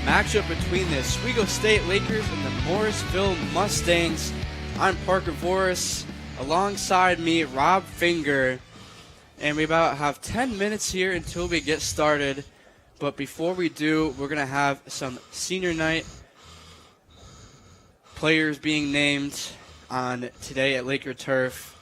matchup between the Oswego State Lakers and the Morrisville Mustangs. I'm Parker Voris. Alongside me, Rob Finger. And we about have 10 minutes here until we get started. But before we do, we're going to have some senior night players being named on today at Laker Turf.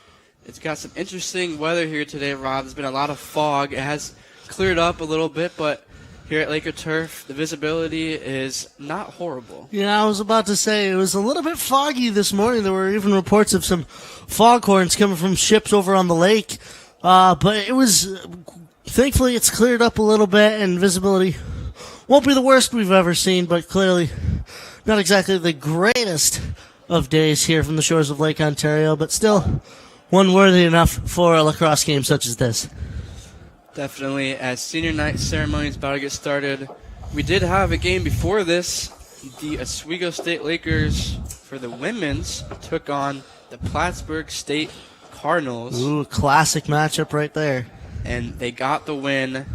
It's got some interesting weather here today, Rob. There's been a lot of fog. It has cleared up a little bit, but here at Laker Turf, the visibility is not horrible. Yeah, I was about to say, it was a little bit foggy this morning. There were even reports of some foghorns coming from ships over on the lake. But it was, thankfully, it's cleared up a little bit, and visibility won't be the worst we've ever seen, but clearly not exactly the greatest of days here from the shores of Lake Ontario, but still one worthy enough for a lacrosse game such as this. Definitely. As senior night ceremony is about to get started, we did have a game before this. The Oswego State Lakers for the women's took on the Plattsburgh State Cardinals. Ooh, classic matchup right there. And they got the win.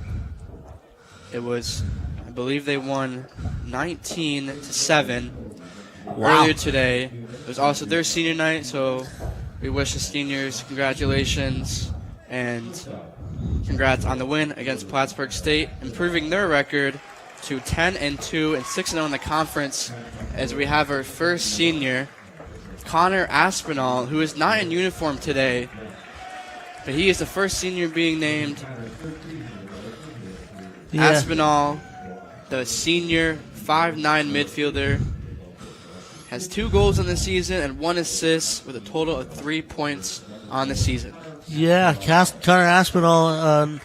It was, I believe they won 19-7 earlier today. It was also their senior night, so we wish the seniors congratulations and congrats on the win against Plattsburgh State, improving their record to 10-2 and 6-0 in the conference, as we have our first senior, Connor Aspinall, who is not in uniform today, but he is the first senior being named. Yeah. Aspinall, the senior 5'9" midfielder, has 2 goals in the season and 1 assist with a total of 3 points on the season. Yeah, Connor Aspinall,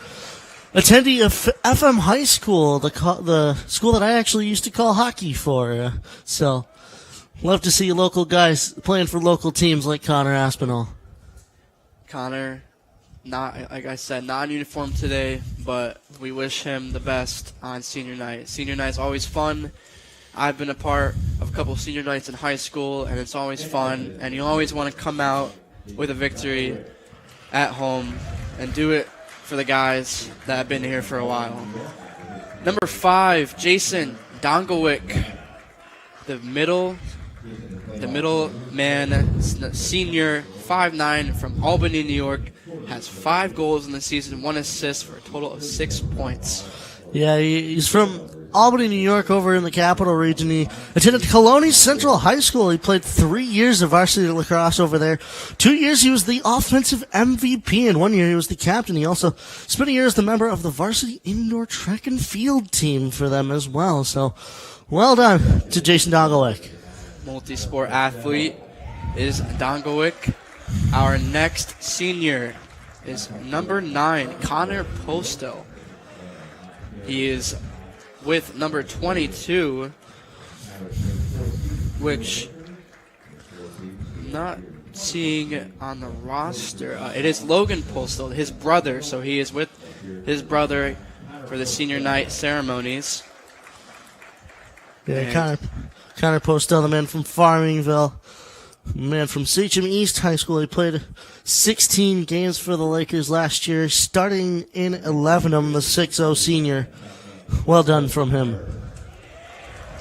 attendee of FM High School, the school that I actually used to call hockey for. So, love to see local guys playing for local teams like Connor Aspinall. Connor, not, like I said, not in uniform today, but we wish him the best on senior night. Senior night is always fun. I've been a part of a couple senior nights in high school, and it's always fun, and you always want to come out with a victory at home and do it for the guys that have been here for a while. Number 5, Jason Dongowick, the middle man, senior, 5'9", from Albany, New York, has 5 goals in the season, 1 assist for a total of 6 points. Yeah, he's from Albany, New York, over in the capital region. He attended Colony Central High School. He played 3 years of varsity lacrosse over there. 2 years he was the offensive MVP, and 1 year he was the captain. He also spent a year as the member of the varsity indoor track and field team for them as well. So, well done to Jason Dongowick. Multi-sport athlete is Dongowick. Our next senior is number 9, Connor Postel. He is with number 22, which I'm not seeing on the roster. It is Logan Postel, his brother, so he is with his brother for the senior night ceremonies. Yeah, Connor Postel, the man from Farmingville, man from Sachem East High School. He played 16 games for the Lakers last year, starting in 11 of them, the 6'0 senior. Well done from him.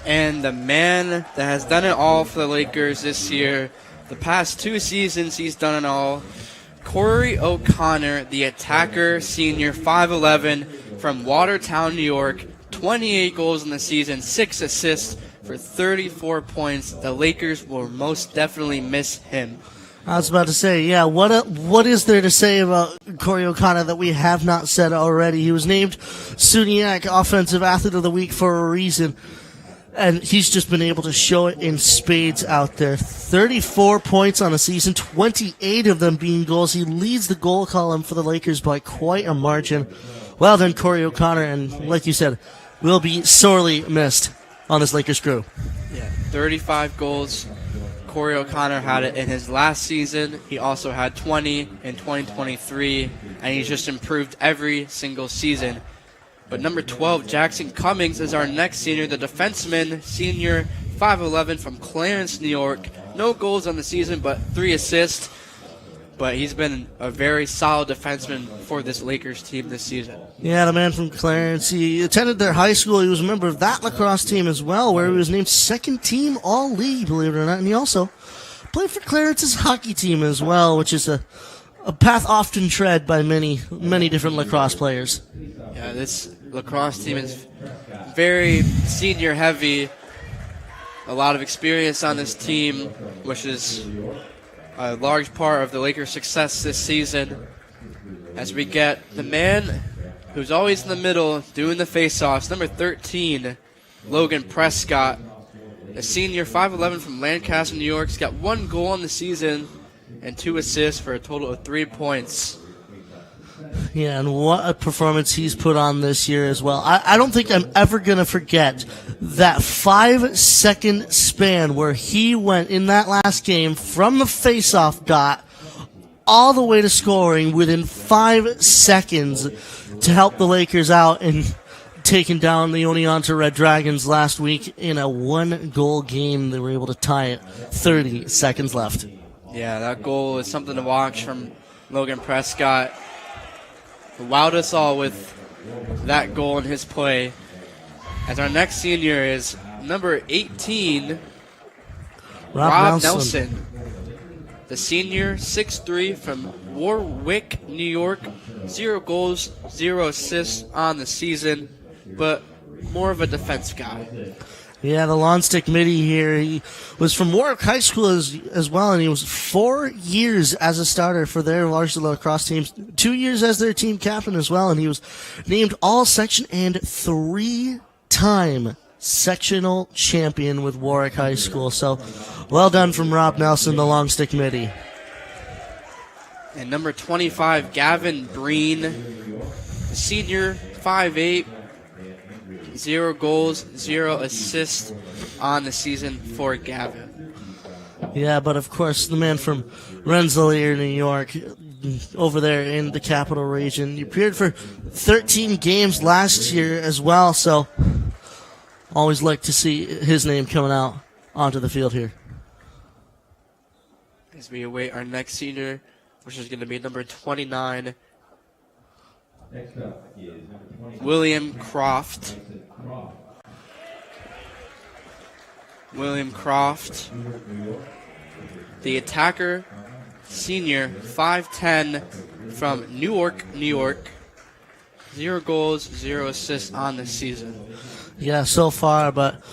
And the man that has done it all for the Lakers this year, the past 2 seasons he's done it all, Corey O'Connor, the attacker senior, 5'11", from Watertown, New York, 28 goals in the season, 6 assists for 34 points. The Lakers will most definitely miss him. I was about to say, yeah, what is there to say about Corey O'Connor that we have not said already? He was named SUNY Offensive Athlete of the Week for a reason, and he's just been able to show it in spades out there. 34 points on a season, 28 of them being goals. He leads the goal column for the Lakers by quite a margin. Well done, Corey O'Connor, and like you said, will be sorely missed on this Lakers crew. Yeah, 35 goals. Corey O'Connor had it in his last season. He also had 20 in 2023, and he's just improved every single season. But number 12, Jackson Cummings, is our next senior, the defenseman, senior, 5'11", from Clarence, New York. No goals on the season, but 3 assists. but he's been a very solid defenseman for this Lakers team this season. Yeah, the man from Clarence. He attended their high school. He was a member of that lacrosse team as well, where he was named second team all-league, believe it or not. And he also played for Clarence's hockey team as well, which is a path often tread by many different lacrosse players. Yeah, this lacrosse team is very senior heavy. A lot of experience on this team, which is a large part of the Lakers' success this season. As we get the man who's always in the middle doing the face-offs, number 13, Logan Prescott, a senior, 5'11", from Lancaster, New York. He's got 1 goal on the season and 2 assists for a total of 3 points. Yeah, and what a performance he's put on this year as well. I don't think I'm ever going to forget that 5-second span where he went in that last game from the face-off dot all the way to scoring within 5 seconds to help the Lakers out and taking down the Oneonta Red Dragons last week in a 1-goal game. They were able to tie it 30 seconds left. Yeah, that goal is something to watch from Logan Prescott. Wowed us all with that goal in his play. As our next senior is number 18, Rob Nelson. The senior, 6'3", from Warwick, New York. 0 goals, 0 assists on the season, but more of a defense guy. Yeah, the lawn stick midi here. He was from Warwick High School as well, and he was 4 years as a starter for their varsity lacrosse teams, 2 years as their team captain as well, and he was named all-section and 3-time sectional champion with Warwick High School. So, well done from Rob Nelson, the long stick midi. And number 25, Gavin Breen, the senior, 5'8", 0 goals, 0 assists on the season for Gavin. Yeah, but of course, the man from Rensselaer, New York, over there in the capital region. He appeared for 13 games last year as well, so always like to see his name coming out onto the field here. As we await our next senior, which is going to be number 29, William Croft. William Croft, the attacker, senior, 5'10", from Newark, New York. 0 goals, 0 assists on the season. Yeah, so far, but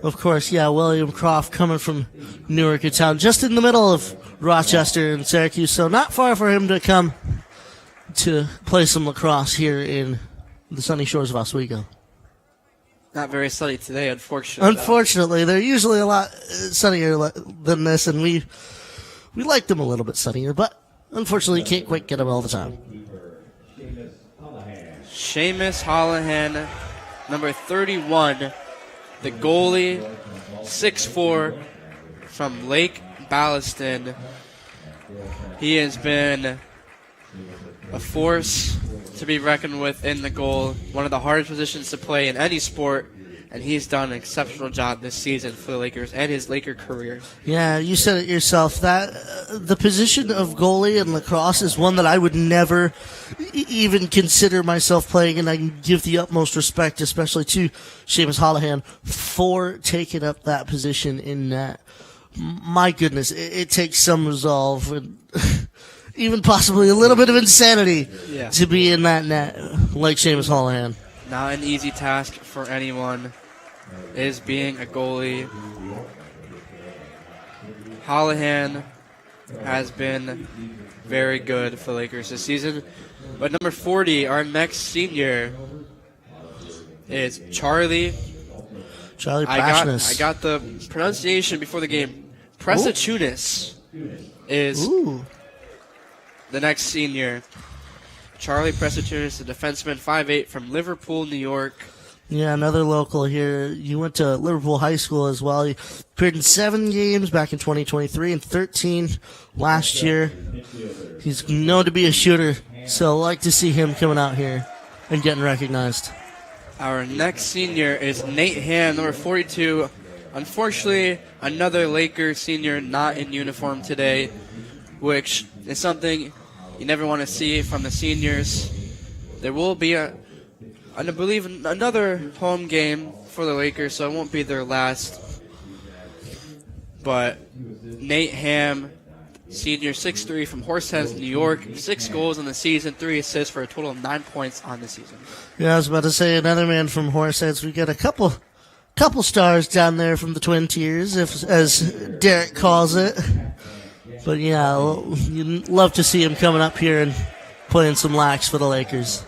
of course, yeah, William Croft coming from Newark, a town just in the middle of Rochester and Syracuse, so not far for him to come to play some lacrosse here in the sunny shores of Oswego. Not very sunny today, unfortunately. Unfortunately, they're usually a lot sunnier than this, and we like them a little bit sunnier, but unfortunately, you can't quite get them all the time. Seamus Holohan, number 31, the goalie, 6'4", from Lake Ballaston. He has been a force to be reckoned with in the goal, one of the hardest positions to play in any sport, and he's done an exceptional job this season for the Lakers and his Laker career. Yeah, you said it yourself. That the position of goalie in lacrosse is one that I would never even consider myself playing, and I can give the utmost respect, especially to Seamus Holohan, for taking up that position in net. My goodness, it takes some resolve and even possibly a little bit of insanity to be in that net like Seamus Holohan. Not an easy task for anyone, is being a goalie. Holohan has been very good for the Lakers this season. But number 40, our next senior, is Charlie Prashness. I got the pronunciation before the game. Presachunas is the next senior. Charlie Presachunas, the defenseman, 5'8", from Liverpool, New York. Yeah, another local here. You went to Liverpool High School as well. He appeared in 7 games back in 2023 and 13 last year. He's known to be a shooter, so I like to see him coming out here and getting recognized. Our next senior is Nate Ham, number 42. Unfortunately, another Laker senior not in uniform today, which is something you never want to see from the seniors. There will be, I believe, another home game for the Lakers, so it won't be their last. But Nate Ham, senior, 6'3", from Horseheads, New York, 6 goals in the season, 3 assists for a total of 9 points on the season. Yeah, I was about to say, another man from Horseheads. We got a couple stars down there from the Twin Tiers, as Derek calls it. But yeah, you'd love to see him coming up here and playing some lax for the Lakers.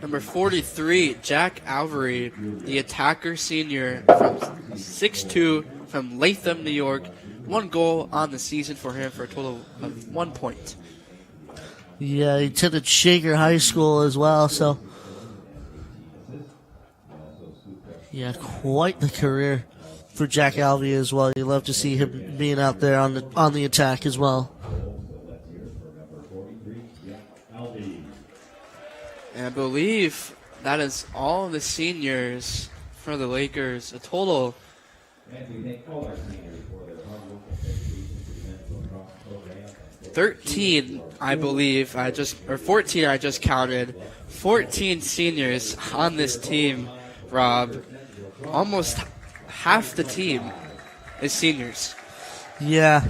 Number 43, Jack Alvery, the attacker senior, from 6'2", from Latham, New York. 1 goal on the season for him for a total of 1 point. Yeah, he attended Shaker High School as well, so yeah, quite the career for Jack Alvey as well. You love to see him being out there on the attack as well. And I believe that is all the seniors for the Lakers. A total 13, I believe. 14, I just counted. 14 seniors on this team, Rob. Almost half the team is seniors. Yeah,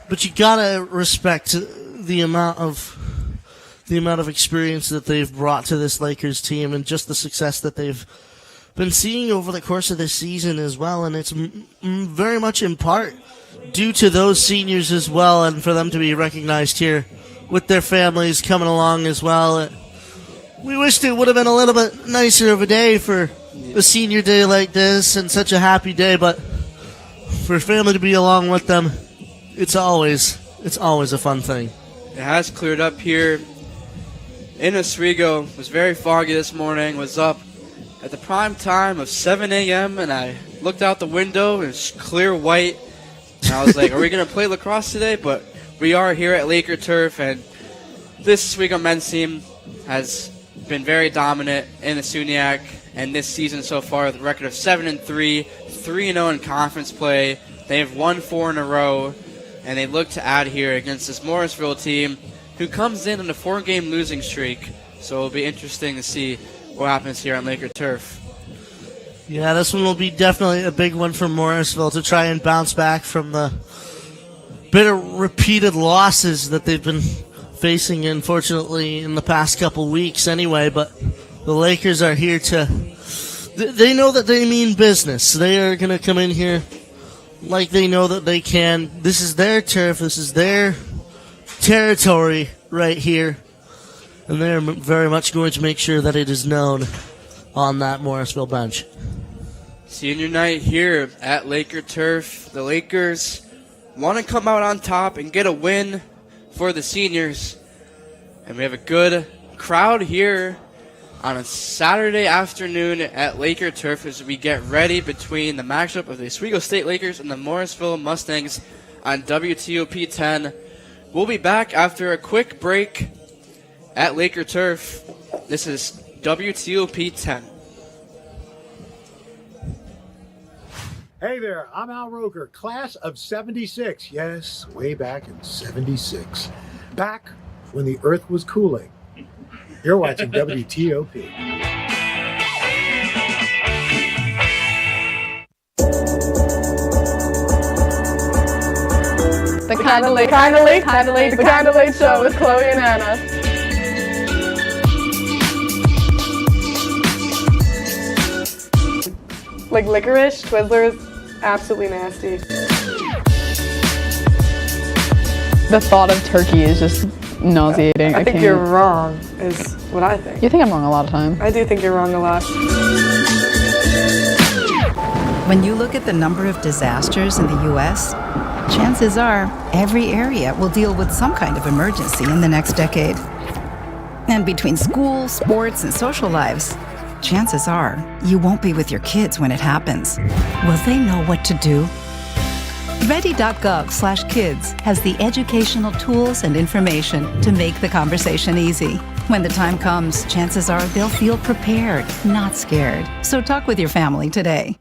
but you gotta respect the amount of experience that they've brought to this Lakers team and just the success that they've been seeing over the course of this season as well. And it's very much in part due to those seniors as well, and for them to be recognized here with their families coming along as well. We wished it would have been a little bit nicer of a day for a senior day like this and such a happy day, but for family to be along with them, it's always a fun thing. It has cleared up here in Oswego. It was very foggy this morning. Was up at the prime time of 7 a.m. and I looked out the window and it's clear white. And I was like, are we going to play lacrosse today? But we are here at Laker Turf, and this Oswego men's team has been very dominant in the SUNY, and this season so far with a record of 7-3, 3-0 in conference play. They have won 4 in a row, and they look to add here against this Morrisville team who comes in on a 4-game losing streak. So it'll be interesting to see what happens here on Laker Turf. Yeah, this one will be definitely a big one for Morrisville to try and bounce back from the bitter repeated losses that they've been facing, unfortunately, in the past couple weeks anyway. But the Lakers are here to... They know that they mean business. They are going to come in here like they know that they can. This is their turf. This is their territory right here. And they're very much going to make sure that it is known on that Morrisville bench. Senior night here at Laker Turf. The Lakers want to come out on top and get a win for the seniors. And we have a good crowd here on a Saturday afternoon at Laker Turf as we get ready between the matchup of the Oswego State Lakers and the Morrisville Mustangs on WTOP 10. We'll be back after a quick break at Laker Turf. This is WTOP 10. Hey there, I'm Al Roker, class of 76. Yes, way back in 76. Back when the earth was cooling. You're watching WTOP. The Kinda Late Show with Chloe and Anna. Like licorice, Twizzlers, absolutely nasty. The thought of turkey is just nauseating. I think you're wrong, is what I think. You think I'm wrong a lot of time. I do think you're wrong a lot. When you look at the number of disasters in the U.S., chances are every area will deal with some kind of emergency in the next decade. And between school, sports, and social lives, chances are you won't be with your kids when it happens. Will they know what to do? Ready.gov/kids has the educational tools and information to make the conversation easy. When the time comes, chances are they'll feel prepared, not scared. So talk with your family today.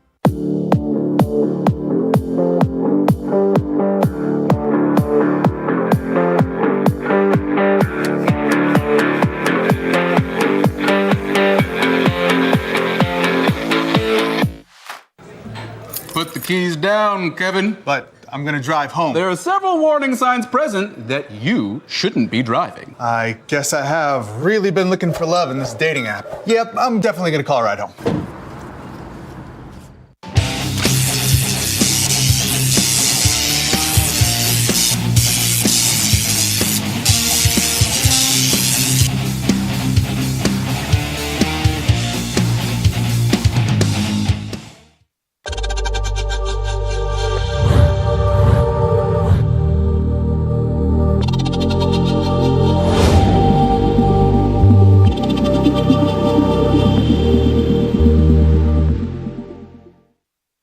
keys down, Kevin. But I'm gonna drive home. There are several warning signs present that you shouldn't be driving. I guess I have really been looking for love in this dating app. Yep, I'm definitely gonna call a ride home.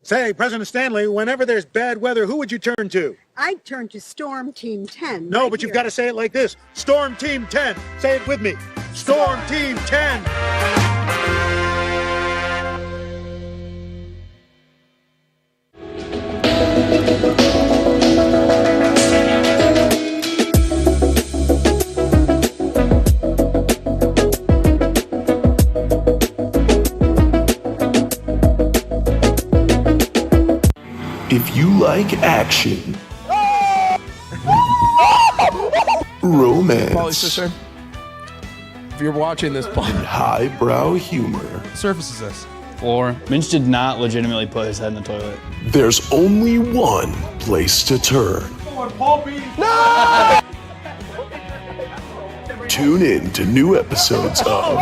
Say, President Stanley, whenever there's bad weather, who would you turn to? I'd turn to Storm Team 10. No, right but you've here. got to say it like this. Storm Team 10. Say it with me. Storm Team 10. If you like action, romance, if you're watching this, and highbrow humor, surface is this. Floor. Minch did not legitimately put his head in the toilet. there's only one place to turn. No! Tune in to new episodes of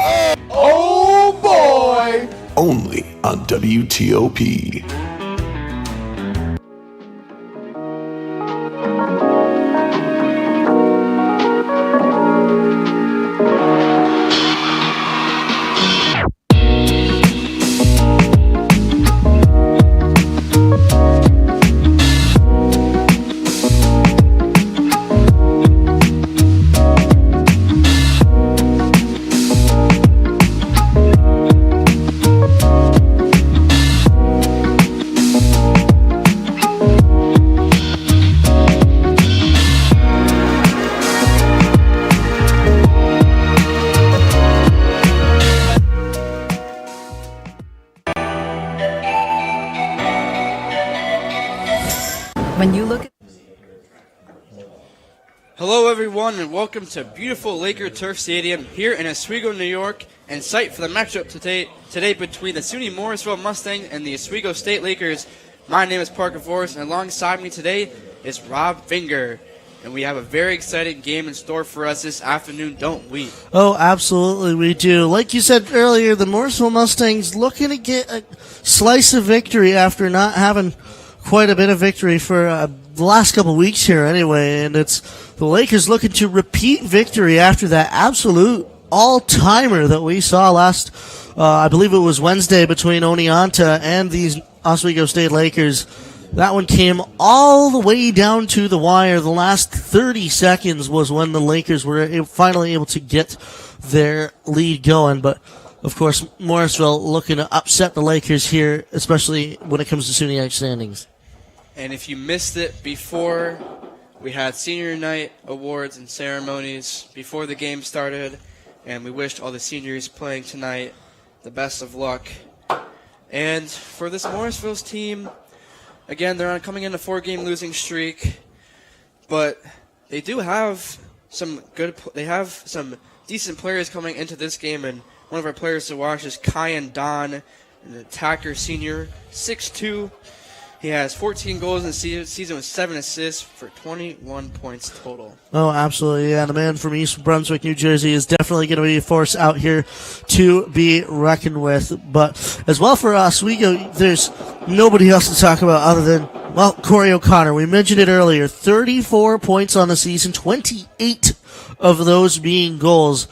Oh boy! only on WTOP. When you look at Hello, everyone, and welcome to beautiful Laker Turf Stadium here in Oswego, New York, and site for the matchup today between the SUNY Morrisville Mustangs and the Oswego State Lakers. My name is Parker Forrest, and alongside me today is Rob Finger, and we have a very exciting game in store for us this afternoon, don't we? Oh, absolutely, we do. Like you said earlier, the Morrisville Mustangs looking to get a slice of victory after not having quite a bit of victory for the last couple of weeks here anyway, and it's the Lakers looking to repeat victory after that absolute all-timer that we saw last, I believe it was Wednesday, between Oneonta and these Oswego State Lakers. That one came all the way down to the wire. The last 30 seconds was when the Lakers were finally able to get their lead going, but of course, Morrisville looking to upset the Lakers here, especially when it comes to SUNY standings. And if you missed it before, we had senior night awards and ceremonies before the game started, and we wished all the seniors playing tonight the best of luck. And for this Morrisville's team, again, they're coming in a 4-game losing streak, but they do have some decent players coming into this game, and one of our players to watch is Kyan Don, an attacker senior, 6'2". He has 14 goals in the season with 7 assists for 21 points total. Oh, absolutely. Yeah, the man from East Brunswick, New Jersey is definitely going to be a force out here to be reckoned with. But as well for Oswego, there's nobody else to talk about other than, well, Corey O'Connor. We mentioned it earlier. 34 points on the season, 28 of those being goals.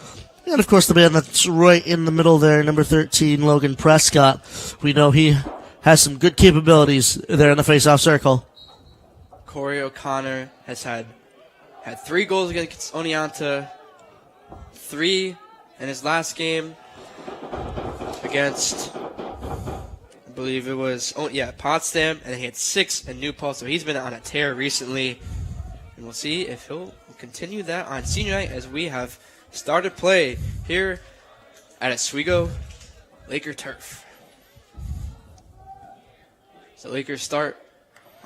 And, of course, the man that's right in the middle there, number 13, Logan Prescott. We know he has some good capabilities there in the face-off circle. Corey O'Connor has had 3 goals against Oneonta, 3 in his last game against, I believe it was, Potsdam, and he had 6 in New Paltz, so he's been on a tear recently. And we'll see if he'll continue that on senior night as we have started play here at Oswego Laker Turf. So Lakers start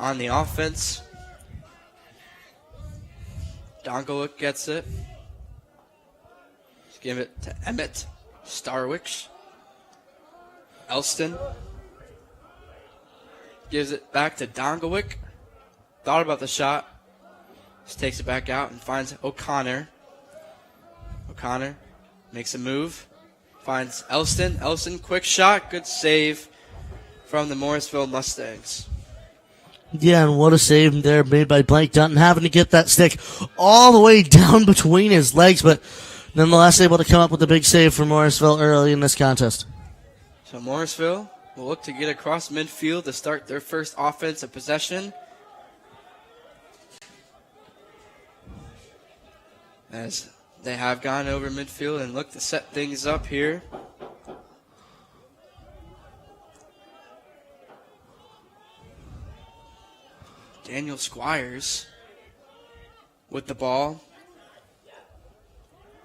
on the offense. Donkovic gets it. Just give it to Emmett Starwich. Elston gives it back to Donkovic. Thought about the shot. Just takes it back out and finds O'Connor. O'Connor makes a move. Finds Elston. Elston, quick shot. Good save from the Morrisville Mustangs. Yeah, and what a save there made by Blake Dutton, having to get that stick all the way down between his legs, but nonetheless able to come up with a big save for Morrisville early in this contest. So Morrisville will look to get across midfield to start their first offensive possession. As they have gone over midfield and look to set things up here. Daniel Squires with the ball.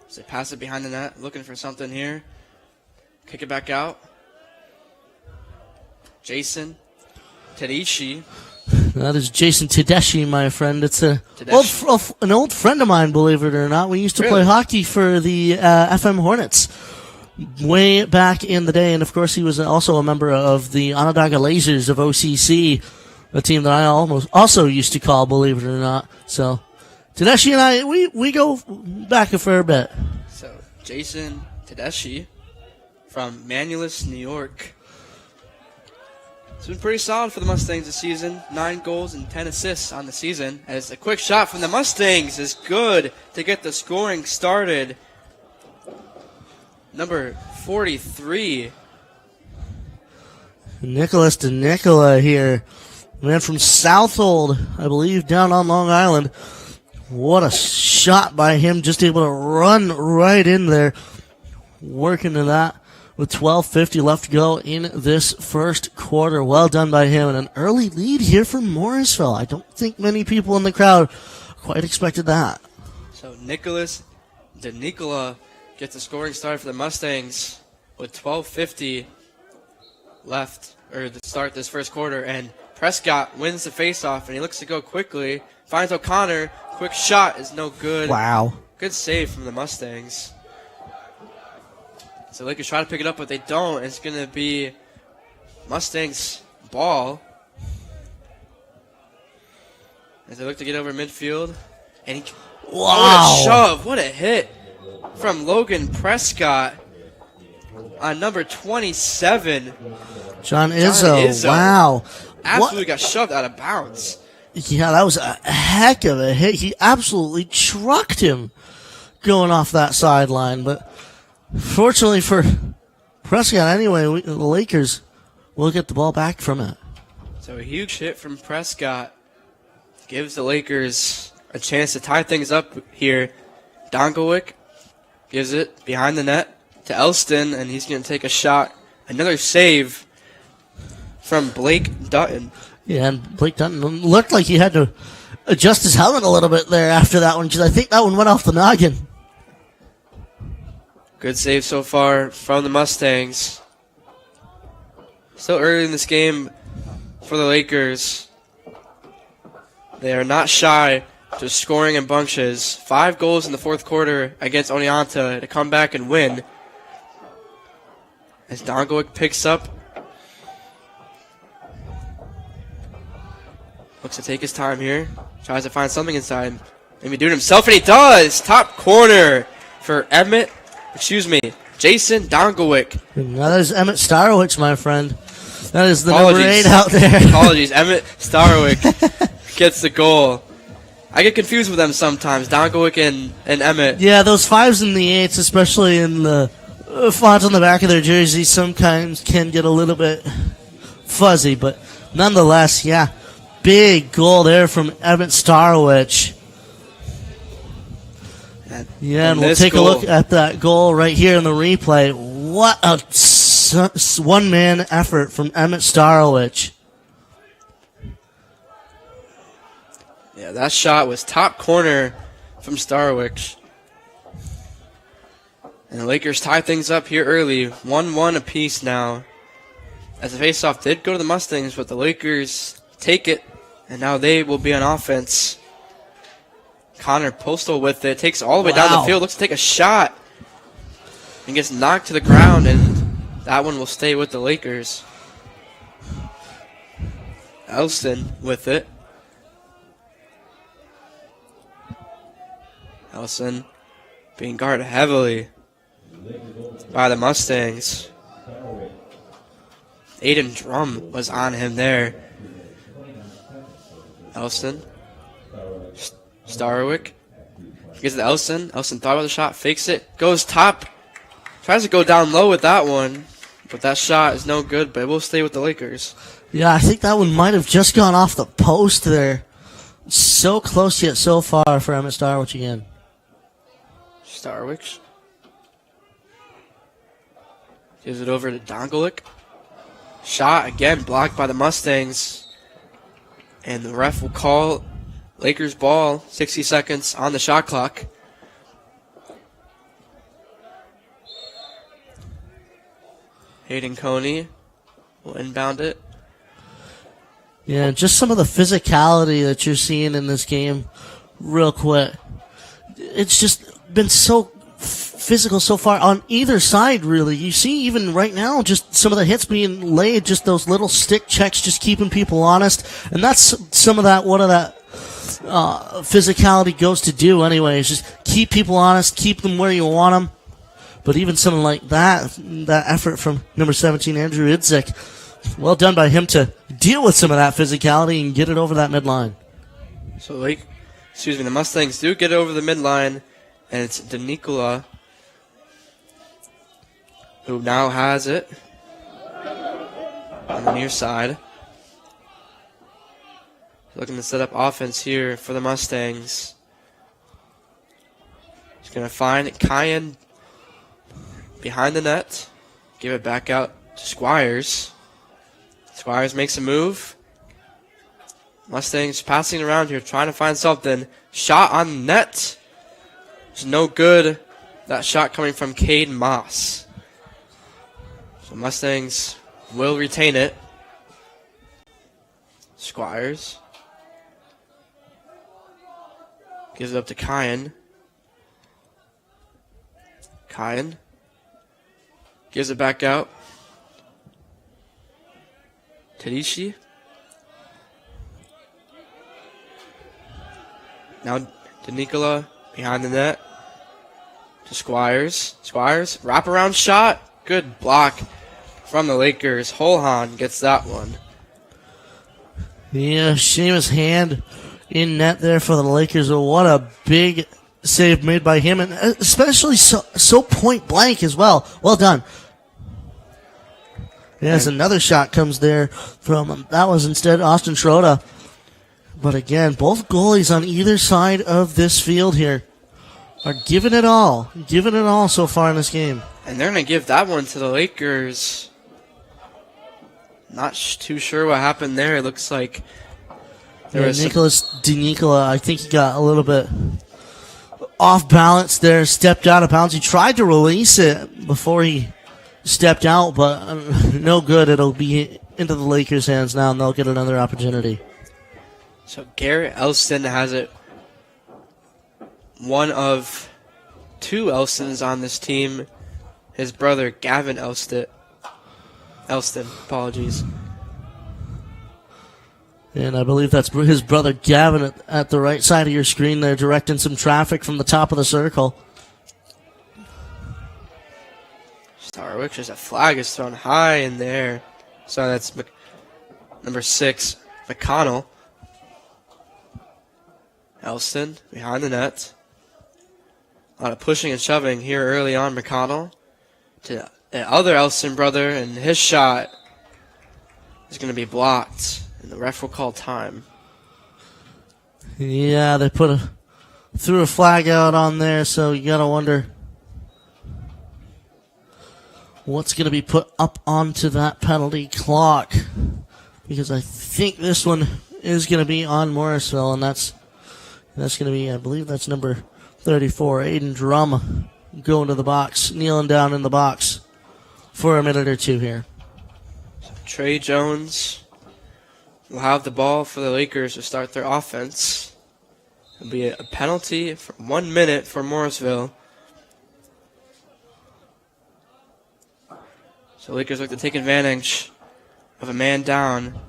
So they pass it behind the net, looking for something here. Kick it back out. Jason Tedeschi. That is Jason Tedeschi, my friend. It's an old friend of mine, believe it or not. We used to play hockey for the FM Hornets way back in the day. And, of course, he was also a member of the Onondaga Lasers of OCC, a team that I also used to call, believe it or not. So Tedeschi and I, we go back a fair bit. So Jason Tedeschi from Manulus, New York. It's been pretty solid for the Mustangs this season. 9 goals and 10 assists on the season. As a quick shot from the Mustangs is good to get the scoring started. Number 43. Nicholas DeNicola here. Man from Southold, I believe, down on Long Island. What a shot by him. Just able to run right in there. Working to that. With 12:50 left to go in this first quarter. Well done by him. And an early lead here for Morrisville. I don't think many people in the crowd quite expected that. So Nicholas DeNicola gets the scoring start for the Mustangs with 12:50 left, or to start this first quarter. And Prescott wins the faceoff, and he looks to go quickly. Finds O'Connor. Quick shot is no good. Wow. Good save from the Mustangs. So Lakers try to pick it up, but they don't. It's going to be Mustangs' ball. As they look to get over midfield. And what a shove. What a hit from Logan Prescott on number 27. John Izzo. Wow. Absolutely got shoved out of bounds. Yeah, that was a heck of a hit. He absolutely trucked him going off that sideline, but fortunately for Prescott, anyway, the Lakers will get the ball back from it. So a huge hit from Prescott gives the Lakers a chance to tie things up here. Donkovic gives it behind the net to Elston, and he's going to take a shot. Another save from Blake Dutton. Yeah, and Blake Dutton looked like he had to adjust his helmet a little bit there after that one, because I think that one went off the noggin. Good save so far from the Mustangs. Still early in this game for the Lakers. They are not shy to scoring in bunches. 5 goals in the fourth quarter against Oneonta to come back and win. As Donkovic picks up. Looks to take his time here. Tries to find something inside. Maybe do it himself, and he does! Top corner for Jason Donkovic. Now there's Emmett Starwich, my friend. That is the number 8 out there. Apologies. Emmett Starwich gets the goal. I get confused with them sometimes, Donkovic and Emmett. Yeah, those 5s and the 8s, especially in the fonts on the back of their jerseys, sometimes can get a little bit fuzzy, but nonetheless, yeah, big goal there from Emmett Starwich. Yeah, and we'll take a look at that goal right here in the replay. What a one-man effort from Emmett Starwich. Yeah, that shot was top corner from Starwich. And the Lakers tie things up here early. 1-1 apiece now. as the faceoff did go to the Mustangs, but the Lakers take it, and now they will be on offense. Connor Postal with it, takes all the way down the field, looks to take a shot, and gets knocked to the ground, and that one will stay with the Lakers. Elston with it. Elston being guarded heavily by the Mustangs. Aiden Drum was on him there. Elston. Starwick. Gets it to Elston. Elston thought about the shot, fakes it, goes top. Tries to go down low with that one, but that shot is no good, but it will stay with the Lakers. Yeah, I think that one might have just gone off the post there. So close yet so far for Emmett Starwick again. Starwick gives it over to Dongolik. Shot again blocked by the Mustangs. And the ref will call Lakers ball. 60 seconds on the shot clock. Hayden Coney will inbound it. Yeah, just some of the physicality that you're seeing in this game real quick. It's just been so physical so far on either side, really. You see even right now just some of the hits being laid, just those little stick checks, just keeping people honest. And that's some of that, what of that physicality goes to do anyway, is just keep people honest, keep them where you want them. But even something like that effort from number 17, Andrew Idzik, well done by him to deal with some of that physicality and get it over that midline. So the Mustangs do get over the midline, and it's DeNicola who now has it on the near side. Looking to set up offense here for the Mustangs. He's going to find Kyan behind the net. Give it back out to Squires. Squires makes a move. Mustangs passing around here, trying to find something. Shot on net. It's no good. That shot coming from Cade Moss. So Mustangs will retain it. Squires gives it up to Kyan. Kyan gives it back out. Tedishi. Now DeNicola behind the net to Squires. Squires, wraparound shot. Good block from the Lakers. Holhan gets that one. Yeah, Seamus hand in net there for the Lakers. What a big save made by him, and especially so point blank as well. Well done. Yes, another shot comes there from, that was instead Austin Schroeder. But again, both goalies on either side of this field here are giving it all so far in this game. And they're going to give that one to the Lakers. Not too sure what happened there. It looks like there was Nicholas DeNicola, I think he got a little bit off balance there, stepped out of bounds. He tried to release it before he stepped out, but no good. It'll be into the Lakers' hands now, and they'll get another opportunity. So Garrett Elston has it. One of two Elstons on this team. His brother, Gavin Elston, apologies. And I believe that's his brother, Gavin, at the right side of your screen there, directing some traffic from the top of the circle. Starwick, just a flag is thrown high in there. So that's number 6, McConnell. Elston behind the net. A lot of pushing and shoving here early on. McConnell to the other Elston brother, and his shot is going to be blocked, and the ref will call time. Yeah, they threw a flag out on there, so you got to wonder what's going to be put up onto that penalty clock, because I think this one is going to be on Morrisville, and that's going to be, I believe that's number 34, Aiden Drum, going to the box, kneeling down in the box for a minute or two here. Trey Jones will have the ball for the Lakers to start their offense. It'll be a penalty for 1 minute for Morrisville. So Lakers look to take advantage of a man down.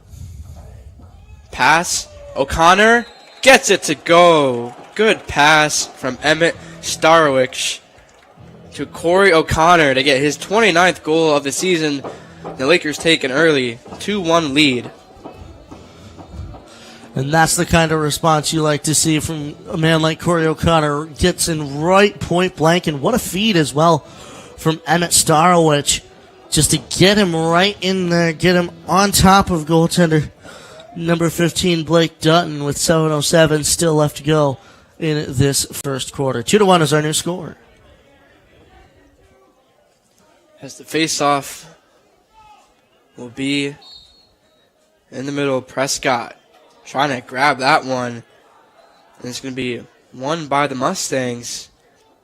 Pass. O'Connor gets it to go. Good pass from Emmett Starwick to Corey O'Connor to get his 29th goal of the season. The Lakers take an early 2-1 lead. And that's the kind of response you like to see from a man like Corey O'Connor. Gets in right point blank, and what a feed as well from Emmett Starwick. Just to get him right in there, get him on top of goaltender number 15, Blake Dutton, with 7:07 still left to go in this first quarter. 2-1 is our new score. As the face-off will be in the middle, Prescott trying to grab that one. And it's going to be won by the Mustangs.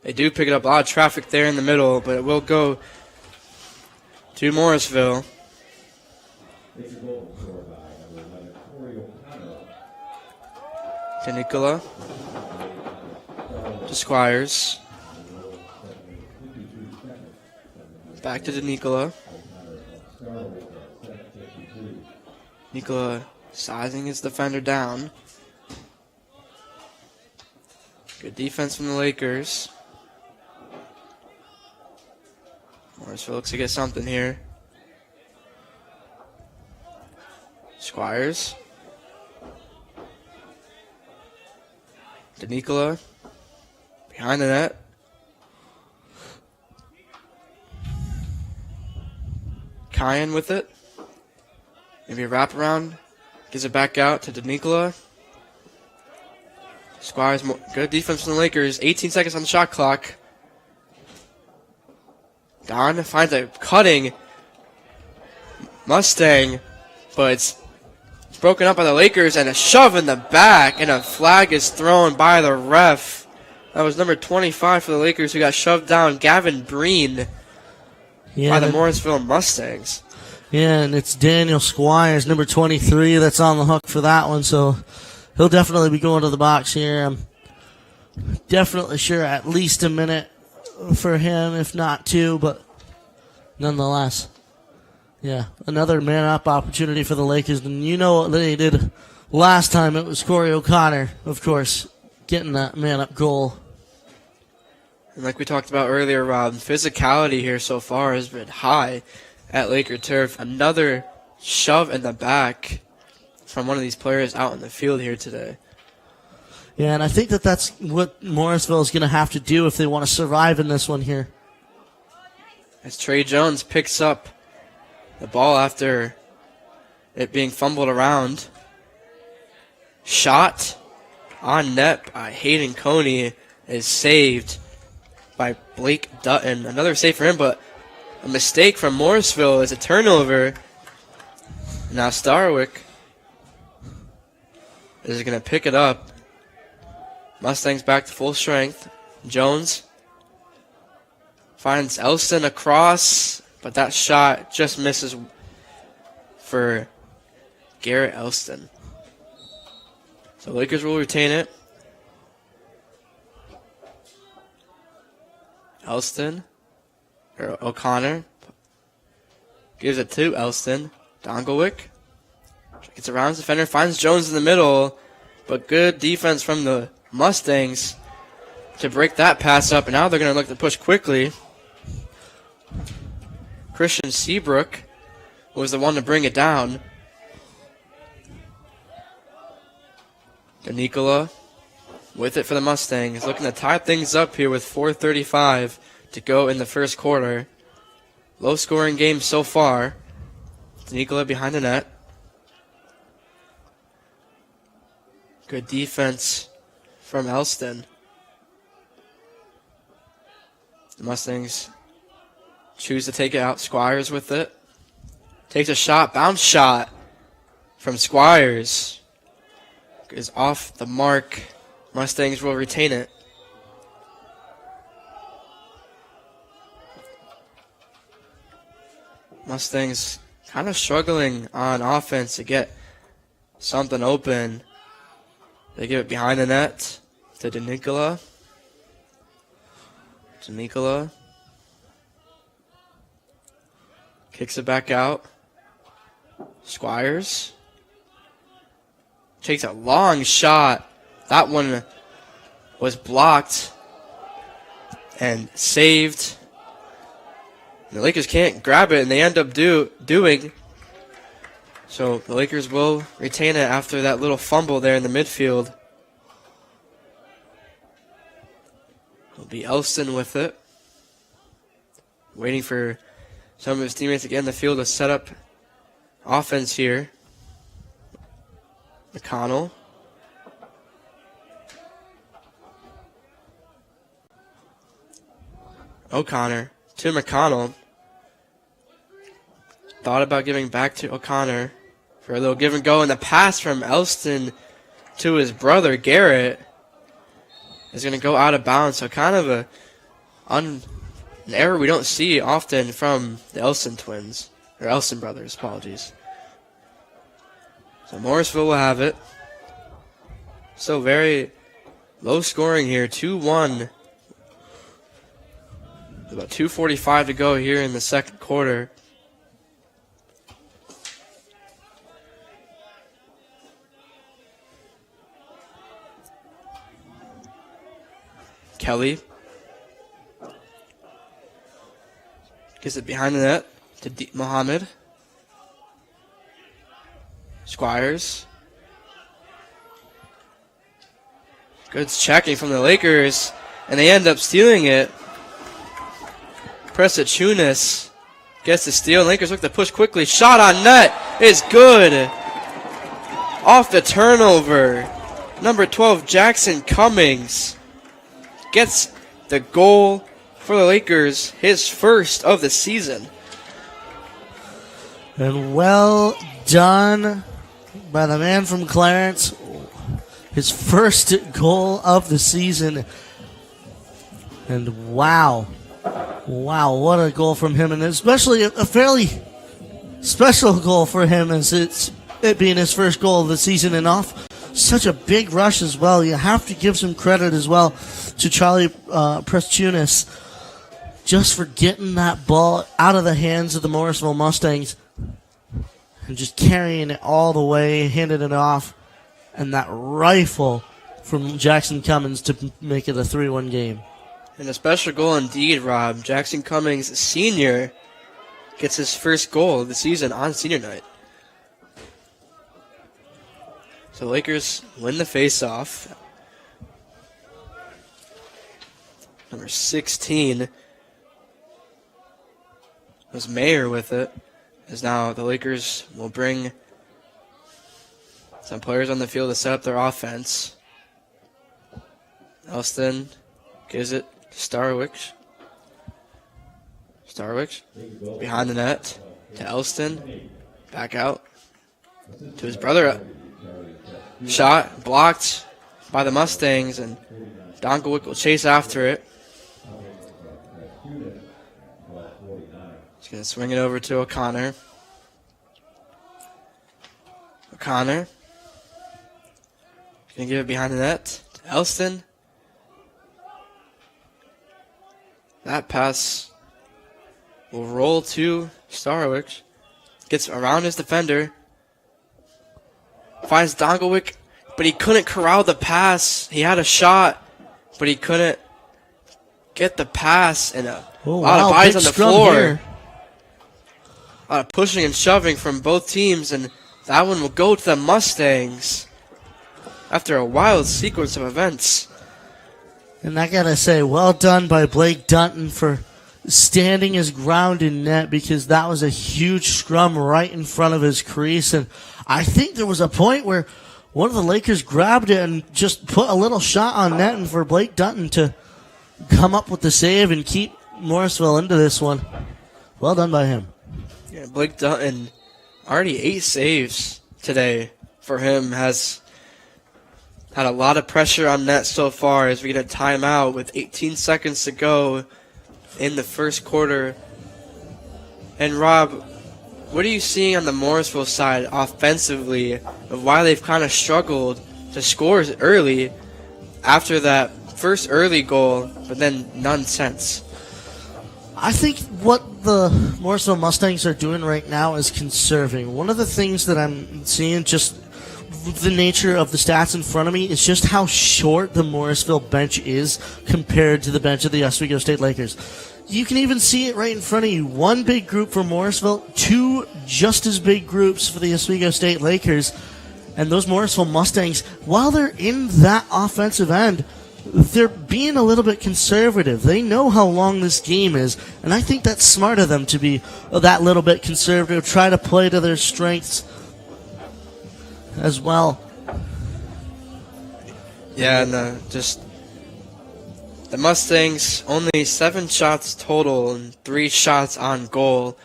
They do pick it up. A lot of traffic there in the middle, but it will go to Morrisville. To Nicola. To Squires. Back to Nicola. Nicola sizing his defender down. Good defense from the Lakers. Morrisville looks to get something here. Squires. To Nicola. Behind the net. Kyan with it. Maybe a wraparound. Gives it back out to Nicola. Squires, good defense from the Lakers. 18 seconds on the shot clock. Don finds a cutting Mustang, but it's broken up by the Lakers, and a shove in the back, and a flag is thrown by the ref. That was number 25 for the Lakers, who got shoved down, Gavin Breen, by the Morrisville Mustangs. Yeah, and it's Daniel Squires, number 23, that's on the hook for that one, so he'll definitely be going to the box here. I'm definitely sure at least a minute for him, if not two, but nonetheless. Yeah, another man-up opportunity for the Lakers, and you know what they did last time. It was Corey O'Connor, of course, getting that man-up goal. And like we talked about earlier, Rob, physicality here so far has been high at Laker turf. Another shove in the back from one of these players out in the field here today. Yeah, and I think that that's what Morrisville is going to have to do if they want to survive in this one here. As Trey Jones picks up the ball after it being fumbled around. Shot on net by Hayden Coney is saved by Blake Dutton. Another save for him, but a mistake from Morrisville is a turnover. Now Starwick is going to pick it up. Mustangs back to full strength. Jones finds Elston across, but that shot just misses for Garrett Elston. So Lakers will retain it. Elston, or O'Connor, gives it to Elston. Dongelwick gets around his defender, finds Jones in the middle, but good defense from the Mustangs to break that pass up, and now they're going to look to push quickly. Christian Seabrook was the one to bring it down. Nicola with it for the Mustangs, looking to tie things up here with 4:35 to go in the first quarter. Low scoring game so far. Nicola behind the net. Good defense from Elston. The Mustangs choose to take it out. Squires with it. Takes a shot, bounce shot from Squires. Is off the mark. Mustangs will retain it. Mustangs kind of struggling on offense to get something open. They give it behind the net to Denicola. Kicks it back out. Squires takes a long shot. That one was blocked and saved. The Lakers can't grab it, and they end up doing. So the Lakers will retain it after that little fumble there in the midfield. It'll be Elston with it. Waiting for some of his teammates to get in the field to set up offense here. McConnell. O'Connor to McConnell. Thought about giving back to O'Connor for a little give and go. And the pass from Elston to his brother, Garrett, is going to go out of bounds. So kind of an error we don't see often from the Elston twins. Or Elston brothers, apologies. So Morrisville will have it. So very low scoring here. 2-1. About 2:45 to go here in the second quarter. Kelly gets it behind the net to Mohammed. Squires. Good checking from the Lakers, and they end up stealing it. Prestachunas gets the steal. Lakers look to push quickly. Shot on net is good. Off the turnover. Number 12, Jackson Cummings gets the goal for the Lakers, his first of the season. And well done by the man from Clarence. His first goal of the season. And wow, what a goal from him. And especially a fairly special goal for him, as it being his first goal of the season, and off such a big rush as well. You have to give some credit as well to Charlie Prestachunas just for getting that ball out of the hands of the Morrisville Mustangs and just carrying it all the way, handing it off, and that rifle from Jackson Cummings to make it a 3-1 game. And a special goal indeed, Rob. Jackson Cummings, senior, gets his first goal of the season on senior night. So Lakers win the face-off. Number 16 was Mayer with it, as now the Lakers will bring some players on the field to set up their offense. Elston gives it to Starwich. Behind the net to Elston. Back out to his brother. Shot blocked by the Mustangs, and Donkovic will chase after it. He's going to swing it over to O'Connor. He's going to give it behind the net to Elston. That pass will roll to Starwich. Gets around his defender. Finds Donkovic, but he couldn't corral the pass. He had a shot, but he couldn't get the pass. And a lot of bodies on the floor. Here. A lot of pushing and shoving from both teams, and that one will go to the Mustangs after a wild sequence of events. And I gotta say, well done by Blake Dunton for standing his ground in net, because that was a huge scrum right in front of his crease. And I think there was a point where one of the Lakers grabbed it and just put a little shot on net, and for Blake Dunton to come up with the save and keep Morrisville into this one. Well done by him. Yeah, Blake Dunton, already 8 saves today for him, has had a lot of pressure on net so far as we get a timeout with 18 seconds to go in the first quarter. And Rob, what are you seeing on the Morrisville side offensively of why they've kind of struggled to score early after that first early goal, but then none since? I think what the Morrisville Mustangs are doing right now is conserving. One of the things that I'm seeing, just the nature of the stats in front of me, is just how short the Morrisville bench is compared to the bench of the Oswego State Lakers. You can even see it right in front of you. One big group for Morrisville, two just as big groups for the Oswego State Lakers. And those Morrisville Mustangs, while they're in that offensive end, they're being a little bit conservative. They know how long this game is, and I think that's smart of them to be that little bit conservative, try to play to their strengths as well. Yeah, and just the Mustangs, only 7 shots total and 3 shots on goal.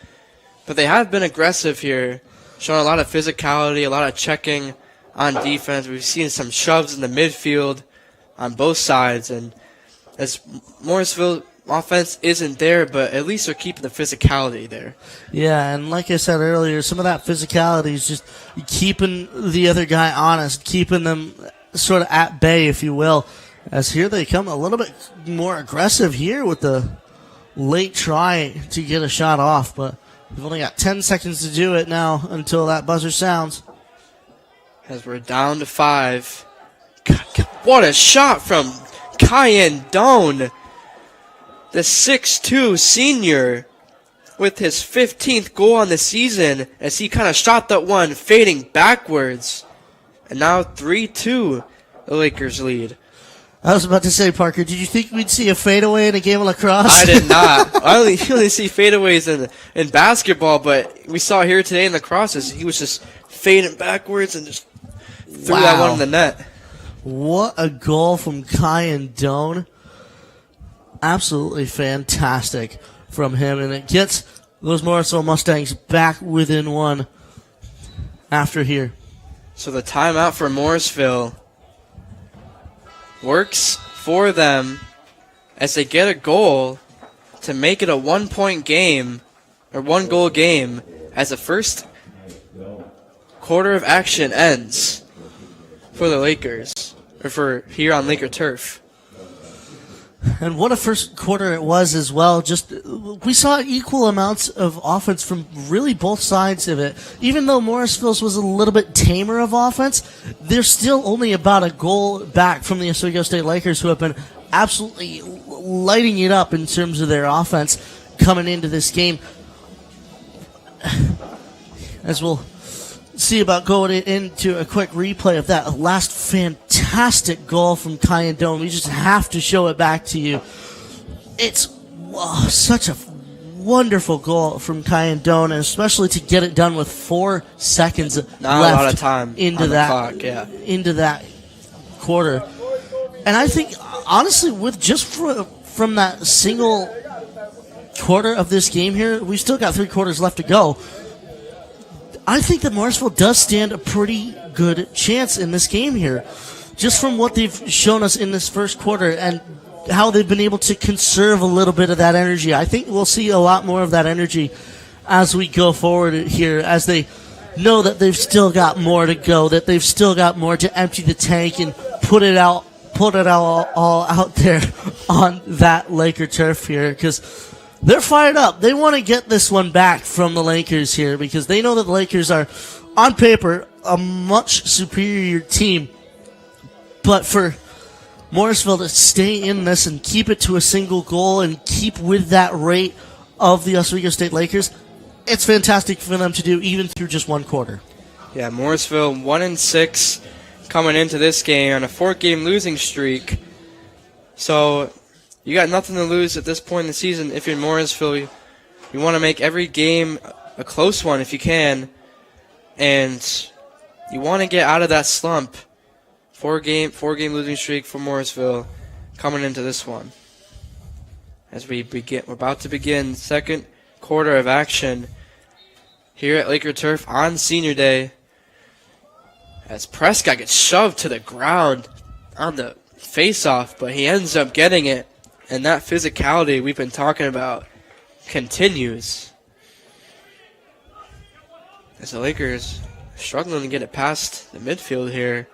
But they have been aggressive here, showing a lot of physicality, a lot of checking on defense. We've seen some shoves in the midfield on both sides, and as Morrisville offense isn't there, but at least they're keeping the physicality there. Yeah, and like I said earlier, some of that physicality is just keeping the other guy honest, keeping them sort of at bay, if you will. As here they come a little bit more aggressive here with the late try to get a shot off, but we've only got 10 seconds to do it now until that buzzer sounds. As we're down to 5. God, what a shot from Kyan Doan, the 6'2 senior, with his 15th goal on the season, as he kind of shot that one fading backwards. And now 3-2, the Lakers lead. I was about to say, Parker, did you think we'd see a fadeaway in a game of lacrosse? I did not. I only see fadeaways in basketball, but we saw here today in lacrosse, he was just fading backwards and just threw that one in the net. What a goal from Kyan Doan. Absolutely fantastic from him, and it gets those Morrisville Mustangs back within 1 after here. So the timeout for Morrisville works for them as they get a goal to make it a 1-point game, or 1-goal game, as the first quarter of action ends for the Lakers, or for here on Laker turf. And what a first quarter it was as well. Just we saw equal amounts of offense from really both sides of it. Even though Morrisville's was a little bit tamer of offense, they're still only about a goal back from the Oswego State Lakers, who have been absolutely lighting it up in terms of their offense coming into this game. As we'll see about going into a quick replay of that last fantastic goal from Kyan Doan. We just have to show it back to you. It's such a wonderful goal from Kyan Doan, and especially to get it done with 4 seconds Not left a lot of time into on that the clock, yeah. into that quarter. And I think, honestly, with just from that single quarter of this game here, we've still got 3 quarters left to go. I think that Morrisville does stand a pretty good chance in this game here, just from what they've shown us in this first quarter and how they've been able to conserve a little bit of that energy. I think we'll see a lot more of that energy as we go forward here, as they know that they've still got more to go, that they've still got more to empty the tank and put it all out there on that Laker turf here, because they're fired up. They want to get this one back from the Lakers here, because they know that the Lakers are, on paper, a much superior team. But for Morrisville to stay in this and keep it to a single goal and keep with that rate of the Oswego State Lakers, it's fantastic for them to do, even through just 1 quarter. Yeah, Morrisville 1-6 coming into this game on a 4-game losing streak. So you got nothing to lose at this point in the season. If you're Morrisville, you want to make every game a close one if you can, and you want to get out of that slump. 4-game losing streak for Morrisville coming into this one. As we're about to begin second quarter of action here at Laker Turf on Senior Day, as Prescott gets shoved to the ground on the face-off, but he ends up getting it. And that physicality we've been talking about continues. As the Lakers struggling to get it past the midfield here.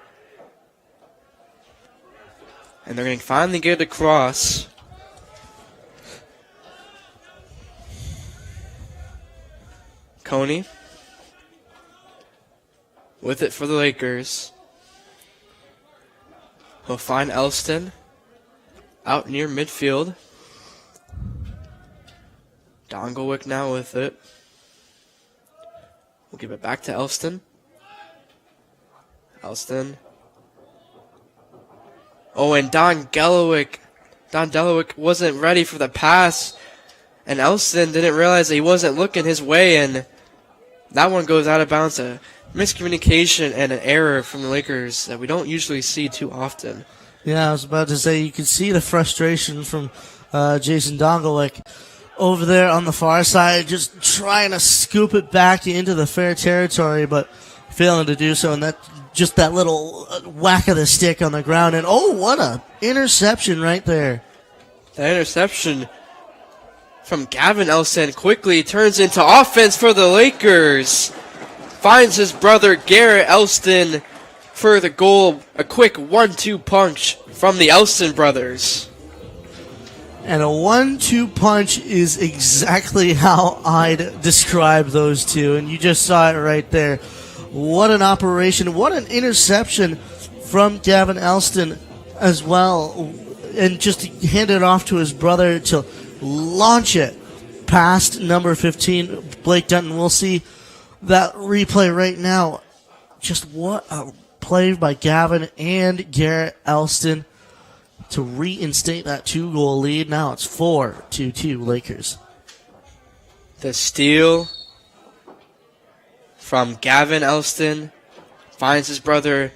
And they're going to finally get it across. Coney with it for the Lakers. He'll find Elston out near midfield. Dongelwick now with it. We'll give it back to Elston. Elston. Oh, and Don Delawick wasn't ready for the pass. And Elston didn't realize that he wasn't looking his way, and that one goes out of bounds. A miscommunication and an error from the Lakers that we don't usually see too often. Yeah, I was about to say, you can see the frustration from Jason Dongelwick over there on the far side, just trying to scoop it back into the fair territory, but failing to do so. And that just that little whack of the stick on the ground. And oh, what a interception right there. The interception from Gavin Elston quickly turns into offense for the Lakers. Finds his brother Garrett Elston for the goal. A quick 1-2 punch from the Elston brothers. And a 1-2 punch is exactly how I'd describe those two. And you just saw it right there. What an operation. What an interception from Gavin Elston as well. And just hand it off to his brother to launch it past number 15, Blake Denton. We'll see that replay right now. Just what a play by Gavin and Garrett Elston to reinstate that 2-goal lead. Now it's 4-2 Lakers. The steal from Gavin Elston finds his brother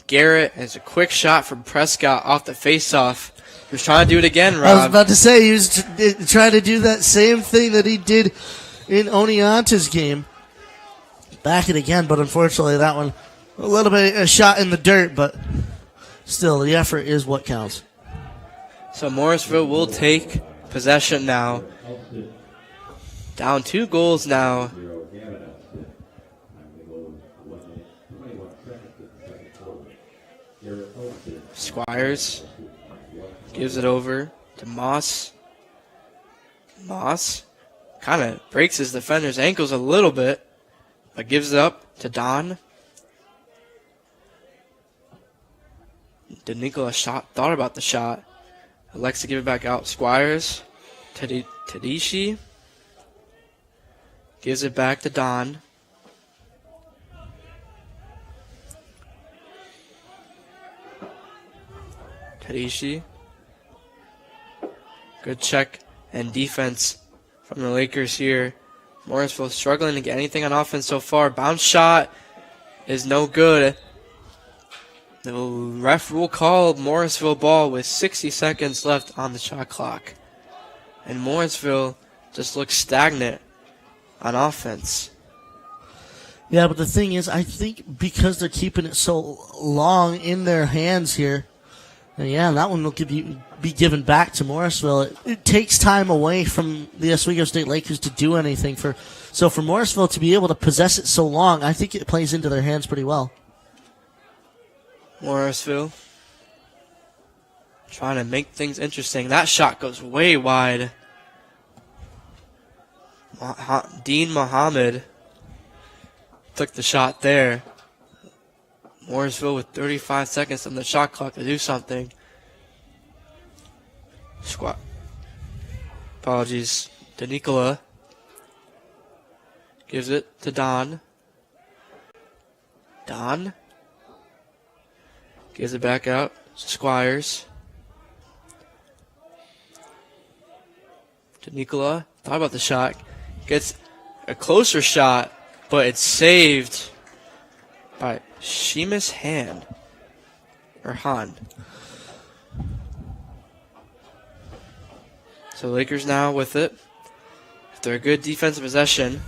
Garrett. It's a quick shot from Prescott off the faceoff. He was trying to do it again, Rob. I was about to say, he was trying to do that same thing that he did in Oneonta's game. Back it again, but unfortunately that one a little bit a shot in the dirt, but still the effort is what counts. So Morrisville will take possession now. Down 2 goals now. Squires gives it over to Moss. Moss kind of breaks his defender's ankles a little bit, but gives it up to Don. DeNicola thought about the shot. Elects to give it back out. Squires. Tadishi. Gives it back to Don. Tadishi. Good check and defense from the Lakers here. Morrisville struggling to get anything on offense so far. Bounce shot is no good. The ref will call Morrisville ball with 60 seconds left on the shot clock. And Morrisville just looks stagnant on offense. Yeah, but the thing is, I think because they're keeping it so long in their hands here, and yeah, that one will be given back to Morrisville. It takes time away from the Oswego State Lakers to do anything. So for Morrisville to be able to possess it so long, I think it plays into their hands pretty well. Morrisville trying to make things interesting. That shot goes way wide. Dean Muhammad took the shot there. Morrisville with 35 seconds on the shot clock to do something. Apologies to Nicola. Gives it to Don. Don. Gives it back out to Squires. To Nicola. Thought about the shot. Gets a closer shot, but it's saved by Sheamus Han. So Lakers now with it. After a good defensive possession.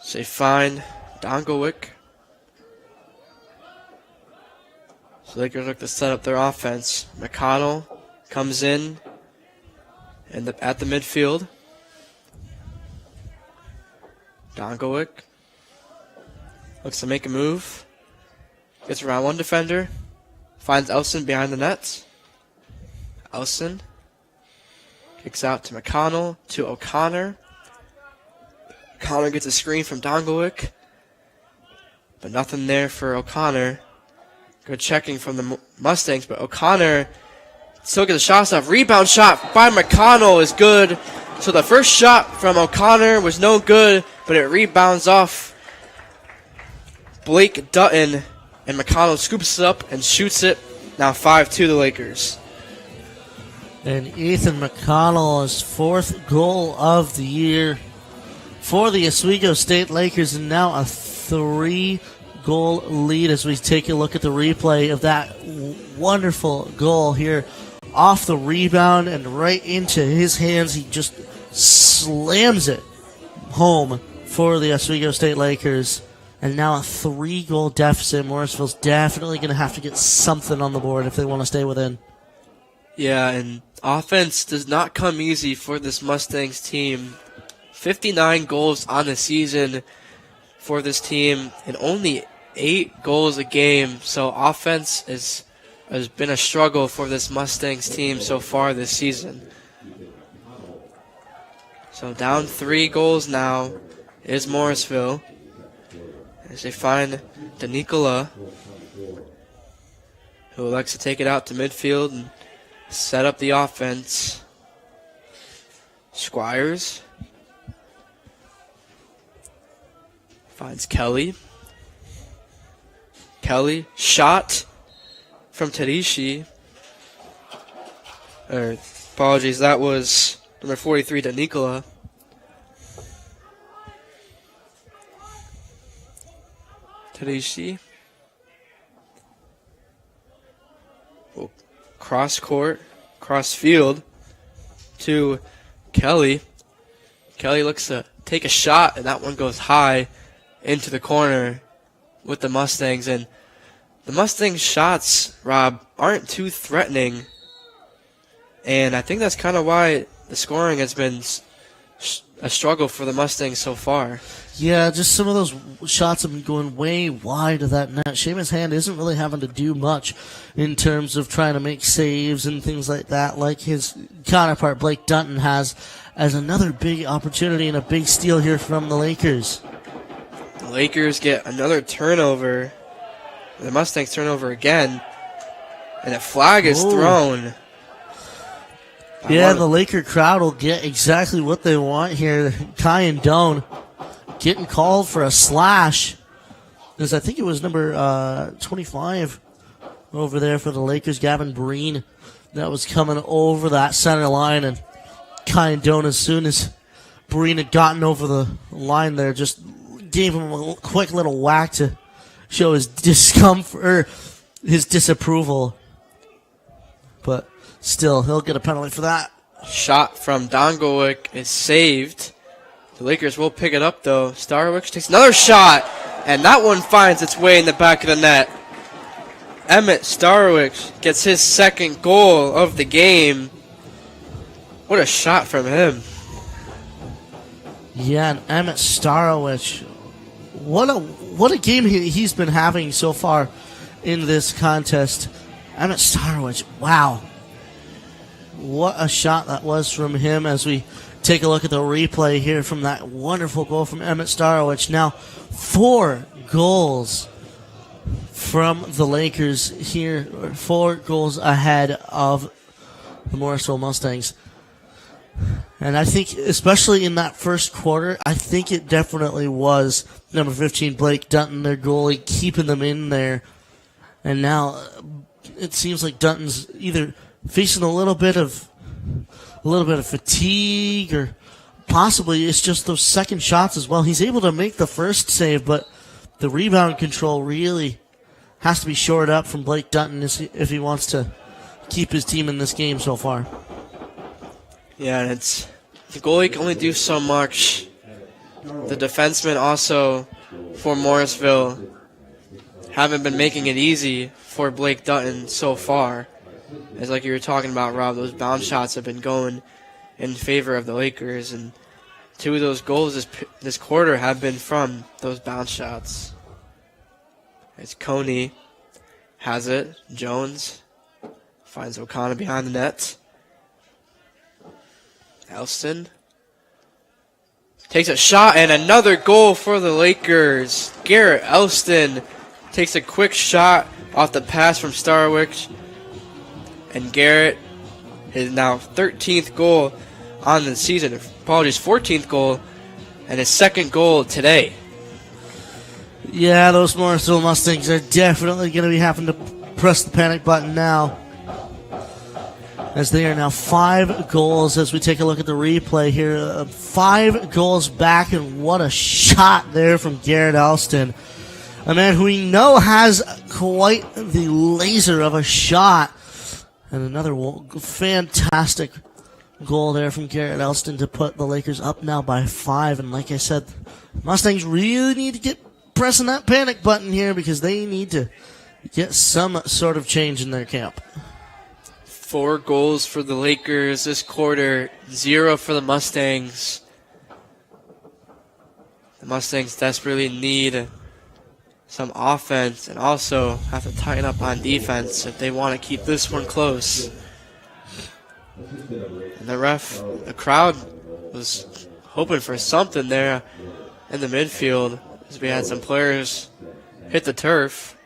So they find Dongelwick. So Lakers look to set up their offense. McConnell comes in at the midfield. Dongowick looks to make a move. Gets around one defender. Finds Elson behind the net. Elson kicks out to McConnell, to O'Connor. O'Connor gets a screen from Dongowick. But nothing there for O'Connor. Good checking from the Mustangs, but O'Connor still gets a shot off. Rebound shot by McConnell is good. So the first shot from O'Connor was no good, but it rebounds off Blake Dutton, and McConnell scoops it up and shoots it. Now 5-2 the Lakers. And Ethan McConnell's fourth goal of the year for the Oswego State Lakers, and now a 3-goal lead as we take a look at the replay of that wonderful goal here. Off the rebound and right into his hands. He just slams it home for the Oswego State Lakers. And now a 3-goal deficit. Morrisville's definitely going to have to get something on the board if they want to stay within. Yeah, and offense does not come easy for this Mustangs team. 59 goals on the season for this team and only 8 goals a game. So offense has been a struggle for this Mustangs team so far this season. So down 3 goals now is Morrisville as they find DeNicola, who likes to take it out to midfield and set up the offense. Squires finds Kelly. Kelly, shot from Tadishi. Apologies, that was number 43, DeNicola. Tadishi. Cross court, cross field to Kelly. Kelly looks to take a shot, and that one goes high into the corner with the Mustangs. And the Mustangs shots, Rob, aren't too threatening. And I think that's kind of why the scoring has been a struggle for the Mustangs so far. Yeah, just some of those shots have been going way wide of that net. Seamus Hand isn't really having to do much in terms of trying to make saves and things like that, like his counterpart Blake Dutton has, as another big opportunity and a big steal here from the Lakers. The Lakers get another turnover. The Mustangs turnover again. And a flag is thrown. Yeah, the Laker crowd will get exactly what they want here. Kai and Doan getting called for a slash. Because I think it was number 25 over there for the Lakers, Gavin Breen, that was coming over that center line. And Kai and Doan, as soon as Breen had gotten over the line there, just gave him a quick little whack to show his discomfort, or his disapproval. But still, he'll get a penalty for that. Shot from Dongowick is saved. The Lakers will pick it up, though. Starwick takes another shot, and that one finds its way in the back of the net. Emmett Starwick gets his second goal of the game. What a shot from him. Yeah, and Emmett Starwick, what a game he's been having so far in this contest. Emmett Starwick, wow. What a shot that was from him as we take a look at the replay here from that wonderful goal from Emmett Starwick. Now, 4 goals from the Lakers here, 4 goals ahead of the Morrisville Mustangs. And I think, especially in that first quarter, I think it definitely was number 15, Blake Dutton, their goalie, keeping them in there. And now it seems like Dutton's either facing a little bit of fatigue, or possibly it's just those second shots as well. He's able to make the first save, but the rebound control really has to be shored up from Blake Dutton if he wants to keep his team in this game so far. Yeah, and it's the goalie can only do so much. The defensemen also for Morrisville haven't been making it easy for Blake Dutton so far. As like you were talking about, Rob, those bounce shots have been going in favor of the Lakers, and 2 of those goals this quarter have been from those bounce shots. It's Coney has it. Jones finds O'Connor behind the net. Elston takes a shot and another goal for the Lakers. Garrett Elston takes a quick shot off the pass from Starwick. And Garrett, his now 13th goal on the season. Apologies, 14th goal and his 2nd goal today. Yeah, those Morrisville Mustangs are definitely going to be having to press the panic button now, as they are now 5 goals as we take a look at the replay here. 5 goals back, and what a shot there from Garrett Elston. A man who we know has quite the laser of a shot. And another fantastic goal there from Garrett Elston to put the Lakers up now by 5. And like I said, Mustangs really need to get pressing that panic button here, because they need to get some sort of change in their camp. 4 goals for the Lakers this quarter, 0 for the Mustangs. The Mustangs desperately need some offense and also have to tighten up on defense if they want to keep this one close. And the crowd was hoping for something there in the midfield, as we had some players hit the turf.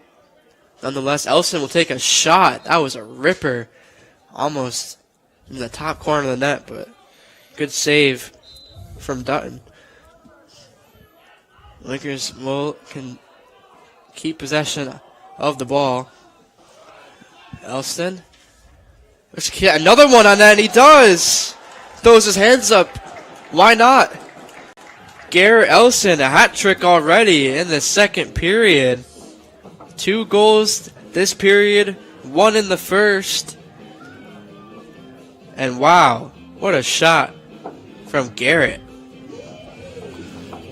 Nonetheless, Elston will take a shot. That was a ripper, almost in the top corner of the net, but good save from Dutton. Lakers can keep possession of the ball. Elston, let's get another one on that, and he does. Throws his hands up. Why not? Garrett Elston, a hat trick already in the 2nd period. 2 goals this period, 1 in the 1st. And wow, what a shot from Garrett.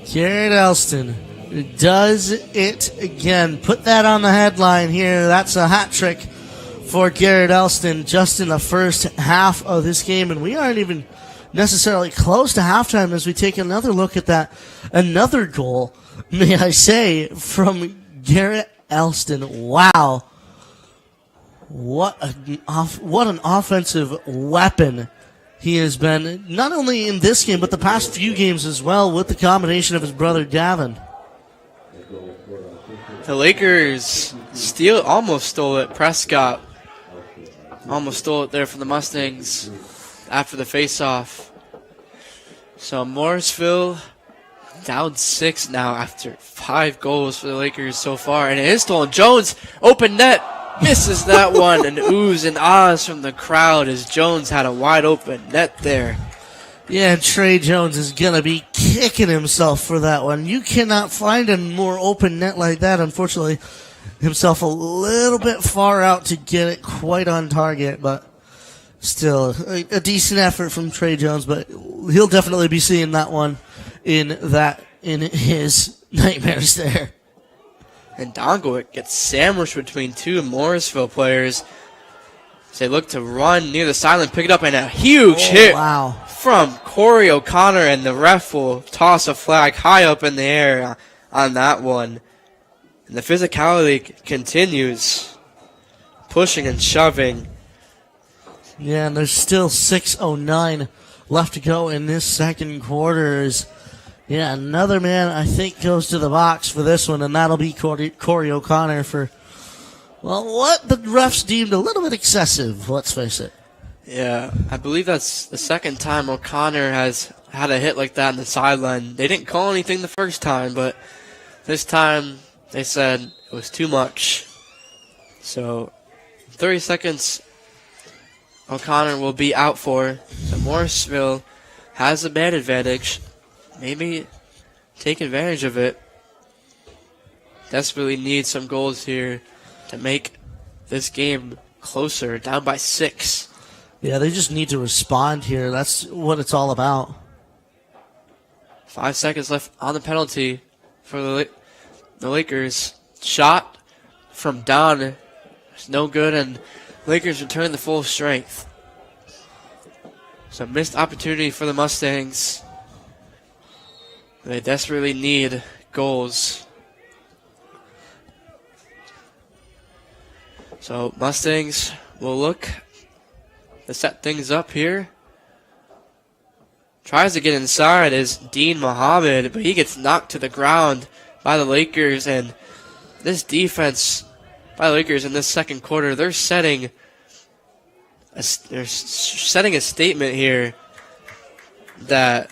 Garrett Elston does it again. Put that on the headline here. That's a hat trick for Garrett Elston just in the first half of this game. And we aren't even necessarily close to halftime as we take another look at that. Another goal, may I say, from Garrett Elston. Wow. What an offensive weapon he has been, not only in this game, but the past few games as well, with the combination of his brother Gavin. The Lakers almost stole it. Prescott almost stole it there from the Mustangs after the face-off. So Morrisville down 6 now after 5 goals for the Lakers so far. And it is stolen. Jones, open net, misses that one. And oohs and ahs from the crowd as Jones had a wide open net there. Yeah, Trey Jones is going to be kicking himself for that one. You cannot find a more open net like that. Unfortunately, himself a little bit far out to get it quite on target, but still a decent effort from Trey Jones, but he'll definitely be seeing that one in his nightmares there. And Dongowick gets sandwiched between 2 Morrisville players. As they look to run near the sideline, pick it up, and a huge hit from Corey O'Connor, and the ref will toss a flag high up in the air on that one. And the physicality continues, pushing and shoving. Yeah, and there's still 6:09 left to go in this second quarter. Yeah, another man, I think, goes to the box for this one, and that'll be Corey O'Connor for, well, what the refs deemed a little bit excessive, let's face it. Yeah, I believe that's the second time O'Connor has had a hit like that on the sideline. They didn't call anything the first time, but this time they said it was too much. So 30 seconds O'Connor will be out for. So Morrisville has a man advantage. Maybe take advantage of it. Desperately need some goals here to make this game closer, down by 6. Yeah, they just need to respond here. That's what it's all about. 5 seconds left on the penalty for the Lakers. Shot from Don. It's no good, and Lakers return to full strength. So missed opportunity for the Mustangs. They desperately need goals. So Mustangs will look to set things up here. Tries to get inside is Dean Muhammad, but he gets knocked to the ground by the Lakers. And this defense by the Lakers in this second quarter, they're setting a statement here that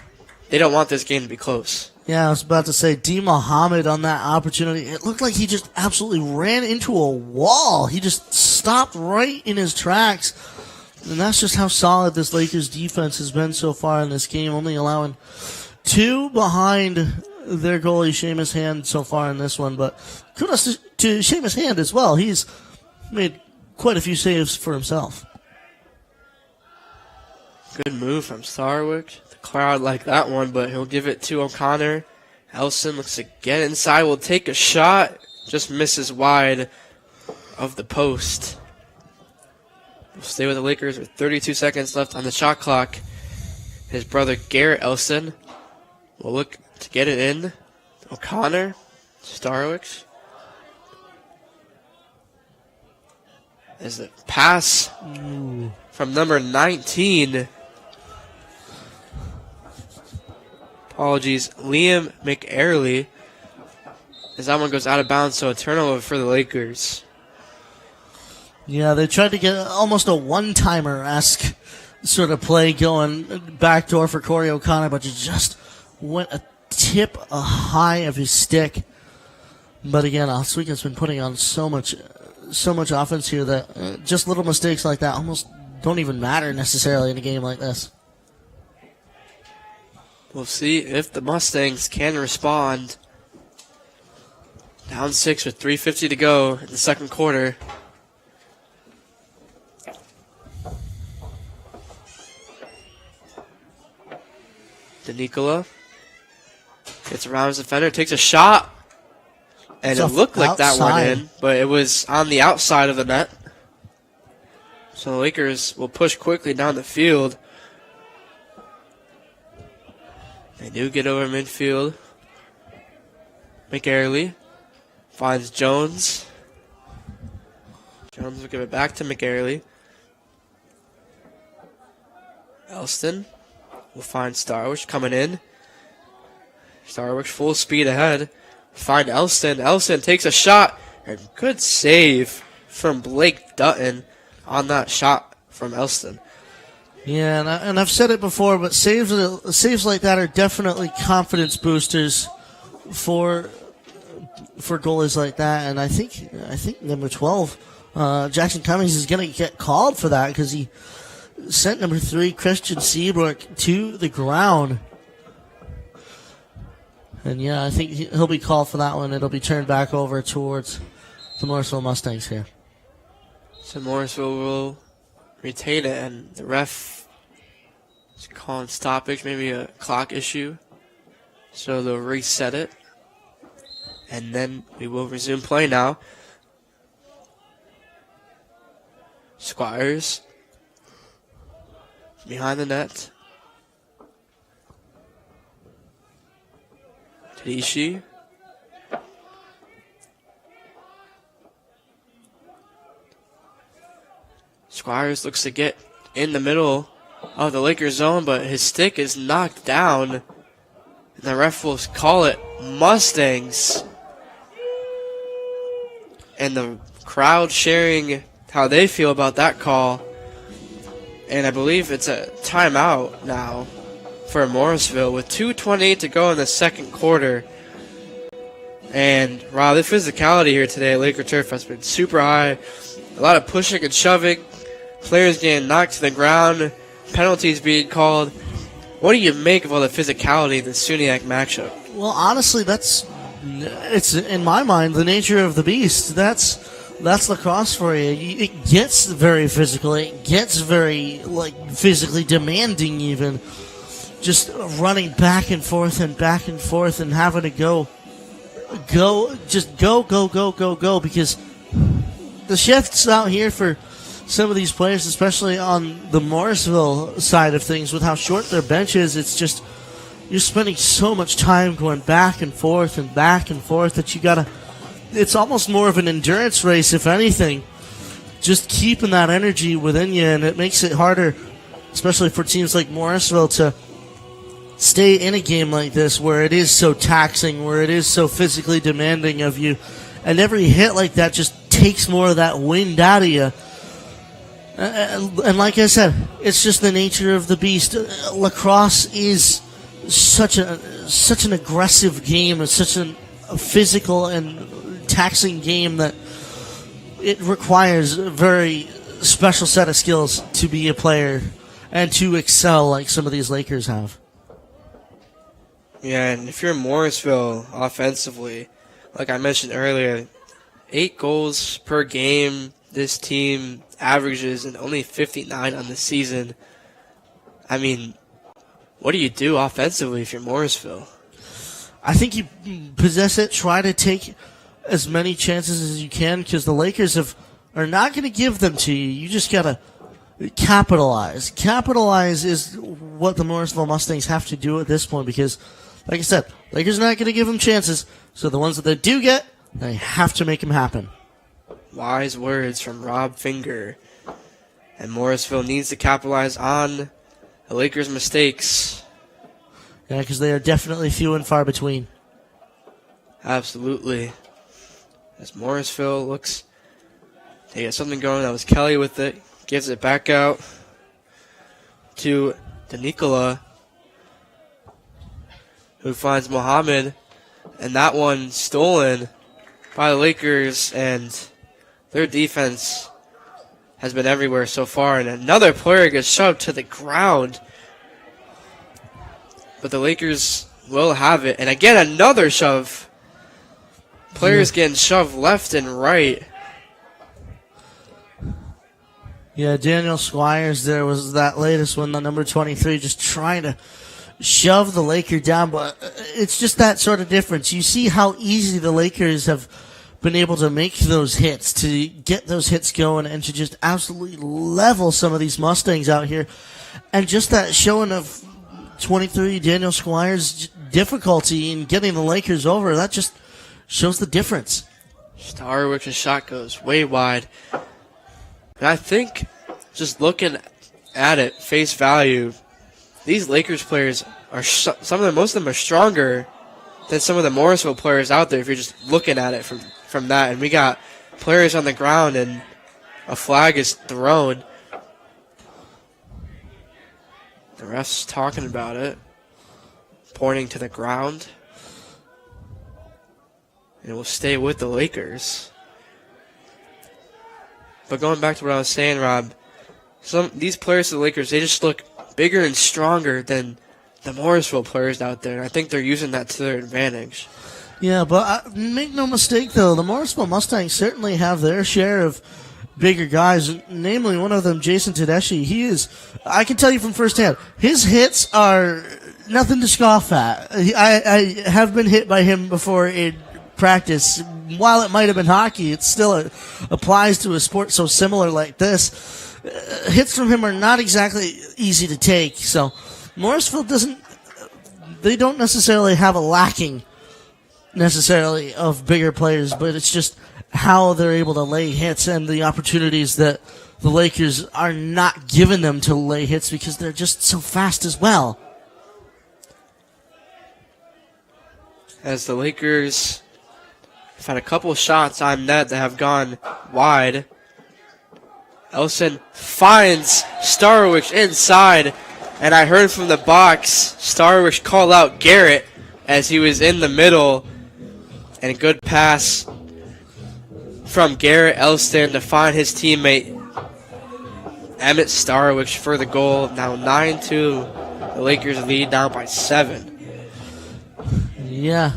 they don't want this game to be close. Yeah, I was about to say, D. Muhammad on that opportunity, it looked like he just absolutely ran into a wall. He just stopped right in his tracks. And that's just how solid this Lakers defense has been so far in this game, only allowing 2 behind their goalie, Seamus Hand, so far in this one. But kudos to Seamus Hand as well. He's made quite a few saves for himself. Good move from Starwick. The crowd like that one, but he'll give it to O'Connor. Elson looks to get inside, will take a shot. Just misses wide of the post. We'll stay with the Lakers with 32 seconds left on the shot clock. His brother Garrett Elson will look to get it in. O'Connor, Starwick. Is the pass from number 19. Apologies, Liam McAirley. As that one goes out of bounds, so a turnover for the Lakers. Yeah, they tried to get almost a one-timer-esque sort of play going backdoor for Corey O'Connor, but it just went a tip high of his stick. But again, Oswego's been putting on so much offense here that just little mistakes like that almost don't even matter necessarily in a game like this. We'll see if the Mustangs can respond. Down 6 with 3:50 to go in the second quarter. DeNicola gets around his defender, takes a shot, and it looked like that went in, but it was on the outside of the net. So the Lakers will push quickly down the field. They do get over midfield. McAirley finds Jones. Jones will give it back to McAirley. Elston will find Starwick coming in. Starwick full speed ahead. Find Elston. Elston takes a shot. And good save from Blake Dutton on that shot from Elston. Yeah, and I've said it before, but saves like that are definitely confidence boosters for goalies like that. And I think number 12, Jackson Cummings, is going to get called for that because he sent number 3, Christian Seabrook, to the ground. And yeah, I think he'll be called for that one. It'll be turned back over towards the Morrisville Mustangs here. So Morrisville will retain it, and the ref is calling stoppage, maybe a clock issue. So they'll reset it. And then we will resume play now. Squires behind the net. Tadishi. Squires looks to get in the middle of the Lakers zone, but his stick is knocked down. And the ref will call it Mustangs. And the crowd sharing how they feel about that call. And I believe it's a timeout now for Morrisville with 2:28 to go in the second quarter. And wow, the physicality here today at Laker Turf has been super high. A lot of pushing and shoving. Players getting knocked to the ground. Penalties being called. What do you make of all the physicality in the SUNY matchup? Well, honestly, it's in my mind the nature of the beast. That's lacrosse for you. It gets very physical. It gets very physically demanding, even just running back and forth and having to go because the shifts out here for some of these players, especially on the Morrisville side of things, with how short their bench is, it's just you're spending so much time going back and forth that you gotta. It's almost more of an endurance race, if anything. Just keeping that energy within you, and it makes it harder, especially for teams like Morrisville, to stay in a game like this where it is so taxing, where it is so physically demanding of you. And every hit like that just takes more of that wind out of you. And like I said, it's just the nature of the beast. Lacrosse is such an aggressive game. It's such a physical and taxing game that it requires a very special set of skills to be a player and to excel like some of these Lakers have. Yeah, and if you're Morrisville offensively, like I mentioned earlier, 8 goals per game this team averages and only 59 on the season. I mean, what do you do offensively if you're Morrisville? I think you possess it, try to take as many chances as you can, because the Lakers are not going to give them to you. You just got to capitalize. Capitalize is what the Morrisville Mustangs have to do at this point, because, like I said, Lakers are not going to give them chances, so the ones that they do get, they have to make them happen. Wise words from Rob Finger. And Morrisville needs to capitalize on the Lakers' mistakes. Yeah, because they are definitely few and far between. Absolutely. As Morrisville looks, they get something going. That was Kelly with it. Gives it back out to DeNicola, who finds Mohammed. And that one stolen by the Lakers, and their defense has been everywhere so far. And another player gets shoved to the ground. But the Lakers will have it. And again, another shove. Players getting shoved left and right. Yeah, Daniel Squires there was that latest one, the number 23, just trying to shove the Laker down. But it's just that sort of difference. You see how easy the Lakers have been able to make those hits, to get those hits going, and to just absolutely level some of these Mustangs out here. And just that showing of 23, Daniel Squires' difficulty in getting the Lakers over, that just shows the difference. Starwick's shot goes way wide. And I think, just looking at it, face value, these Lakers players are most of them are stronger than some of the Morrisville players out there if you're just looking at it from that. And we got players on the ground and a flag is thrown. The ref's talking about it, pointing to the ground. And we'll stay with the Lakers. But going back to what I was saying, Rob, these players of the Lakers, they just look bigger and stronger than the Morrisville players out there. And I think they're using that to their advantage. Yeah, but make no mistake, though, the Morrisville Mustangs certainly have their share of bigger guys, namely one of them, Jason Tedeschi. I can tell you from firsthand, his hits are nothing to scoff at. I have been hit by him before in practice. While it might have been hockey, it still applies to a sport so similar like this. Hits from him are not exactly easy to take, so Morrisville don't necessarily have a lacking necessarily of bigger players, but it's just how they're able to lay hits and the opportunities that the Lakers are not giving them to lay hits because they're just so fast as well. As the Lakers have had a couple shots on net that have gone wide. Elson finds Starwick inside, and I heard from the box Starwick call out Garrett as he was in the middle, and a good pass from Garrett Elston to find his teammate Emmett Starwick for the goal. Now 9-2, the Lakers lead now by 7. Yeah,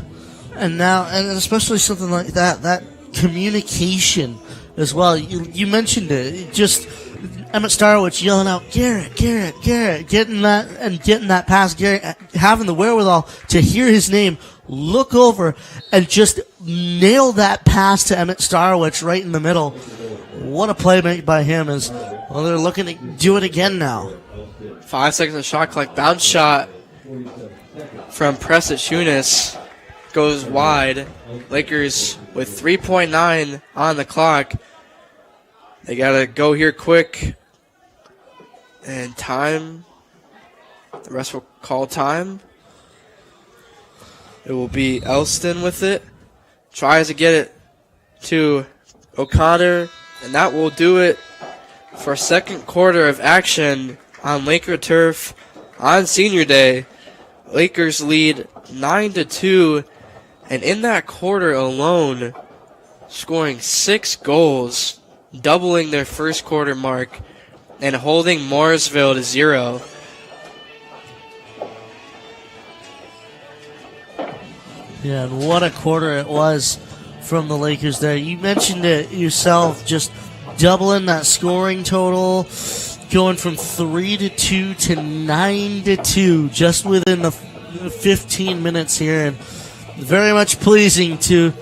and especially something like that communication as well. You mentioned it. Just Emmett Starwick yelling out, Garrett, getting that pass, Garrett, having the wherewithal to hear his name, look over, and just nail that pass to Emmett Starwick right in the middle. What a play made by him. They're looking to do it again now. 5 seconds of shot clock, bounce shot from Precious goes wide. Lakers with 3.9 on the clock. They got to go here quick. And time. The rest will call time. It will be Elston with it. Tries to get it to O'Connor. And that will do it for second quarter of action on Laker turf on Senior Day. Lakers lead 9-2. And in that quarter alone, scoring 6 goals, doubling their first quarter mark, and holding Morrisville to 0. Yeah, and what a quarter it was from the Lakers there. You mentioned it yourself, just doubling that scoring total, going from 3-2 to 9-2 just within the 15 minutes here, and very much pleasing to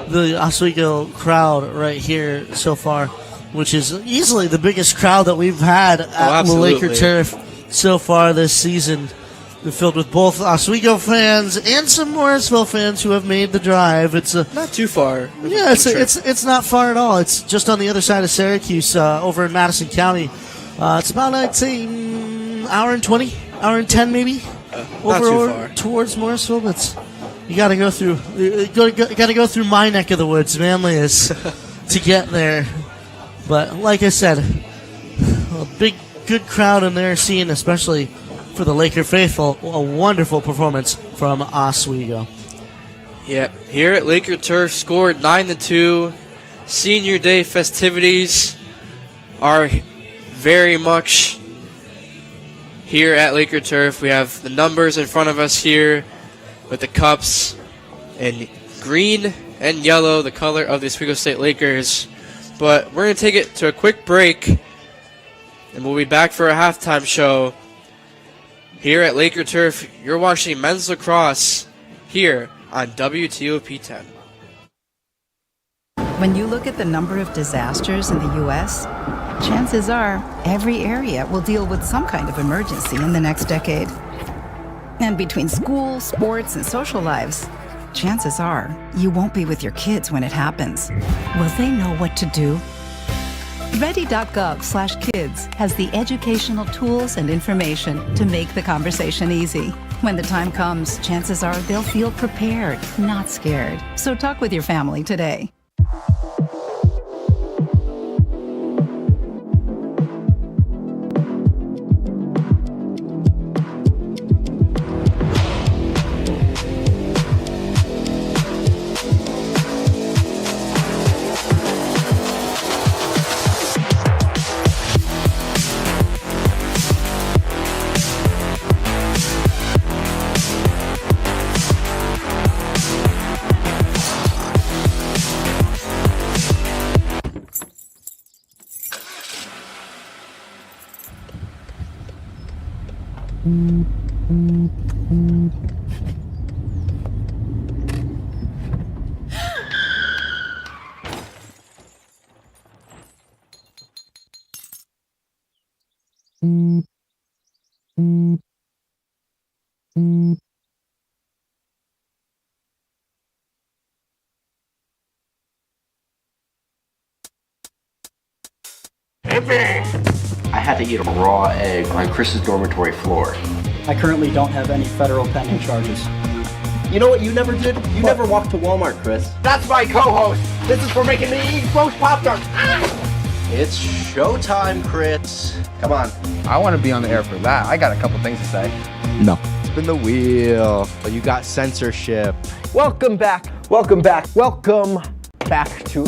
the Oswego crowd right here so far, which is easily the biggest crowd that we've had at Laker turf so far this season. We're filled with both Oswego fans and some Morrisville fans who have made the drive. It's not too far. Yeah, it's not far at all. It's just on the other side of Syracuse, over in Madison County. It's about, I'd say, hour and 20, hour and 10 maybe, over towards Morrisville. But you got to go through. Got to go through my neck of the woods, Manly is, to get there. But like I said, a big, good crowd in there, seeing especially for the Laker faithful, a wonderful performance from Oswego. Yep, here at Laker Turf, scored 9-2. Senior Day festivities are very much here at Laker Turf. We have the numbers in front of us here with the cups in green and yellow, the color of the Oswego State Lakers. But we're going to take it to a quick break, and we'll be back for a halftime show. Here at Laker Turf, you're watching men's lacrosse here on WTOP 10. When you look at the number of disasters in the U.S., chances are every area will deal with some kind of emergency in the next decade. And between school, sports, and social lives, chances are you won't be with your kids when it happens. Will they know what to do? Ready.gov/kids has the educational tools and information to make the conversation easy. When the time comes, chances are they'll feel prepared, not scared. So talk with your family today. I had to eat a raw egg on Chris's dormitory floor. I currently don't have any federal pending charges. You know what you never did? You never walked to Walmart, Chris. That's my co-host. This is for making me eat roast Pop-Tarts. It's showtime, Chris. Come on. I want to be on the air for that. I got a couple things to say. No. Spin the wheel. But you got censorship. Welcome back. Welcome back. Welcome back to...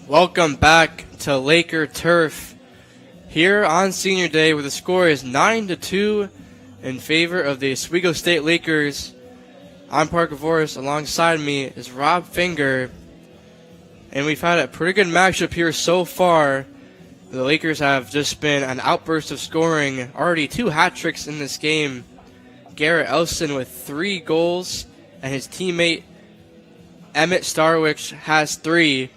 Welcome back to Laker Turf here on Senior Day, where the score is 9-2 in favor of the Oswego State Lakers. I'm Parker Voris. Alongside me is Rob Finger, and we've had a pretty good matchup here so far. The Lakers have just been an outburst of scoring, already 2 hat tricks in this game. Garrett Elston with 3 goals, and his teammate Emmett Starwich has 3.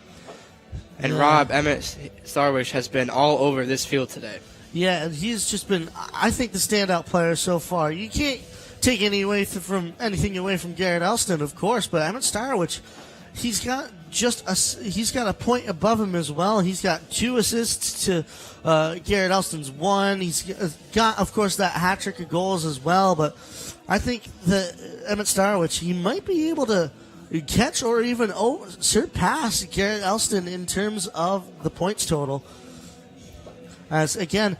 And Rob, Emmett Starwich has been all over this field today. Yeah, and he's just been, I think, the standout player so far. You can't take anything away from Garrett Elston, of course, but Emmett Starwich, he's got a point above him as well. He's got 2 assists to Garrett Elston's 1. He's got, of course, that hat trick of goals as well. But I think that Emmett Starwich, he might be able to catch or even surpass Garrett Elston in terms of the points total. As again,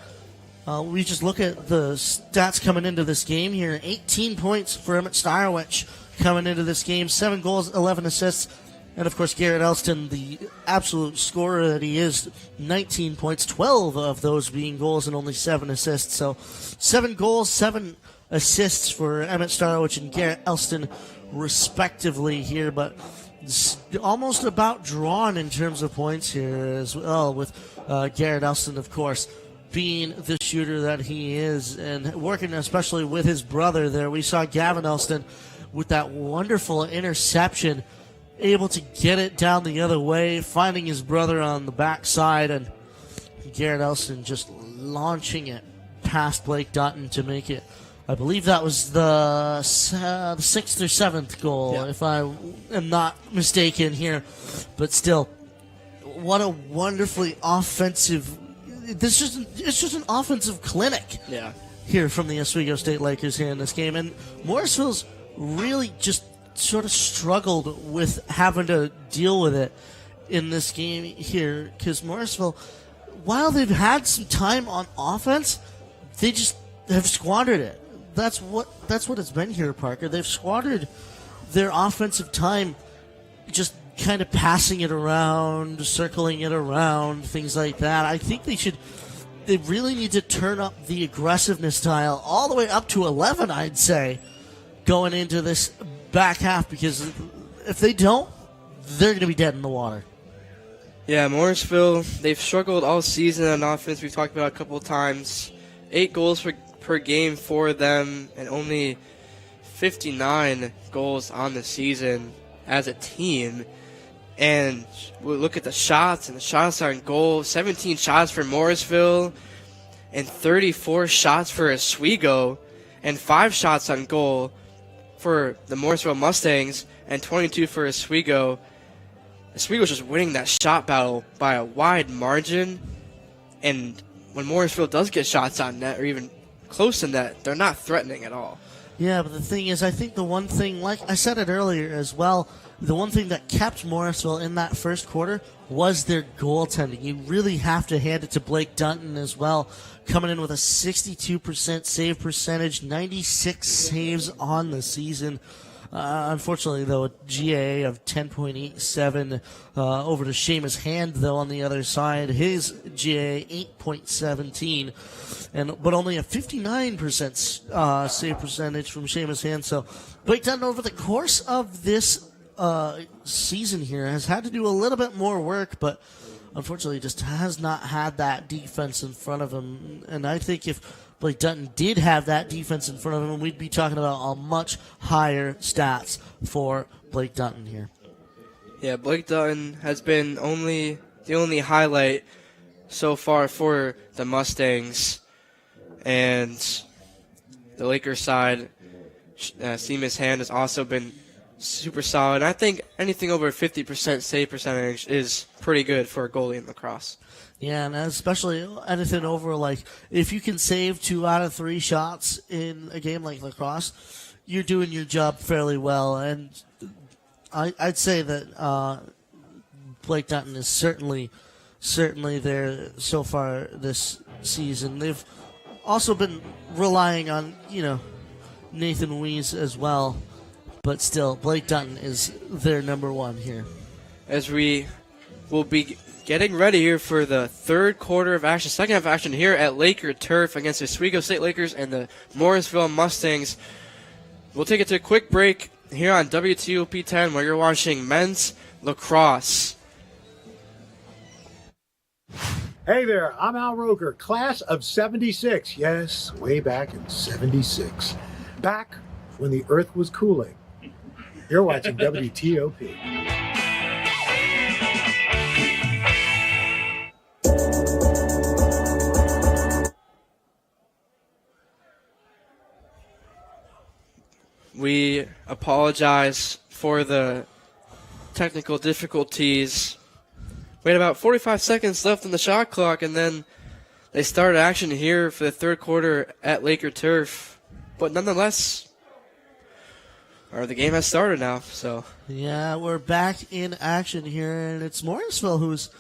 we just look at the stats coming into this game here. 18 points for Emmett Starwich coming into this game. 7 goals, 11 assists. And, of course, Garrett Elston, the absolute scorer that he is, 19 points, 12 of those being goals and only 7 assists. So 7 goals, 7 assists for Emmett Starwich and Garrett Elston, respectively here. But it's almost about drawn in terms of points here as well, with Garrett Elston, of course, being the shooter that he is and working especially with his brother there. We saw Gavin Elston with that wonderful interception, able to get it down the other way, finding his brother on the backside, and Garrett Elston just launching it past Blake Dutton to make it. I believe that was the 6th or 7th goal, if I am not mistaken here. But still, what a wonderfully offensive... It's just an offensive clinic here from the Oswego State Lakers here in this game. And Morrisville's really just sort of struggled with having to deal with it in this game here, because Morrisville, while they've had some time on offense, they just have squandered it. That's what it's been here, Parker. They've squandered their offensive time, just kind of passing it around, circling it around, things like that. I think they really need to turn up the aggressiveness dial all the way up to 11, I'd say, going into this back half, because if they don't, they're going to be dead in the water. Yeah, Morrisville, they've struggled all season on offense. We've talked about it a couple of times. 8 goals per game for them, and only 59 goals on the season as a team. And we look at the shots, and the shots on goal. 17 shots for Morrisville, and 34 shots for Oswego, and 5 shots on goal for the Morrisville Mustangs, and 22 for Oswego. Oswego's just winning that shot battle by a wide margin, and when Morrisville does get shots on net, or even close to net, they're not threatening at all. Yeah, but the thing is, I think the one thing, like I said it earlier as well, the one thing that kept Morrisville in that first quarter was their goaltending. You really have to hand it to Blake Dutton as well, coming in with a 62% save percentage, 96 saves on the season. Unfortunately, though, a GAA of 10.87 over to Seamus Hand, though, on the other side. His GAA 8.17, but only a 59% save percentage from Seamus Hand. So Blake Dutton, over the course of this season here, has had to do a little bit more work, but unfortunately just has not had that defense in front of him. And I think if Blake Dutton did have that defense in front of him, we'd be talking about a much higher stats for Blake Dutton here. Yeah, Blake Dutton has been the only highlight so far for the Mustangs. And the Lakers side, Seamus Hand has also been super solid. I think anything over 50% save percentage is pretty good for a goalie in lacrosse. Yeah, and especially anything over, like, if you can save 2 out of 3 shots in a game like lacrosse, you're doing your job fairly well. And I'd say that Blake Dutton is certainly there so far this season. They've also been relying on, Nathan Weiss as well. But still, Blake Dutton is their number one here. As we will be getting ready here for the third quarter of action, second half of action here at Laker Turf against the Oswego State Lakers and the Morrisville Mustangs. We'll take it to a quick break here on WTOP 10 where you're watching men's lacrosse. Hey there, I'm Al Roker, class of 76. Yes, way back in 76. Back when the earth was cooling. You're watching WTOP. We apologize for the technical difficulties. We had about 45 seconds left on the shot clock, and then they started action here for the third quarter at Laker Turf. But nonetheless, the game has started now. So yeah, we're back in action here, and it's Morrisville who's,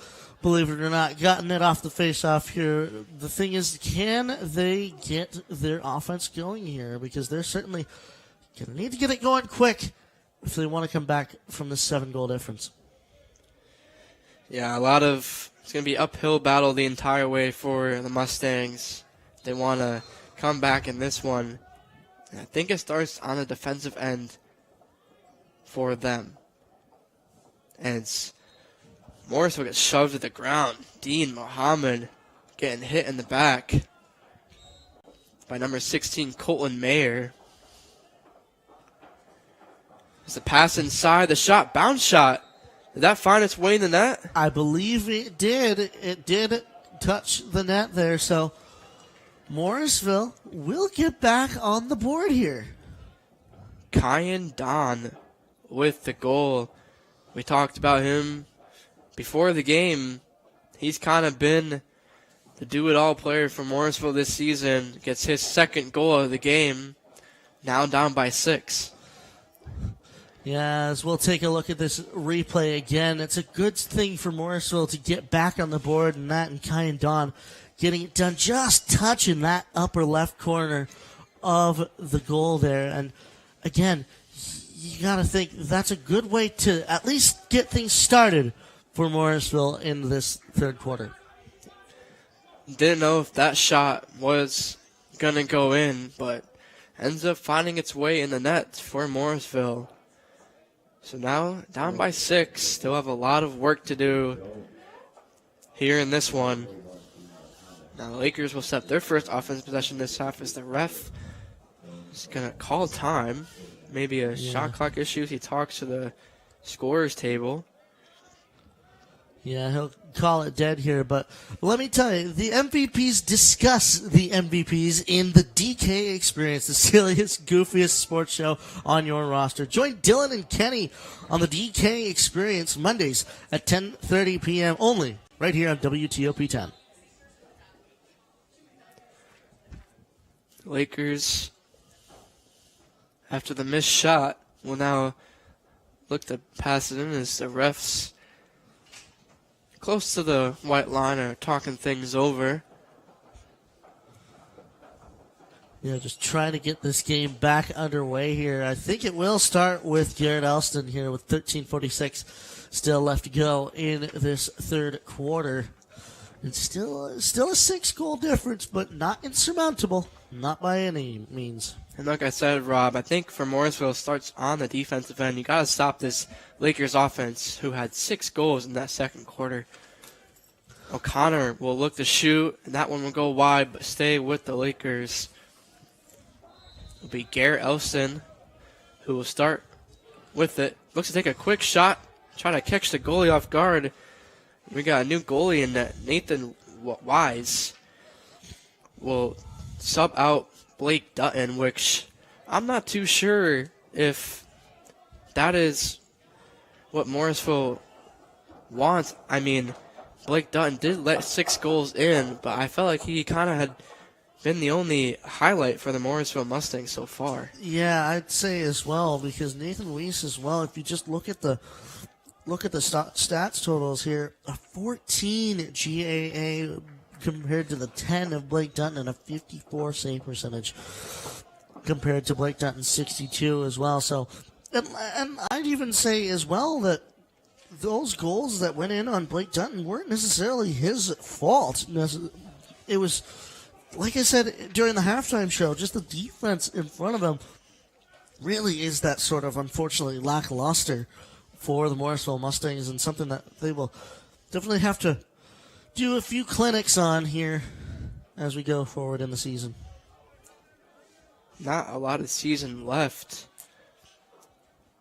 believe it or not, gotten it off the face-off here. The thing is, can they get their offense going here? Because they're certainly going to need to get it going quick if they want to come back from the 7-goal difference. Yeah, it's going to be uphill battle the entire way for the Mustangs. They want to come back in this one. And I think it starts on the defensive end for them. And it's Morrisville gets shoved to the ground. Dean Mohammed getting hit in the back by number 16, Colton Mayer. There's a pass inside. The shot, bounce shot. Did that find its way in the net? I believe it did. It did touch the net there. So Morrisville will get back on the board here. Kyan Don with the goal. We talked about him before the game. He's kind of been the do-it-all player for Morrisville this season. Gets his second goal of the game. Now down by 6. Yeah, as we'll take a look at this replay again, it's a good thing for Morrisville to get back on the board, and that and Kyan Don getting it done, just touching that upper left corner of the goal there. And again, you got to think that's a good way to at least get things started for Morrisville in this third quarter. Didn't know if that shot was going to go in, but ends up finding its way in the net for Morrisville. So now down by 6. Still have a lot of work to do here in this one. Now the Lakers will set their first offensive possession this half as the ref is going to call time. Maybe a shot clock issue. He talks to the scorer's table. Yeah, he'll call it dead here, but let me tell you, the MVPs discuss the MVPs in the DK Experience, the silliest, goofiest sports show on your roster. Join Dylan and Kenny on the DK Experience Mondays at 10:30 p.m. only, right here on WTOP 10. Lakers, after the missed shot, will now look to pass it in as the refs close to the white line are talking things over. Yeah, just trying to get this game back underway here. I think it will start with Garrett Elston here with 13:46 still left to go in this third quarter. It's still a 6-goal difference, but not insurmountable. Not by any means. And like I said, Rob, I think for Morrisville, it starts on the defensive end. You got to stop this Lakers offense, who had 6 goals in that second quarter. O'Connor will look to shoot, and that one will go wide, but stay with the Lakers. It'll be Garrett Elston who will start with it. Looks to take a quick shot, try to catch the goalie off guard. We got a new goalie in that. Nathan Wise will sub out Blake Dutton, which I'm not too sure if that is what Morrisville wants. I mean, Blake Dutton did let 6 goals in, but I felt like he kind of had been the only highlight for the Morrisville Mustangs so far. Yeah, I'd say as well, because Nathan Weiss as well, if you just look at the stats totals here, a 14 GAA compared to the 10 of Blake Dutton, and a 54 save percentage compared to Blake Dutton's 62 as well. So, and I'd even say as well that those goals that went in on Blake Dutton weren't necessarily his fault. It was, like I said during the halftime show, just the defense in front of him really is that sort of, unfortunately, lackluster for the Morrisville Mustangs, and something that they will definitely have to do a few clinics on here as we go forward in the season. Not a lot of season left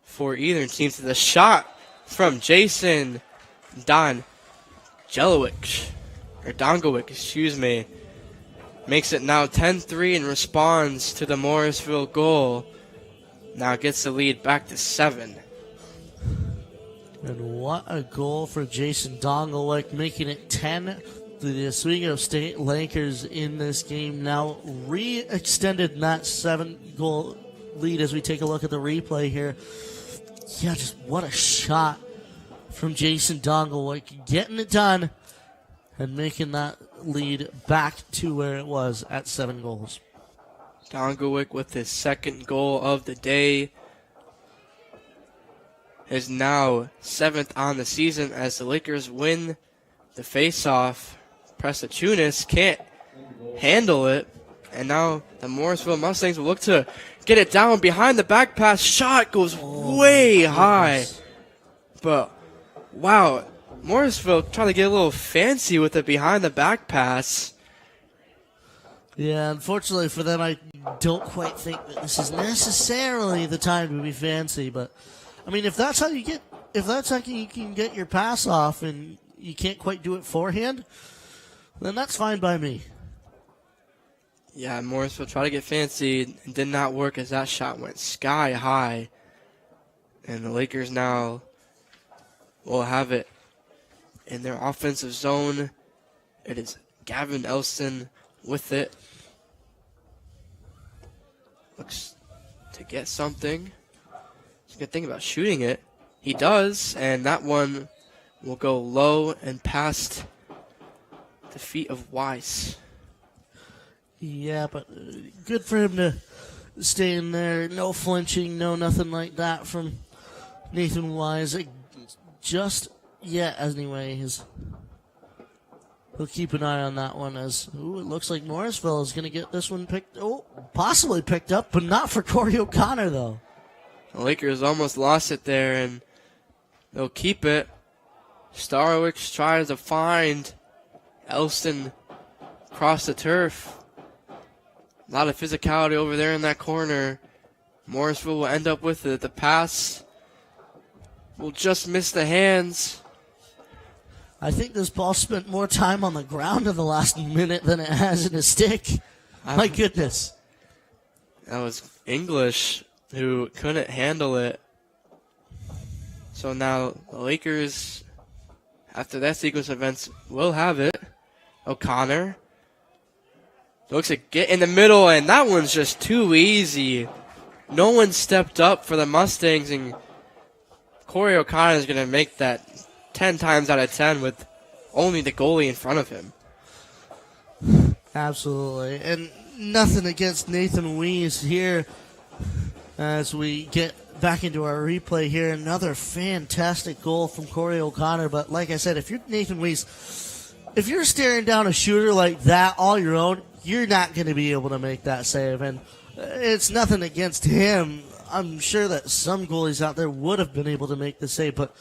for either team. To the shot from Jason Dongowick, makes it now 10-3 and responds to the Morrisville goal. now gets the lead back to 7. And what a goal for Jason Dongelwick, making it 10. The Oswego State Lakers in this game now re-extended that 7-goal lead as we take a look at the replay here. Yeah, just what a shot from Jason Dongelwick, getting it done and making that lead back to where it was at 7 goals. Dongelwick with his 2nd goal of the day is now 7th on the season as the Lakers win the face-off. Prestatunis can't handle it, and now the Morrisville Mustangs will look to get it down behind the back pass. Shot goes way high, but wow, Morrisville trying to get a little fancy with it behind the back pass. Yeah, unfortunately for them, I don't quite think that this is necessarily the time to be fancy, but I mean, if that's how you can get your pass off and you can't quite do it forehand, then that's fine by me. Yeah, Morrisville tried to get fancy and did not work as that shot went sky high. And the Lakers now will have it in their offensive zone. It is Gavin Elston with it. Looks to get something. It's a good thing about shooting it. He does, and that one will go low and past the feet of Weiss. Yeah, but good for him to stay in there. No flinching, no nothing like that from Nathan Wise. Just yet, anyway. He'll keep an eye on that one as it looks like Morrisville is going to get this one possibly picked up, but not for Corey O'Connor, though. The Lakers almost lost it there, and they'll keep it. Starwicks tries to find Elston across the turf. A lot of physicality over there in that corner. Morrisville will end up with it. The pass will just miss the hands. I think this ball spent more time on the ground in the last minute than it has in a stick. My goodness. That was English who couldn't handle it. So now the Lakers, after that sequence of events, will have it. O'Connor looks to get in the middle, and that one's just too easy. No one stepped up for the Mustangs, and Corey O'Connor is going to make that 10 times out of 10 with only the goalie in front of him. Absolutely. And nothing against Nathan Weiss here as we get back into our replay here. Another fantastic goal from Corey O'Connor. But like I said, if you're Nathan Weiss, if you're staring down a shooter like that all your own, you're not going to be able to make that save. And it's nothing against him. I'm sure that some goalies out there would have been able to make the save, but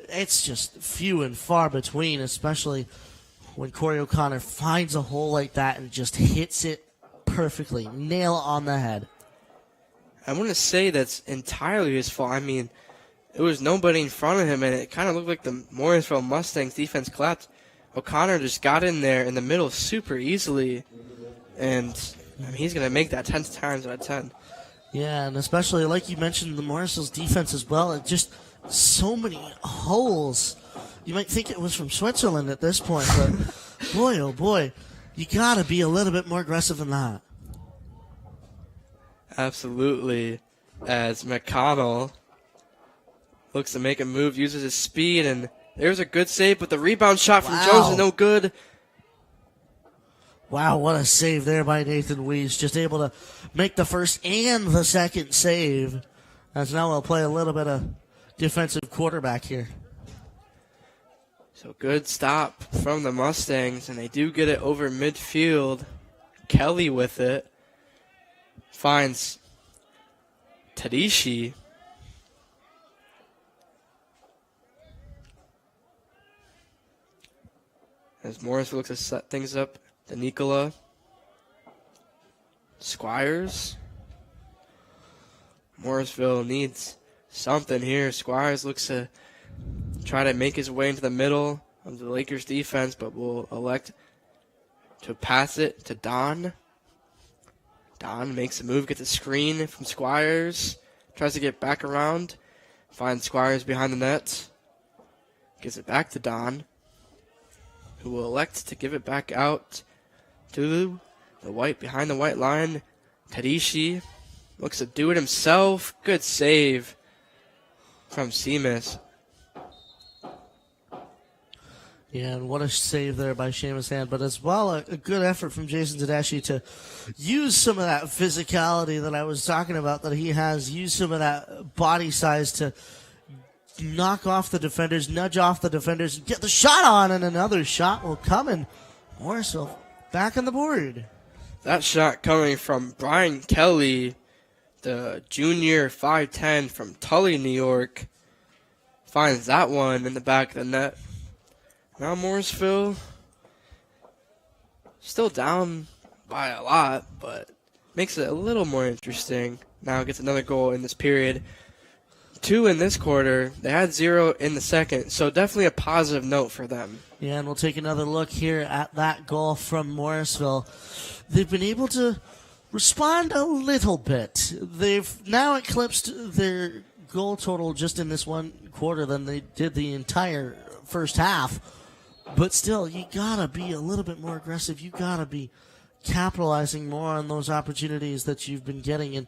it's just few and far between, especially when Corey O'Connor finds a hole like that and just hits it perfectly, nail on the head. I want to say that's entirely his fault. I mean, it was nobody in front of him, and it kind of looked like the Morrisville Mustangs defense collapsed. O'Connor just got in there in the middle super easily, and I mean, he's going to make that 10 times out of 10. Yeah, and especially, like you mentioned, the Morrisville's defense as well. It just so many holes. You might think it was from Switzerland at this point, but boy, oh boy, you got to be a little bit more aggressive than that. Absolutely. As McConnell looks to make a move, uses his speed, and there's a good save, but the rebound shot from Jones is no good. Wow, what a save there by Nathan Weiss. Just able to make the first and the second save. As now we'll play a little bit of defensive quarterback here. So good stop from the Mustangs, and they do get it over midfield. Kelly with it. Finds Tadishi. As Morris looks to set things up. To Nicola. Squires. Morrisville needs something here. Squires looks to try to make his way into the middle of the Lakers defense, but will elect to pass it to Don. Don makes a move, gets a screen from Squires. tries to get back around, finds Squires behind the net, gives it back to Don, who will elect to give it back out to the white behind the white line. Tadishi looks to do it himself. Good save from Seamus. Yeah, and what a save there by Seamus Hand, but as well a good effort from Jason Tedeschi to use some of that physicality that I was talking about that he has, use some of that body size to knock off the defenders, nudge off the defenders, get the shot on, and another shot will come, and Morrisville back on the board. That shot coming from Brian Kelly, the junior 5'10" from Tully, New York, finds that one in the back of the net. Now Morrisville still down by a lot, but makes it a little more interesting. Now gets another goal in this period. 2 in this quarter. They had 0 in the second, so definitely a positive note for them. Yeah, and we'll take another look here at that goal from Morrisville. They've been able to respond a little bit. They've now eclipsed their goal total just in this one quarter than they did the entire first half. But still, you gotta be a little bit more aggressive. You gotta be capitalizing more on those opportunities that you've been getting, and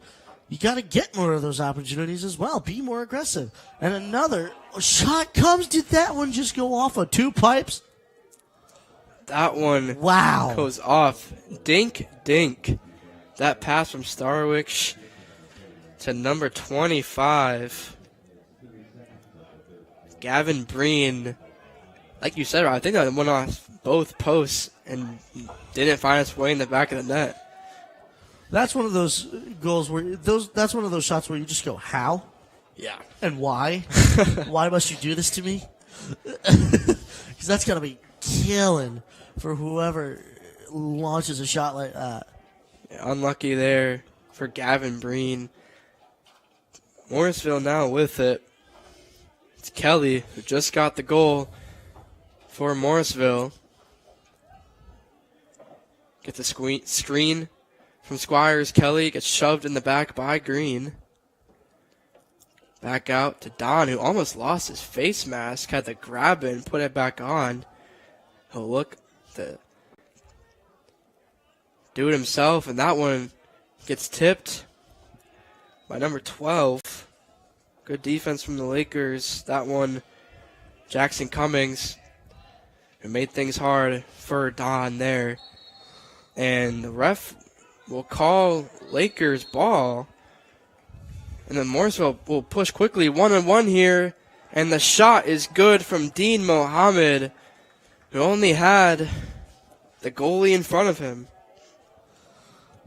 you gotta get more of those opportunities as well. Be more aggressive. And another shot comes. Did that one just go off of 2 pipes? That one goes off. Dink, dink. That pass from Starwick to number 25. Gavin Breen. Like you said, I think that went off both posts and didn't find its way in the back of the net. That's one of those goals where that's one of those shots where you just go, how? Yeah. And why? Why must you do this to me? Because that's got to be killing for whoever launches a shot like that. Yeah, unlucky there for Gavin Breen. Morrisville now with it. It's Kelly who just got the goal for Morrisville. Gets a screen from Squires. Kelly gets shoved in the back by Green. Back out to Don, who almost lost his face mask. Had to grab it and put it back on. He'll look to do it himself, and that one gets tipped by number 12. Good defense from the Lakers. That one, Jackson Cummings, who made things hard for Don there. And the ref will call Lakers ball. And then Morrisville will push quickly 1-on-1 here. And the shot is good from Dean Mohammed, who only had the goalie in front of him.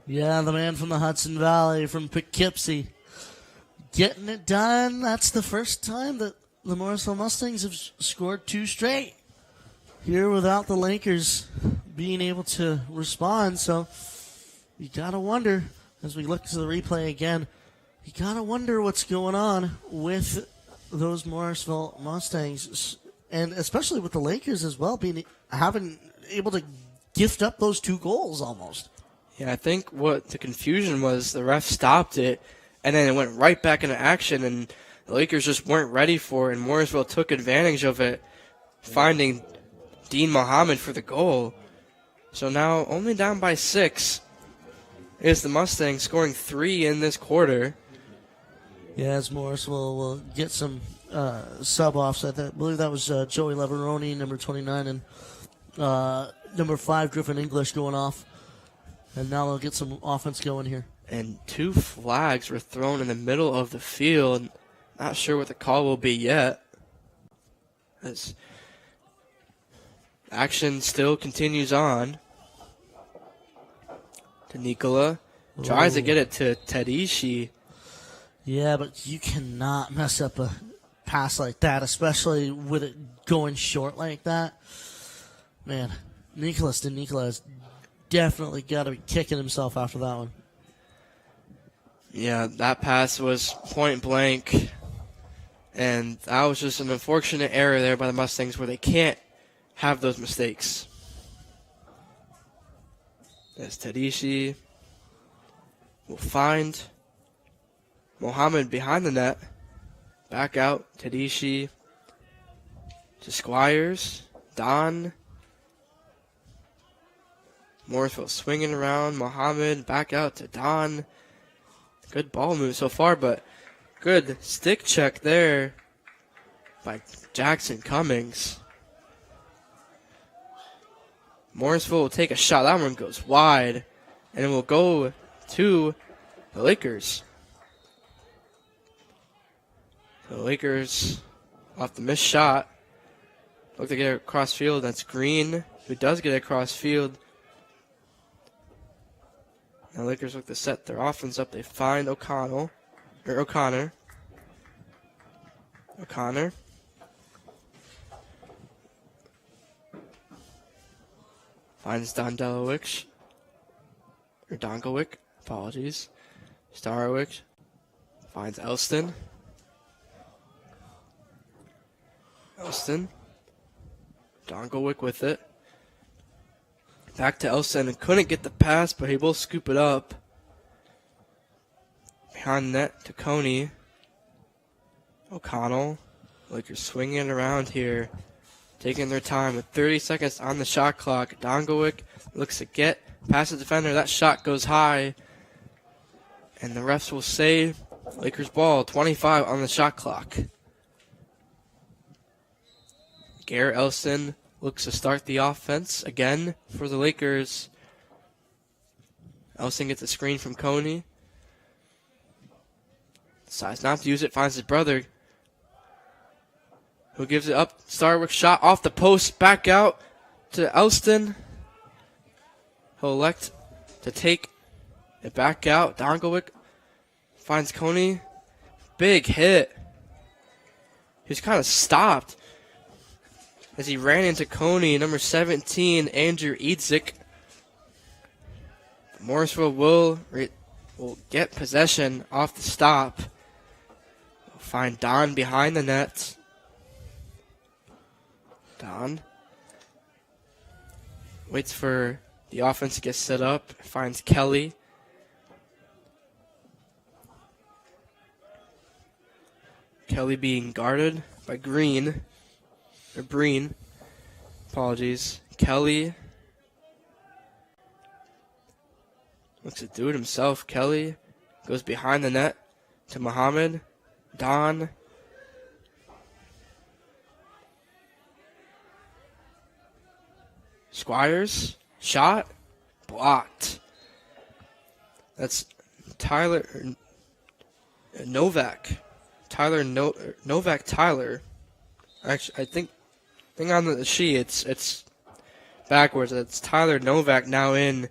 Yeah, the man from the Hudson Valley, from Poughkeepsie, getting it done. That's the first time that the Morrisville Mustangs have scored 2 straight here without the Lakers being able to respond. So you got to wonder, as we look to the replay again, you got to wonder what's going on with those Morrisville Mustangs, and especially with the Lakers as well, having able to gift up those 2 goals almost. Yeah, I think what the confusion was, the ref stopped it, and then it went right back into action, and the Lakers just weren't ready for it, and Morrisville took advantage of it, finding Dean Mohammed for the goal. So now only down by 6 is the Mustangs, scoring 3 in this quarter. Yeah, as Morrisville will get some sub-offs. I believe that was Joey Leveroni, number 29, and number 5, Griffin English, going off. And now they'll get some offense going here. And 2 flags were thrown in the middle of the field. Not sure what the call will be yet, as action still continues on. To Nikola. Tries to get it to Tedishi. Yeah, but you cannot mess up a pass like that, especially with it going short like that. Man, Nicholas has definitely got to be kicking himself after that one. Yeah, that pass was point blank. And that was just an unfortunate error there by the Mustangs, where they can't have those mistakes. As Tedishi will find Mohammed behind the net. Back out. Tedishi to Squires. Don. Morrisville swinging around. Mohammed back out to Don. Good ball move so far, but good stick check there by Jackson Cummings. Morrisville will take a shot. That one goes wide, and it will go to the Lakers. The Lakers off the missed shot. Look to get it across field. That's Green, who does get it across field. The Lakers look to set their offense up. They find O'Connor. Finds Dongowick. Apologies. Starwick. Finds Elston. Dongowick with it. Back to Elston. Couldn't get the pass, but he will scoop it up. Behind net to Coney. O'Connell. Lakers swinging around here. Taking their time with 30 seconds on the shot clock. Dongowick looks to get past the defender. That shot goes high. And the refs will say Lakers ball. 25 on the shot clock. Garrett Elston looks to start the offense again for the Lakers. Elston gets a screen from Coney. Decides not to use it. Finds his brother, who gives it up. Starwick shot off the post. Back out to Elston. He'll elect to take it back out. Dongowick finds Coney. Big hit. He was kind of stopped as he ran into Coney, number 17, Andrew Edzik. Morrisville will get possession off the stop. We'll find Don behind the net. Don waits for the offense to get set up. Finds Kelly. Kelly being guarded by Breen. Apologies. Kelly looks to do it himself. Kelly goes behind the net to Muhammad. Don. Squires. Shot. Blocked. That's Tyler Novak. Novak Tyler. Actually, I think on the sheet it's backwards. It's Tyler Novak now in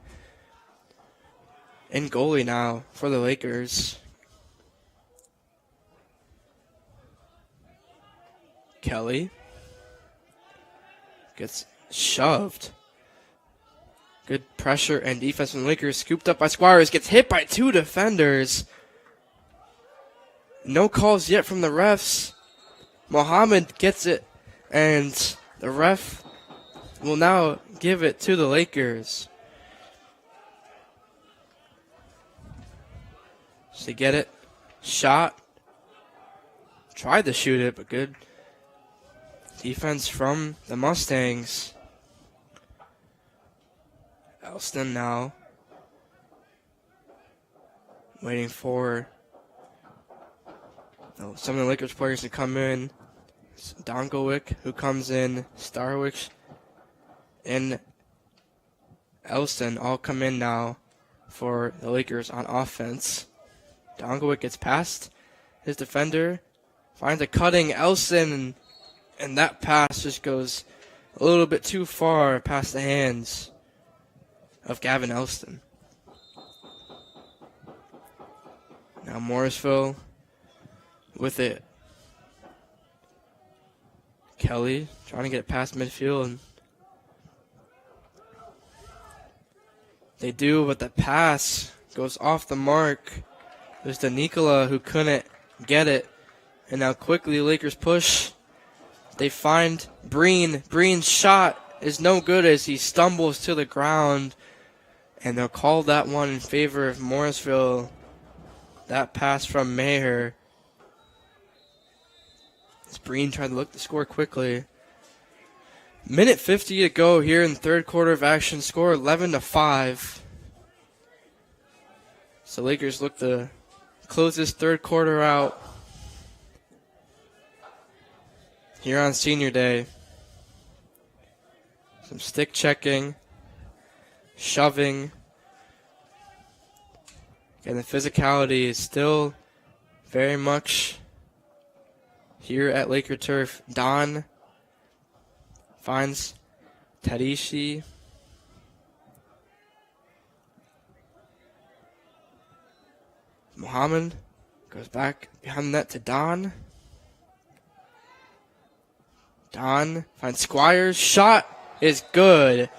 goalie now for the Lakers. Kelly gets shoved. Good pressure and defense from the Lakers. Scooped up by Squires. Gets hit by two defenders. No calls yet from the refs. Mohammed gets it, and the ref will now give it to the Lakers. So they get it. Shot. Tried to shoot it, but good defense from the Mustangs. Elston now waiting for some of the Lakers players to come in. Dongowick, who comes in, Starwick, and Elston all come in now for the Lakers on offense. Dongowick gets past his defender, finds a cutting Elston, and that pass just goes a little bit too far past the hands of Gavin Elston. Now Morrisville with it. Kelly trying to get it past midfield, and they do, but the pass goes off the mark. There's Nikola who couldn't get it, and now quickly Lakers push. They find Breen. Breen's shot is no good as he stumbles to the ground, and they'll call that one in favor of Morrisville. that pass from Maher. Breen tried to look the score quickly. Minute 50 to go here in the third quarter of action. Score 11-5. So Lakers look to close this third quarter out here on Senior Day. Some stick checking, shoving. And the physicality is still very much here at Laker Turf. Don finds Tadishi. Muhammad goes back behind the net to Don. Don finds Squires. Shot is good.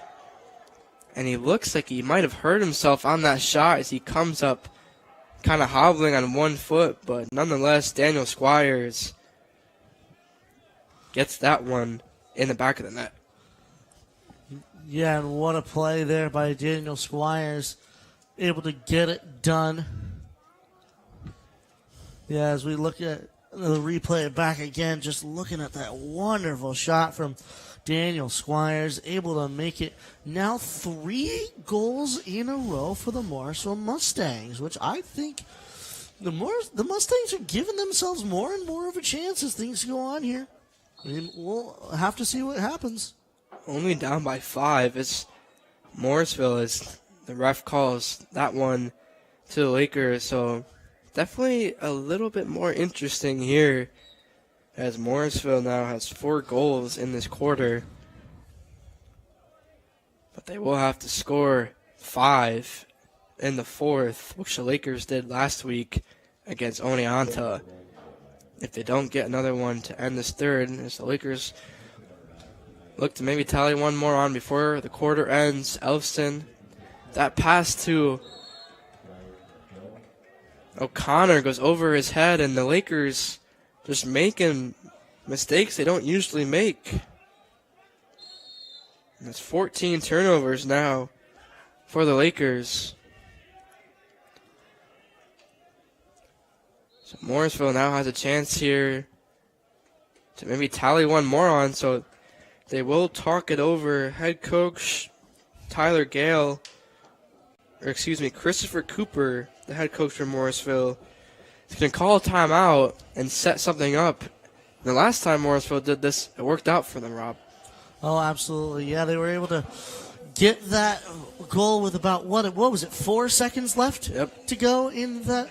And he looks like he might have hurt himself on that shot as he comes up kind of hobbling on one foot. But nonetheless, Daniel Squires gets that one in the back of the net. Yeah, and what a play there by Daniel Squires. Able to get it done. Yeah, as we look at the replay back again, just looking at that wonderful shot from Daniel Squires, able to make it now 3 goals in a row for the Morrisville Mustangs, which I think the Mustangs are giving themselves more and more of a chance as things go on here. I mean, we'll have to see what happens. Only down by 5 as Morrisville, as the ref calls that one to the Lakers. So definitely a little bit more interesting here as Morrisville now has 4 goals in this quarter. But they will have to score 5 in the fourth, which the Lakers did last week against Oneonta. If they don't get another one to end this third, as the Lakers look to maybe tally one more on before the quarter ends. Elfson, that pass to O'Connor goes over his head, and the Lakers just making mistakes they don't usually make. And it's 14 turnovers now for the Lakers. So Morrisville now has a chance here to maybe tally one more on, so they will talk it over. Head coach Tyler Gale, or excuse me, Christopher Cooper, the head coach for Morrisville, is going to call a timeout and set something up. The last time Morrisville did this, it worked out for them, Rob. Oh, absolutely. Yeah, they were able to get that goal with about, what was it, 4 seconds left to go in that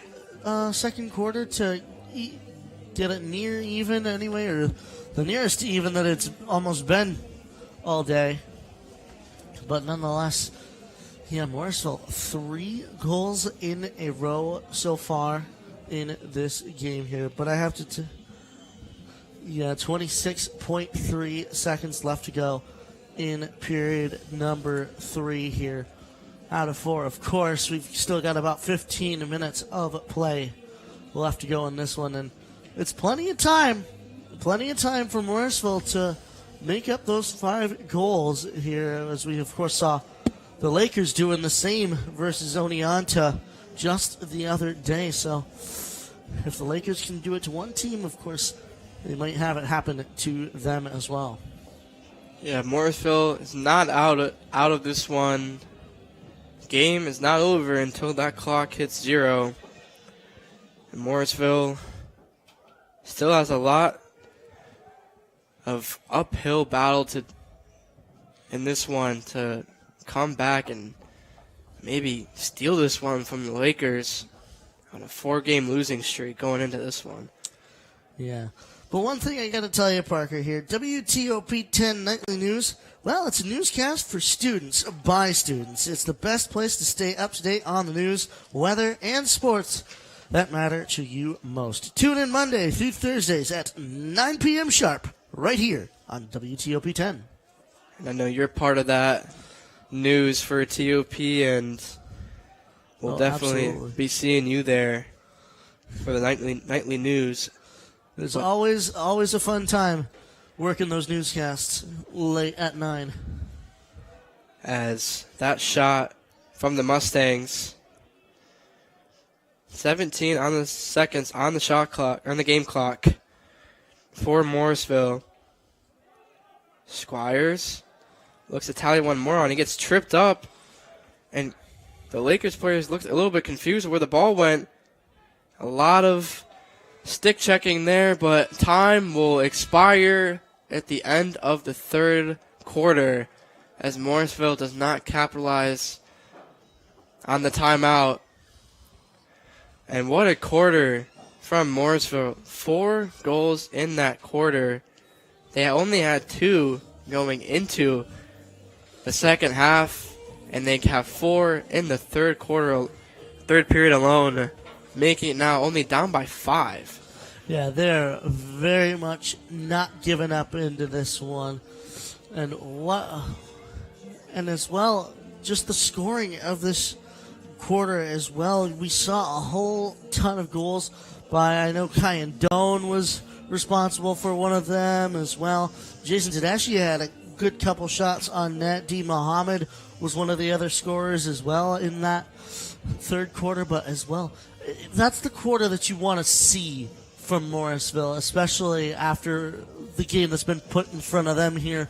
second quarter to get it near even anyway, or the nearest to even that it's almost been all day. But nonetheless, yeah, Morrisville, 3 goals in a row so far in this game here. But I have to, 26.3 seconds left to go in period number 3 here out of 4. Of course, we've still got about 15 minutes of play left to go in this one, and it's plenty of time for Morrisville to make up those 5 goals here, as we of course saw the Lakers doing the same versus Oneonta just the other day. So if the Lakers can do it to one team, of course, they might have it happen to them as well. Yeah, Morrisville is not out of this one. Game is not over until that clock hits 0. And Morrisville still has a lot of uphill battle in this one to come back and maybe steal this one from the Lakers on a 4-game losing streak going into this one. Yeah. But one thing I got to tell you, Parker, here, WTOP 10 Nightly News, well, it's a newscast for students, by students. It's the best place to stay up to date on the news, weather, and sports that matter to you most. Tune in Monday through Thursdays at 9 p.m. sharp, right here on WTOP 10. And I know you're part of that news for TOP, and we'll definitely be seeing you there for the nightly news. It's always a fun time working those newscasts late at 9. As that shot from the Mustangs 17 on the seconds on the shot clock, on the game clock for Morrisville. Squires looks to tally one more on. He gets tripped up, and the Lakers players looked a little bit confused where the ball went. A lot of stick checking there, but time will expire at the end of the third quarter as Morrisville does not capitalize on the timeout. And what a quarter from Morrisville. 4 goals in that quarter. They only had 2 going into the second half, and they have 4 in the third period alone, making it now only down by 5. Yeah, they're very much not giving up into this one. And as well, just the scoring of this quarter as well. We saw a whole ton of goals by, I know Kyan Doan was responsible for one of them as well. Jason Tedeschi had a good couple shots on net. D. Muhammad was one of the other scorers as well in that third quarter, but as well, that's the quarter that you want to see from Morrisville, especially after the game that's been put in front of them here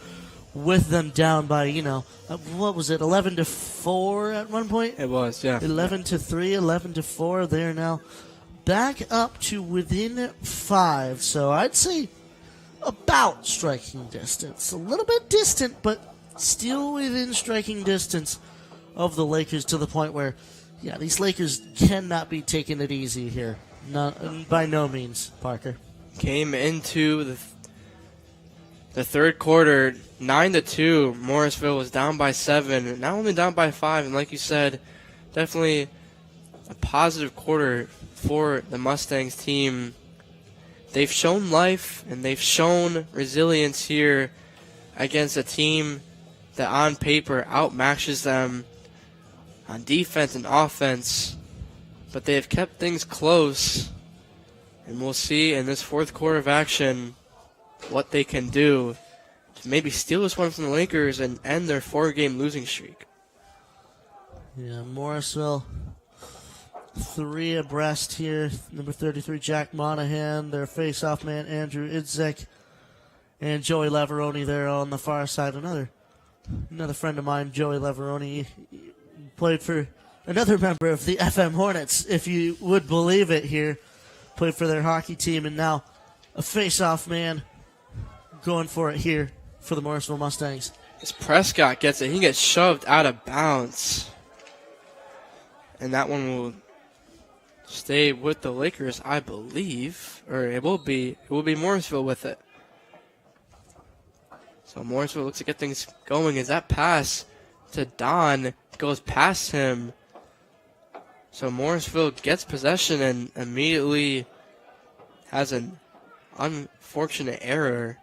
with them down by, what was it, 11-4 at one point? It was, yeah. 11-3, 11-4. They're now back up to within 5. So I'd say about striking distance. A little bit distant, but still within striking distance of the Lakers, to the point where, yeah, these Lakers cannot be taking it easy here. By no means, Parker. Came into the third quarter, 9-2. Morrisville was down by 7, not only down by 5, and like you said, definitely a positive quarter for the Mustangs team. They've shown life and they've shown resilience here against a team that on paper outmatches them on defense and offense, but they have kept things close, and we'll see in this fourth quarter of action what they can do to maybe steal this one from the Lakers and end their 4-game losing streak. Yeah, Morrisville 3 abreast here. Number 33, Jack Monahan. Their face-off man, Andrew Idzek. And Joey Laveroni there on the far side. Another friend of mine, Joey Laveroni, played for another member of the FM Hornets, if you would believe it here. Played for their hockey team, and now a face-off man going for it here for the Morrisville Mustangs. As Prescott gets it, he gets shoved out of bounds. And that one will stay with the Lakers, I believe. Or it will be Morrisville with it. So Morrisville looks to get things going as that pass to Don goes past him. So Morrisville gets possession and immediately has an unfortunate error.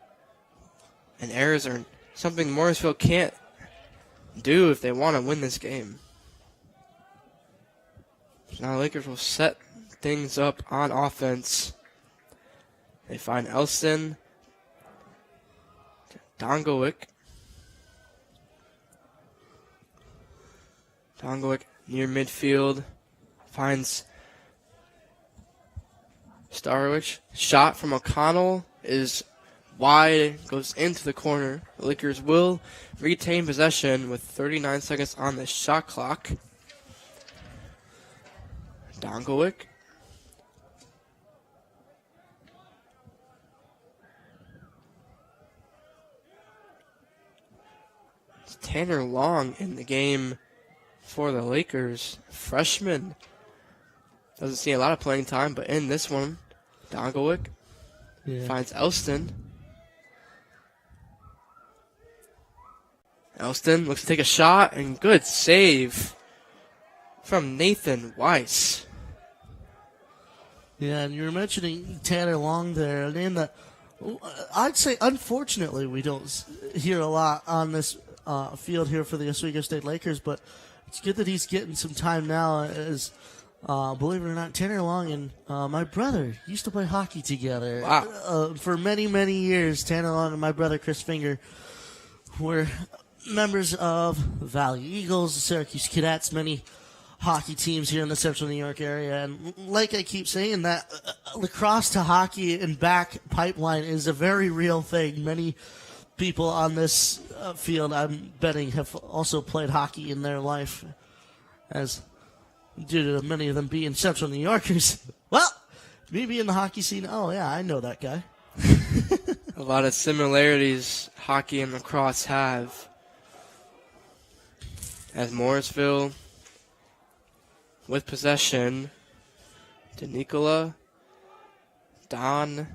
And errors are something Morrisville can't do if they want to win this game. So now Lakers will set things up on offense. They find Elston. Dongowick. Dongowick near midfield. Finds Starowich. Shot from O'Connell is wide, goes into the corner. The Lakers will retain possession with 39 seconds on the shot clock. Dongowick. It's Tanner Long in the game for the Lakers. Freshman. Doesn't see a lot of playing time, but in this one, Dongowick finds Elston. Elston looks to take a shot, and good save from Nathan Weiss. Yeah, and you were mentioning Tanner Long there, a name that I'd say, unfortunately, we don't hear a lot on this field here for the Oswego State Lakers, but it's good that he's getting some time now as, believe it or not, Tanner Long and my brother used to play hockey together. Wow. For many, many years. Tanner Long and my brother Chris Finger were members of Valley Eagles, the Syracuse Cadets, many hockey teams here in the Central New York area. And like I keep saying, that lacrosse to hockey and back pipeline is a very real thing. Many people on this field, I'm betting, have also played hockey in their life, as due to many of them being Central New Yorkers. Well, me being the hockey scene, oh yeah, I know that guy. A lot of similarities hockey and lacrosse have. As Morrisville with possession, DeNicola, Don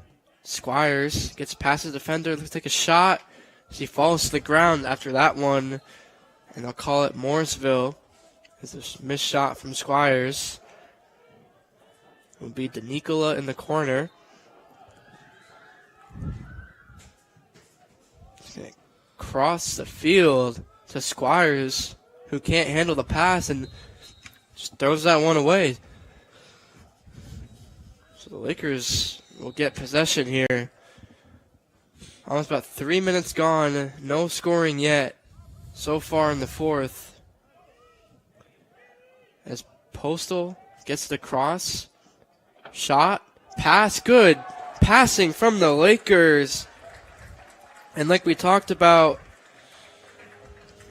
Squires gets past the defender, looks like a shot. She falls to the ground after that one, and they'll call it Morrisville. It's a missed shot from Squires. It will be DeNicola in the corner. He's going to cross the field to Squires, who can't handle the pass and just throws that one away. So the Lakers will get possession here. Almost about 3 minutes gone. No scoring yet so far in the fourth. As Postal gets the cross. Shot. Pass. Good. Passing from the Lakers. And like we talked about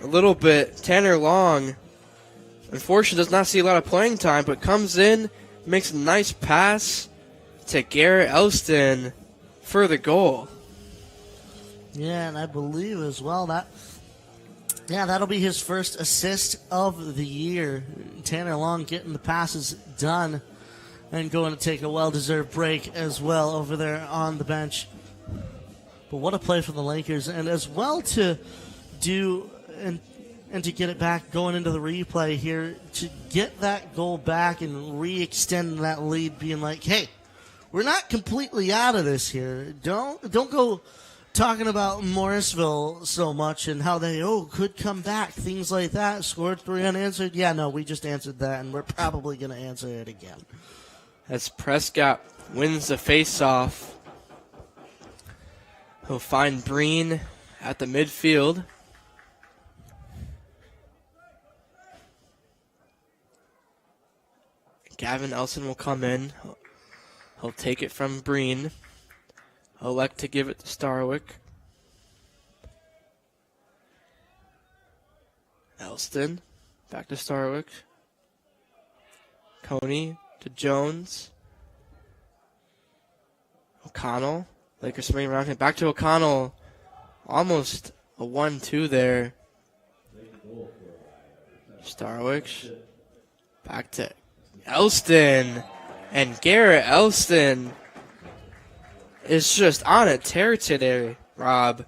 a little bit, Tanner Long, unfortunately, does not see a lot of playing time, but comes in, makes a nice pass to Garrett Elston for the goal. Yeah, and I believe as well that'll be his first assist of the year. Tanner Long getting the passes done and going to take a well-deserved break as well over there on the bench. But what a play for the Lakers, and as well to do and to get it back going into the replay here, to get that goal back and re-extend that lead, being like, hey, we're not completely out of this here. Don't go talking about Morrisville so much and how they could come back, things like that. Scored 3 unanswered. Yeah, no, we just answered that, and we're probably going to answer it again. As Prescott wins the face-off, he'll find Breen at the midfield. Gavin Elson will come in. He'll take it from Breen. Elect to give it to Starwick. Elston. Back to Starwick. Coney to Jones. O'Connell. Lakers swing around him. Back to O'Connell. Almost a 1-2 there. Starwick. Back to Elston. And Garrett Elston is just on a tear today, Rob.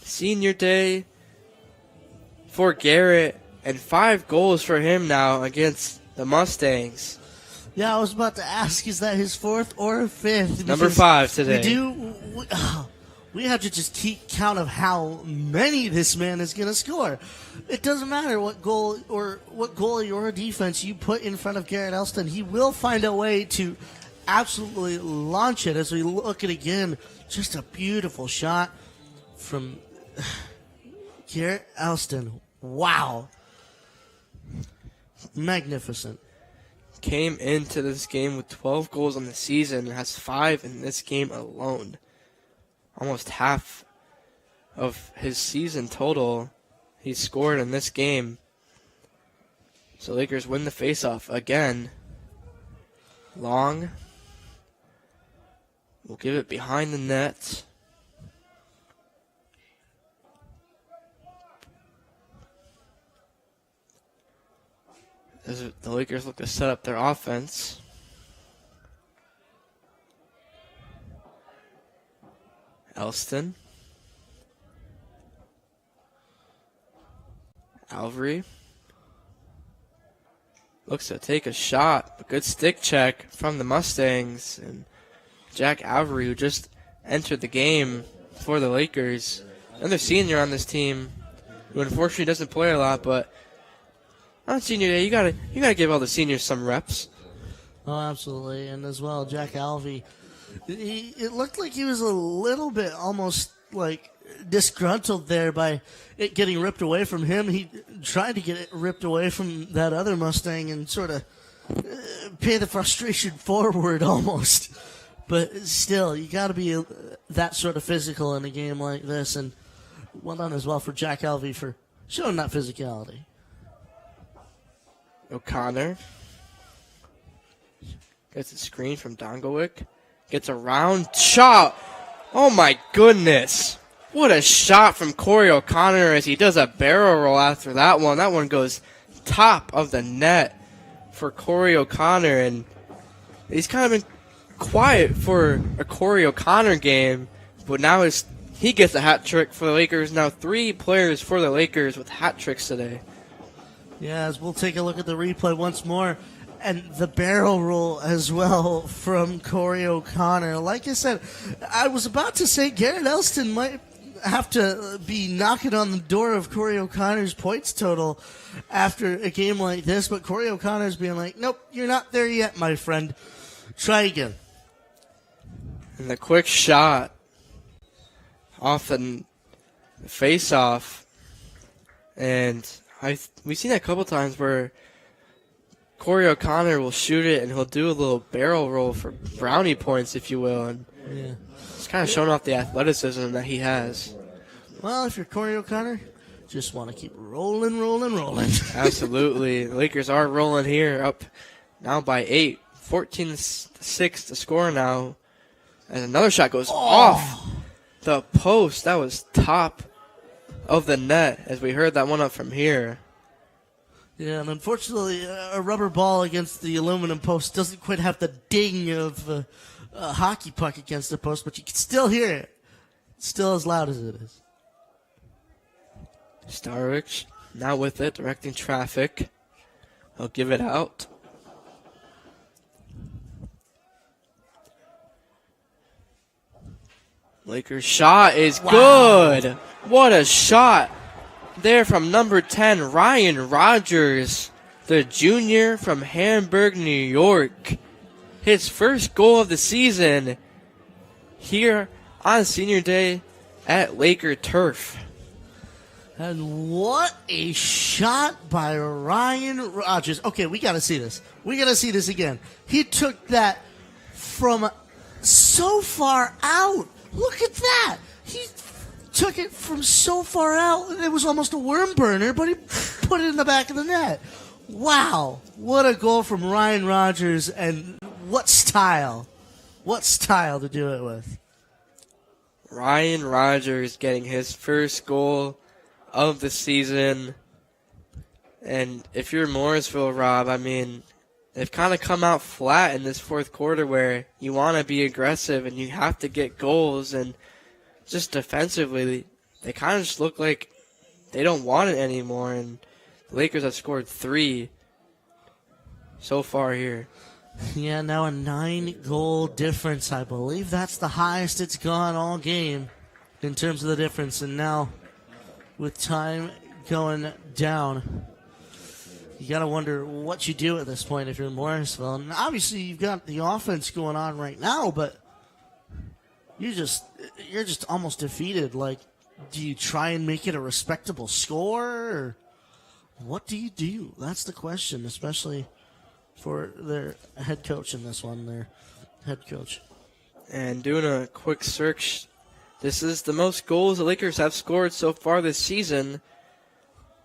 Senior day for Garrett, and 5 goals for him now against the Mustangs. Yeah, I was about to ask, is that his 4th or 5th? Number 5 today. We have to just keep count of how many this man is going to score. It doesn't matter what goal or what goalie or defense you put in front of Garrett Elston. He will find a way to absolutely launch it. As we look at it again, just a beautiful shot from Garrett Elston. Wow. Magnificent. Came into this game with 12 goals on the season and has 5 in this game alone. Almost half of his season total he scored in this game. So Lakers win the faceoff again. Long will give it behind the net. As the Lakers look to set up their offense. Elston. Alvery. Looks to take a shot. A good stick check from the Mustangs. And Jack Alvery, who just entered the game for the Lakers. Another senior on this team, who unfortunately doesn't play a lot, but on senior day, you gotta give all the seniors some reps. Oh, absolutely. And as well, Jack Alvey, it looked like he was a little bit almost like disgruntled there by it getting ripped away from him. He tried to get it ripped away from that other Mustang and sort of pay the frustration forward almost. But still, you got to be that sort of physical in a game like this. And well done as well for Jack Elvey for showing that physicality. O'Connor gets a screen from Dongowick. Gets a round shot. Oh my goodness. What a shot from Corey O'Connor as he does a barrel roll after that one. That one goes top of the net for Corey O'Connor. And he's kind of been quiet for a Corey O'Connor game. But now he gets a hat trick for the Lakers. Now 3 players for the Lakers with hat tricks today. Yeah, as we'll take a look at the replay once more. And the barrel roll as well from Corey O'Connor. Like I said, I was about to say Garrett Elston might have to be knocking on the door of Corey O'Connor's points total after a game like this. But Corey O'Connor's being like, nope, you're not there yet, my friend. Try again. And the quick shot off the face-off. And we've seen that a couple times where Corey O'Connor will shoot it, and he'll do a little barrel roll for brownie points, if you will. And it's kind of showing off the athleticism that he has. Well, if you're Corey O'Connor, just want to keep rolling, rolling, rolling. Absolutely. The Lakers are rolling here, up now by 8. 14-6 to score now. And another shot goes off the post. That was top of the net, as we heard that one up from here. Yeah, and unfortunately, a rubber ball against the aluminum post doesn't quite have the ding of a hockey puck against the post, but you can still hear it. It's still as loud as it is. Starwich now with it, directing traffic. He'll give it out. Lakers shot is good. What a shot there from number 10, Ryan Rogers, the junior from Hamburg, New York. His first goal of the season here on Senior Day at Laker Turf. And what a shot by Ryan Rogers. Okay, we got to see this. We got to see this again. He took that from so far out. Look at that. He took it from so far out. It was almost a worm burner, but he put it in the back of the net. Wow. What a goal from Ryan Rogers, and what style. What style to do it with. Ryan Rogers getting his first goal of the season. And if you're Morrisville, Rob, I mean, they've kind of come out flat in this fourth quarter where you want to be aggressive and you have to get goals. And just defensively, they kind of just look like they don't want it anymore. And the Lakers have scored 3 so far here. Yeah, now a 9-goal difference. I believe that's the highest it's gone all game in terms of the difference. And now with time going down, you got to wonder what you do at this point if you're in Morrisville. And obviously you've got the offense going on right now, but you're just almost defeated. Like, do you try and make it a respectable score, or what do you do? That's the question, especially for their head coach in this one, their head coach. And doing a quick search, this is the most goals the Lakers have scored so far this season.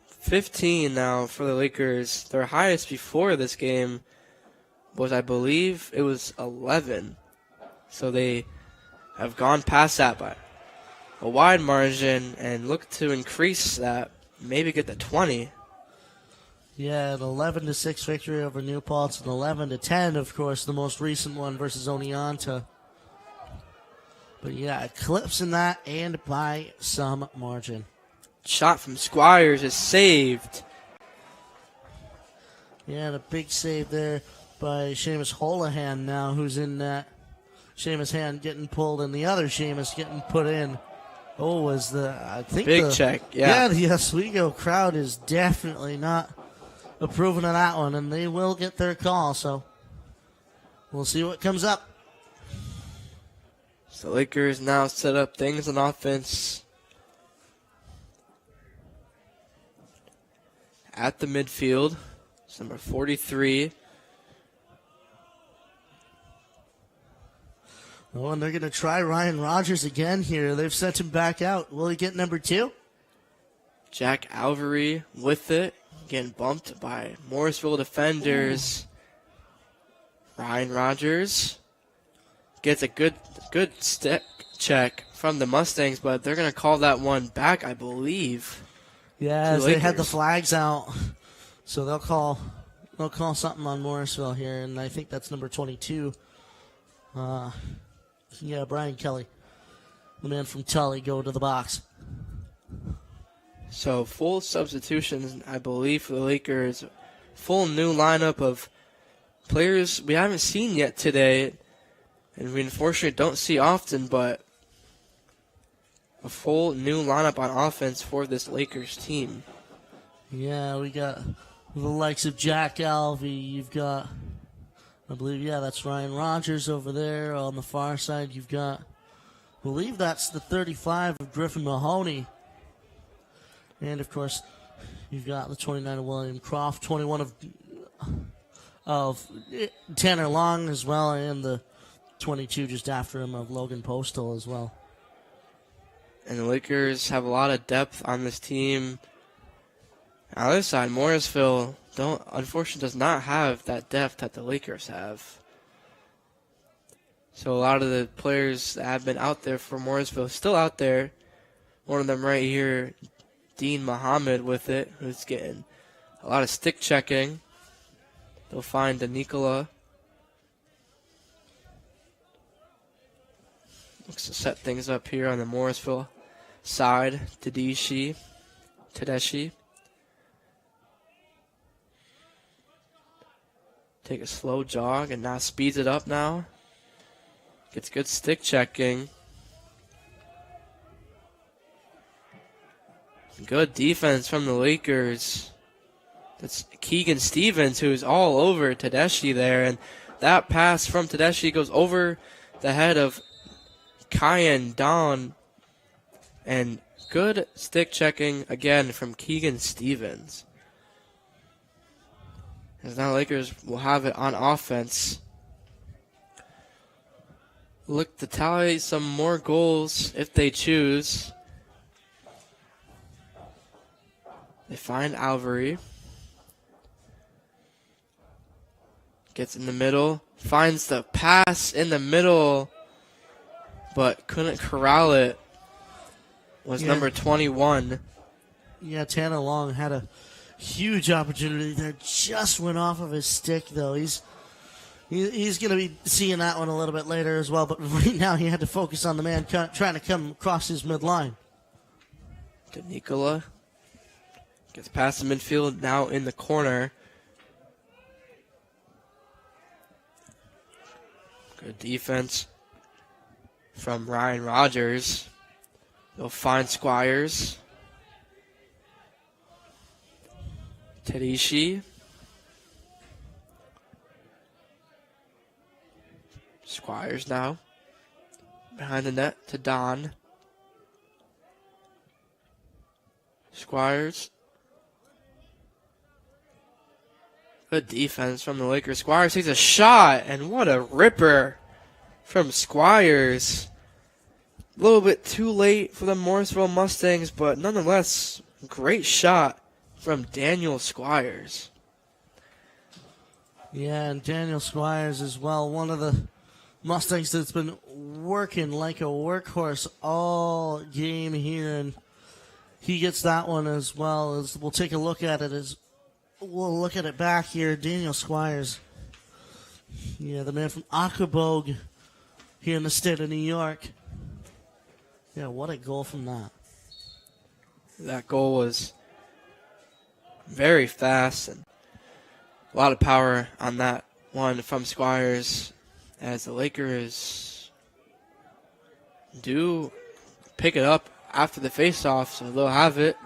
15 now for the Lakers. Their highest before this game was, I believe, it was 11. So they have gone past that by a wide margin and look to increase that, maybe get to 20. Yeah, an 11-6 victory over New Paltz, an 11-10, of course, the most recent one versus Oneonta. But yeah, eclipsing that and by some margin. Shot from Squires is saved. Yeah, and a big save there by Seamus Holohan now, who's in that. Seamus hand getting pulled and the other Seamus getting put in. Oh, was I think big check, yeah. Yeah, the Oswego crowd is definitely not approving of that one, and they will get their call, so we'll see what comes up. So Lakers now set up things on offense at the midfield. It's number 43. Oh, and they're going to try Ryan Rogers again here. They've sent him back out. Will he get number 2? Jack Alvery with it, getting bumped by Morrisville defenders. Ryan Rogers gets a good stick check from the Mustangs, but they're going to call that one back, I believe. Yeah, they had the flags out, so they'll call something on Morrisville here, and I think that's number 22. Brian Kelly, the man from Tully, go to the box. So full substitutions, I believe, for the Lakers. Full new lineup of players we haven't seen yet today, and we unfortunately don't see often, but a full new lineup on offense for this Lakers team. Yeah, we got the likes of Jack Alvey. You've got, I believe, that's Ryan Rogers over there. On the far side, you've got, I believe that's the 35 of Griffin Mahoney. And, of course, you've got the 29 of William Croft, 21 of Tanner Long as well, and the 22 just after him of Logan Postal as well. And the Lakers have a lot of depth on this team. On the other side, Morrisville unfortunately does not have that depth that the Lakers have. So a lot of the players that have been out there for Morrisville still out there. One of them right here, Dean Muhammad with it, who's getting a lot of stick checking. They'll find Nicola. Looks to set things up here on the Morrisville side. Tedeschi. Take a slow jog and now speeds it up now. Gets good stick checking. Good defense from the Lakers. That's Keegan Stevens, who's all over Tedeschi there. And that pass from Tedeschi goes over the head of Kyan Don. And good stick checking again from Keegan Stevens. As now Lakers will have it on offense. Look to tally some more goals if they choose. They find Alvery. Gets in the middle. Finds the pass in the middle. But couldn't corral it. Was number 21. Yeah, Tanner Long had a huge opportunity there. Just went off of his stick, though. He's going to be seeing that one a little bit later as well. But right now he had to focus on the man trying to come across his midline. To Nicola. Gets past the midfield, now in the corner. Good defense from Ryan Rogers. They'll find Squires. Tedeschi. Squires now. Behind the net to Don. Squires. Good defense from the Lakers. Squires takes a shot, and what a ripper from Squires. A little bit too late for the Morrisville Mustangs, but nonetheless, great shot from Daniel Squires. Yeah, and Daniel Squires as well, one of the Mustangs that's been working like a workhorse all game here, and he gets that one as well. As we'll take a look at it as we'll look at it back here. Daniel Squires, yeah, the man from Accobogue here in the state of New York. Yeah, what a goal from that. That goal was very fast and a lot of power on that one from Squires, as the Lakers do pick it up after the faceoff, so they'll have it.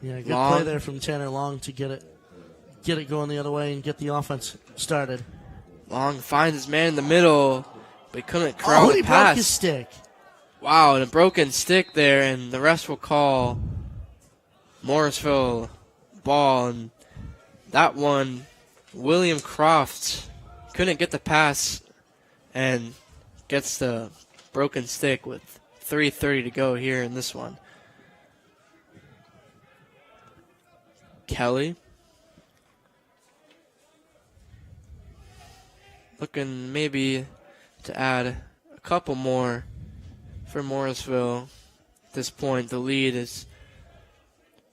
Yeah, good play there from Tanner Long to get it going the other way and get the offense started. Long finds his man in the middle, but he couldn't corral the pass. Broke his stick. Wow, and a broken stick there, and the rest will call Morrisville ball, and that one, William Croft couldn't get the pass and gets the broken stick with 3:30 to go here in this one. Kelly looking maybe to add a couple more for Morrisville. At this point, the lead is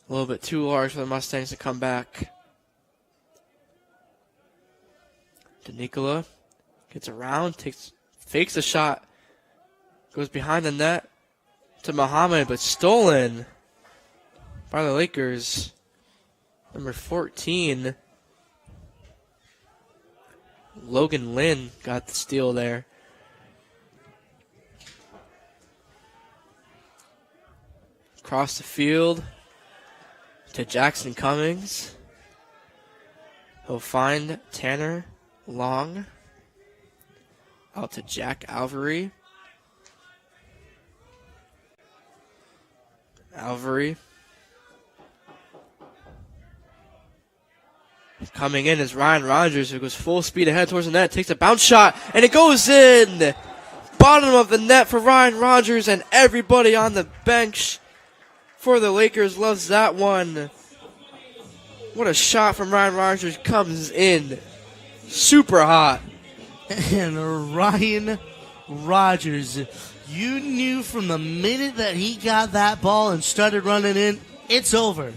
a little bit too large for the Mustangs to come back. DeNicola gets around, fakes a shot, goes behind the net to Muhammad, but stolen by the Lakers. Number 14, Logan Lynn got the steal there. Across the field to Jackson Cummings. He'll find Tanner Long. Out to Jack Alvery. Alvery. Coming in is Ryan Rogers, who goes full speed ahead towards the net, takes a bounce shot, and it goes in! Bottom of the net for Ryan Rogers, and everybody on the bench for the Lakers loves that one. What a shot from Ryan Rogers, comes in super hot. And Ryan Rogers, you knew from the minute that he got that ball and started running in, it's over.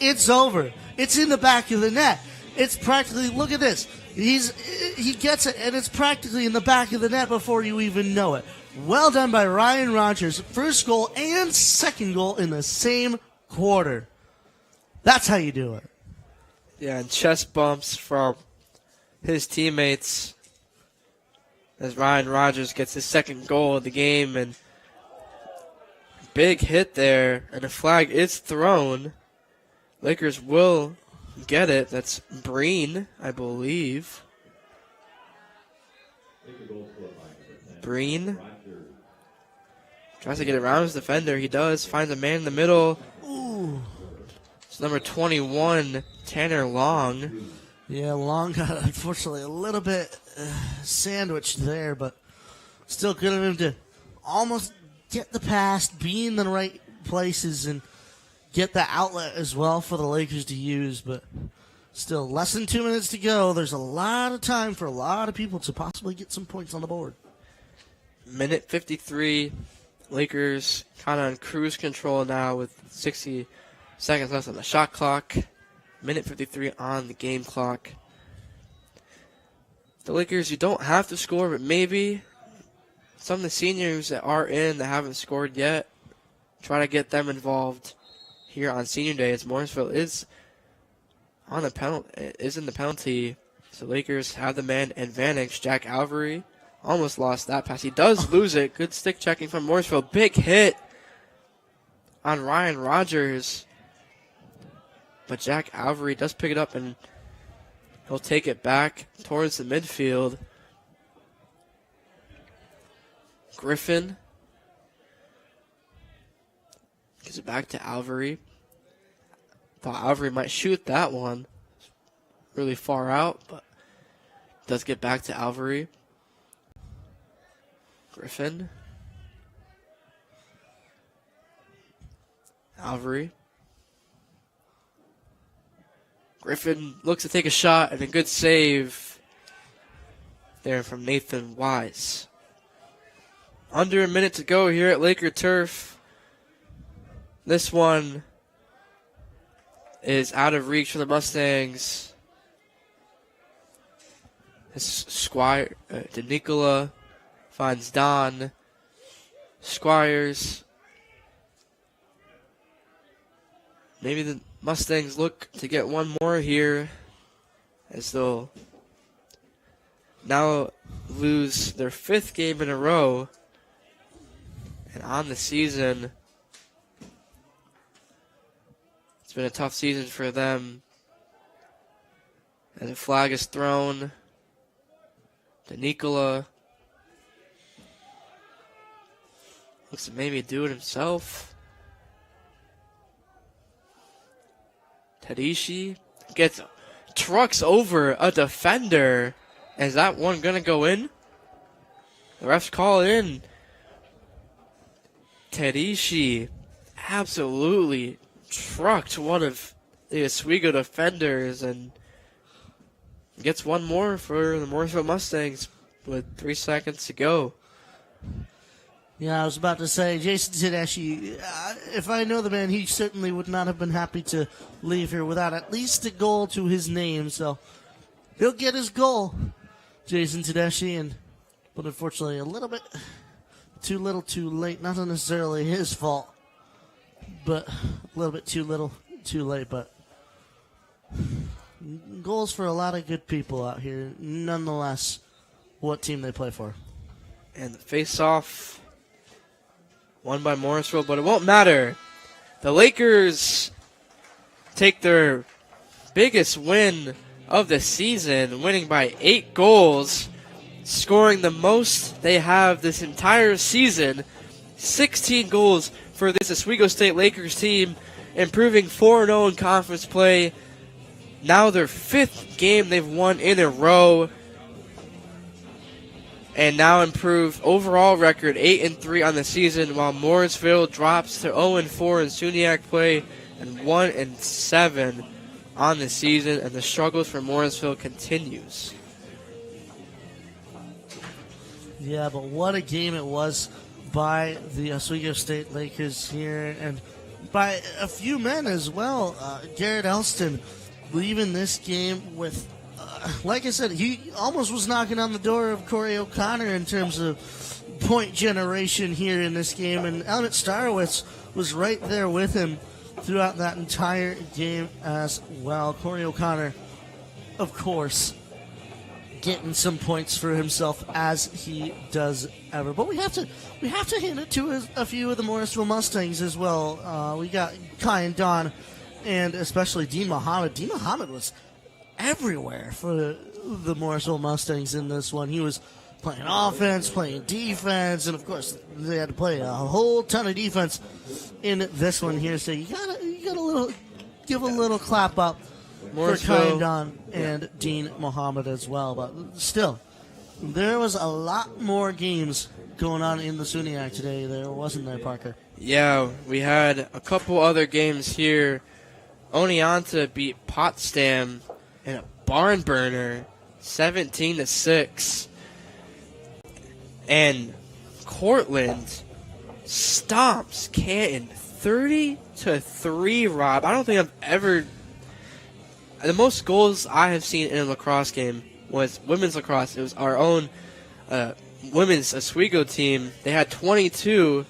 It's over. It's in the back of the net. It's practically, look at this. He gets it, and it's practically in the back of the net before you even know it. Well done by Ryan Rogers. First goal and second goal in the same quarter. That's how you do it. Yeah, and chest bumps from his teammates as Ryan Rogers gets his second goal of the game, and big hit there, and a flag is thrown. Lakers will get it. That's Breen, I believe. Breen tries to get around his defender. He does. Finds a man in the middle. Ooh. It's number 21, Tanner Long. Yeah, Long got, unfortunately, a little bit sandwiched there, but still good of him to almost get the pass, be in the right places, and get the outlet as well for the Lakers to use. But still, less than 2 minutes to go. There's a lot of time for a lot of people to possibly get some points on the board. Minute 53. Lakers kind of on cruise control now with 60 seconds left on the shot clock. Minute 53 on the game clock. The Lakers, you don't have to score, but maybe some of the seniors that are in that haven't scored yet, try to get them involved here on senior day, as Morrisville is on the in the penalty. So Lakers have the man advantage. Jack Alvery almost lost that pass. He does lose it. Good stick checking from Morrisville. Big hit on Ryan Rogers. But Jack Alvery does pick it up, and he'll take it back towards the midfield. Griffin gives it back to Alvery. Thought Alvery might shoot that one. Really far out, but does get back to Alvery. Griffin. Alvery. Griffin looks to take a shot, and a good save there from Nathan Wise. Under a minute to go here at Laker Turf. This one is out of reach for the Mustangs. Squire, DeNicola finds Don. Squires. Maybe the Mustangs look to get one more here, as they'll now lose their 5th game in a row. And on the season, it's been a tough season for them. And the flag is thrown. DeNicola looks to maybe do it himself. Tedishi gets trucks over a defender. Is that one going to go in? The refs call it in. Tedishi absolutely trucked one of the Oswego defenders and gets one more for the Morrisville Mustangs with 3 seconds to go. Yeah, I was about to say, Jason Tedeschi, if I know the man, he certainly would not have been happy to leave here without at least a goal to his name. So he'll get his goal, Jason Tedeschi, but unfortunately a little bit too little too late. Not necessarily his fault, but a little bit too little too late. But goals for a lot of good people out here, nonetheless, what team they play for. And the face-off won by Morrisville, but it won't matter. The Lakers take their biggest win of the season, winning by 8 goals, scoring the most they have this entire season. 16 goals for this Oswego State Lakers team, improving 4-0 in conference play. Now their 5th game they've won in a row. And now improved overall record 8-3 on the season, while Morrisville drops to 0-4 in SUNY play and 1-7 on the season, and the struggles for Morrisville continues. Yeah, but what a game it was by the Oswego State Lakers here, and by a few men as well. Garrett Elston leaving this game with, like I said, he almost was knocking on the door of Corey O'Connor in terms of point generation here in this game, and Emmett Starowitz was right there with him throughout that entire game as well. Corey O'Connor, of course, getting some points for himself as he does ever. But we have to hand it to a few of the Morrisville Mustangs as well. We got Kai and Don, and especially Dean Muhammad. Dean Muhammad was everywhere for the Morrisville Mustangs in this one. He was playing offense, playing defense, and of course they had to play a whole ton of defense in this one here. So you gotta give a little clap up for Kai Don and Dean Muhammad as well. But still, there was a lot more games going on in the SUNY today. There wasn't there, Parker? Yeah, we had a couple other games here. Oneonta beat Potsdam in a barn burner, 17-6. And Cortland stomps Canton 30-3, Rob. I don't think I've ever... The most goals I have seen in a lacrosse game was women's lacrosse. It was our own women's Oswego team. They had 22,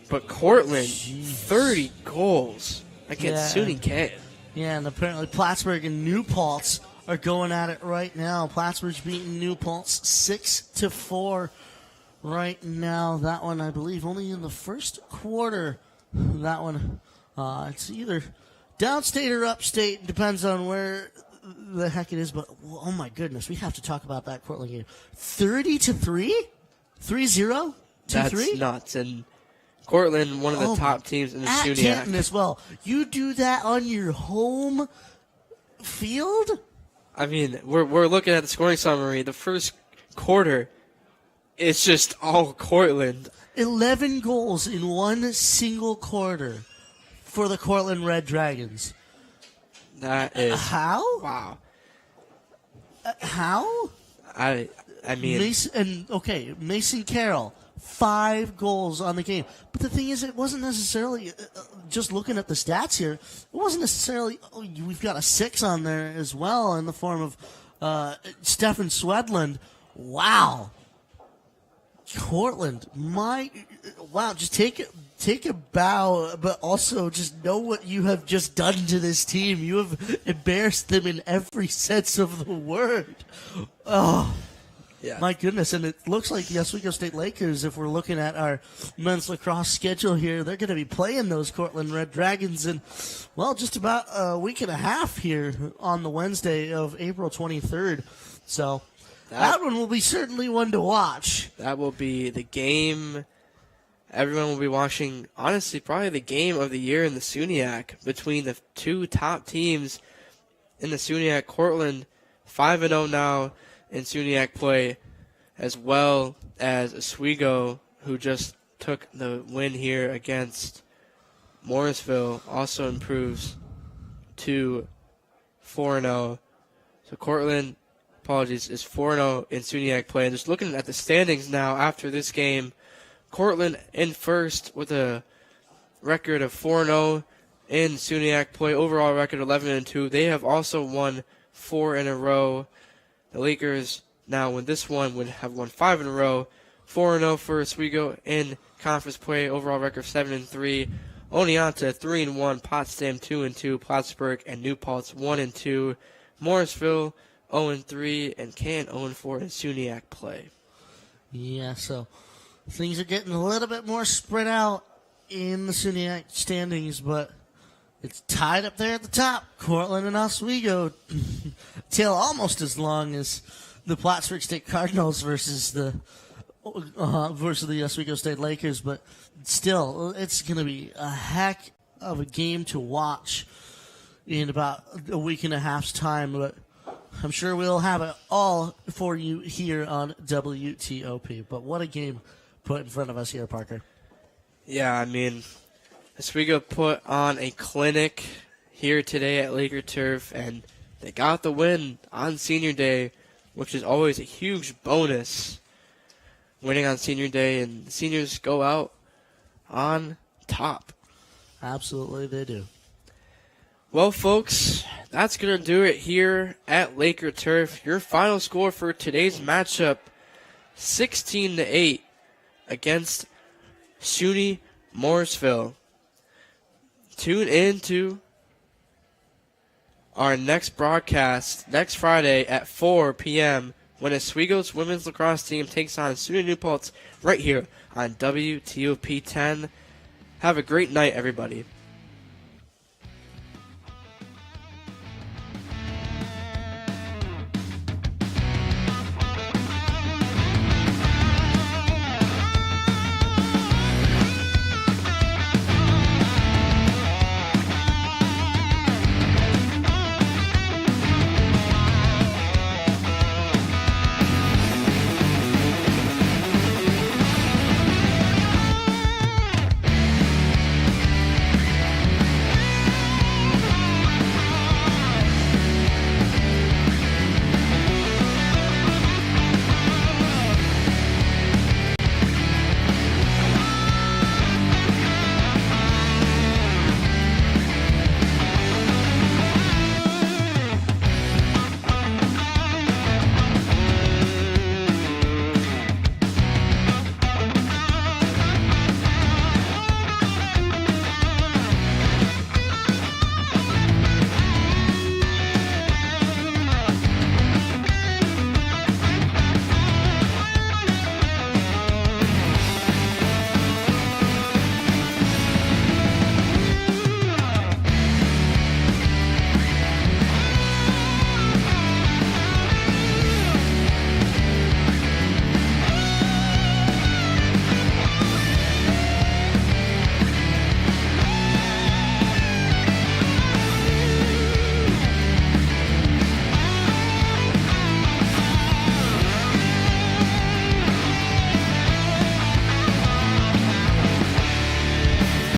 but Cortland, 30 goals against SUNY Canton. Yeah, and apparently Plattsburgh and New Paltz are going at it right now. Plattsburgh's beating New Paltz 6-4 right now. That one, I believe, only in the first quarter. That one, it's either downstate or upstate. Depends on where the heck it is. But, oh, my goodness, we have to talk about that Cortland game. 30-3? 3-0? 2-3? That's nuts. And Cortland, one of the top teams in the SUNY. Canton as well. You do that on your home field? I mean, we're looking at the scoring summary. The first quarter, it's just all Cortland. 11 goals in one single quarter for the Cortland Red Dragons. That is... How? Wow. How? I mean... Mason Carroll, 5 goals on the game. But the thing is, it wasn't necessarily, just looking at the stats here, it wasn't necessarily, we've got a 6 on there as well in the form of Stefan Swedland. Wow. Cortland, just take a bow, but also just know what you have just done to this team. You have embarrassed them in every sense of the word. Oh, yeah. My goodness. And it looks like the Oswego State Lakers, if we're looking at our men's lacrosse schedule here, they're going to be playing those Cortland Red Dragons in, well, just about a week and a half here on the Wednesday of April 23rd. So that one will be certainly one to watch. That will be the game everyone will be watching, honestly, probably the game of the year in the SUNYAC between the two top teams in the SUNYAC. Cortland, 5-0 now in SUNYAC play, as well as Oswego, who just took the win here against Morrisville, also improves to 4-0. So Cortland, apologies, is 4-0 in SUNYAC play. And just looking at the standings now after this game, Cortland in first with a record of 4-0 in SUNYAC play. Overall record 11-2. They have also won 4 in a row. The Lakers now win this one would have won 5 in a row. 4-0 for Oswego in conference play. Overall record 7-3. Oneonta 3-1. Potsdam 2-2. Plattsburgh and New Paltz 1-2. Morrisville 0-3, and Canton 0-4 in SUNYAC play. Yeah, so things are getting a little bit more spread out in the SUNYAC standings, but it's tied up there at the top. Cortland and Oswego, tail almost as long as the Plattsburgh State Cardinals versus the Oswego State Lakers, but still, it's going to be a heck of a game to watch in about a week and a half's time, but I'm sure we'll have it all for you here on WTOP. But what a game put in front of us here, Parker. Yeah, I mean, Oswego put on a clinic here today at Laker Turf, and they got the win on Senior Day, which is always a huge bonus, winning on Senior Day, and the seniors go out on top. Absolutely, they do. Well, folks, that's going to do it here at Laker Turf. Your final score for today's matchup, 16-8 against SUNY Morrisville. Tune in to our next broadcast next Friday at 4 p.m. when Oswego's women's lacrosse team takes on SUNY New Paltz right here on WTOP 10. Have a great night, everybody.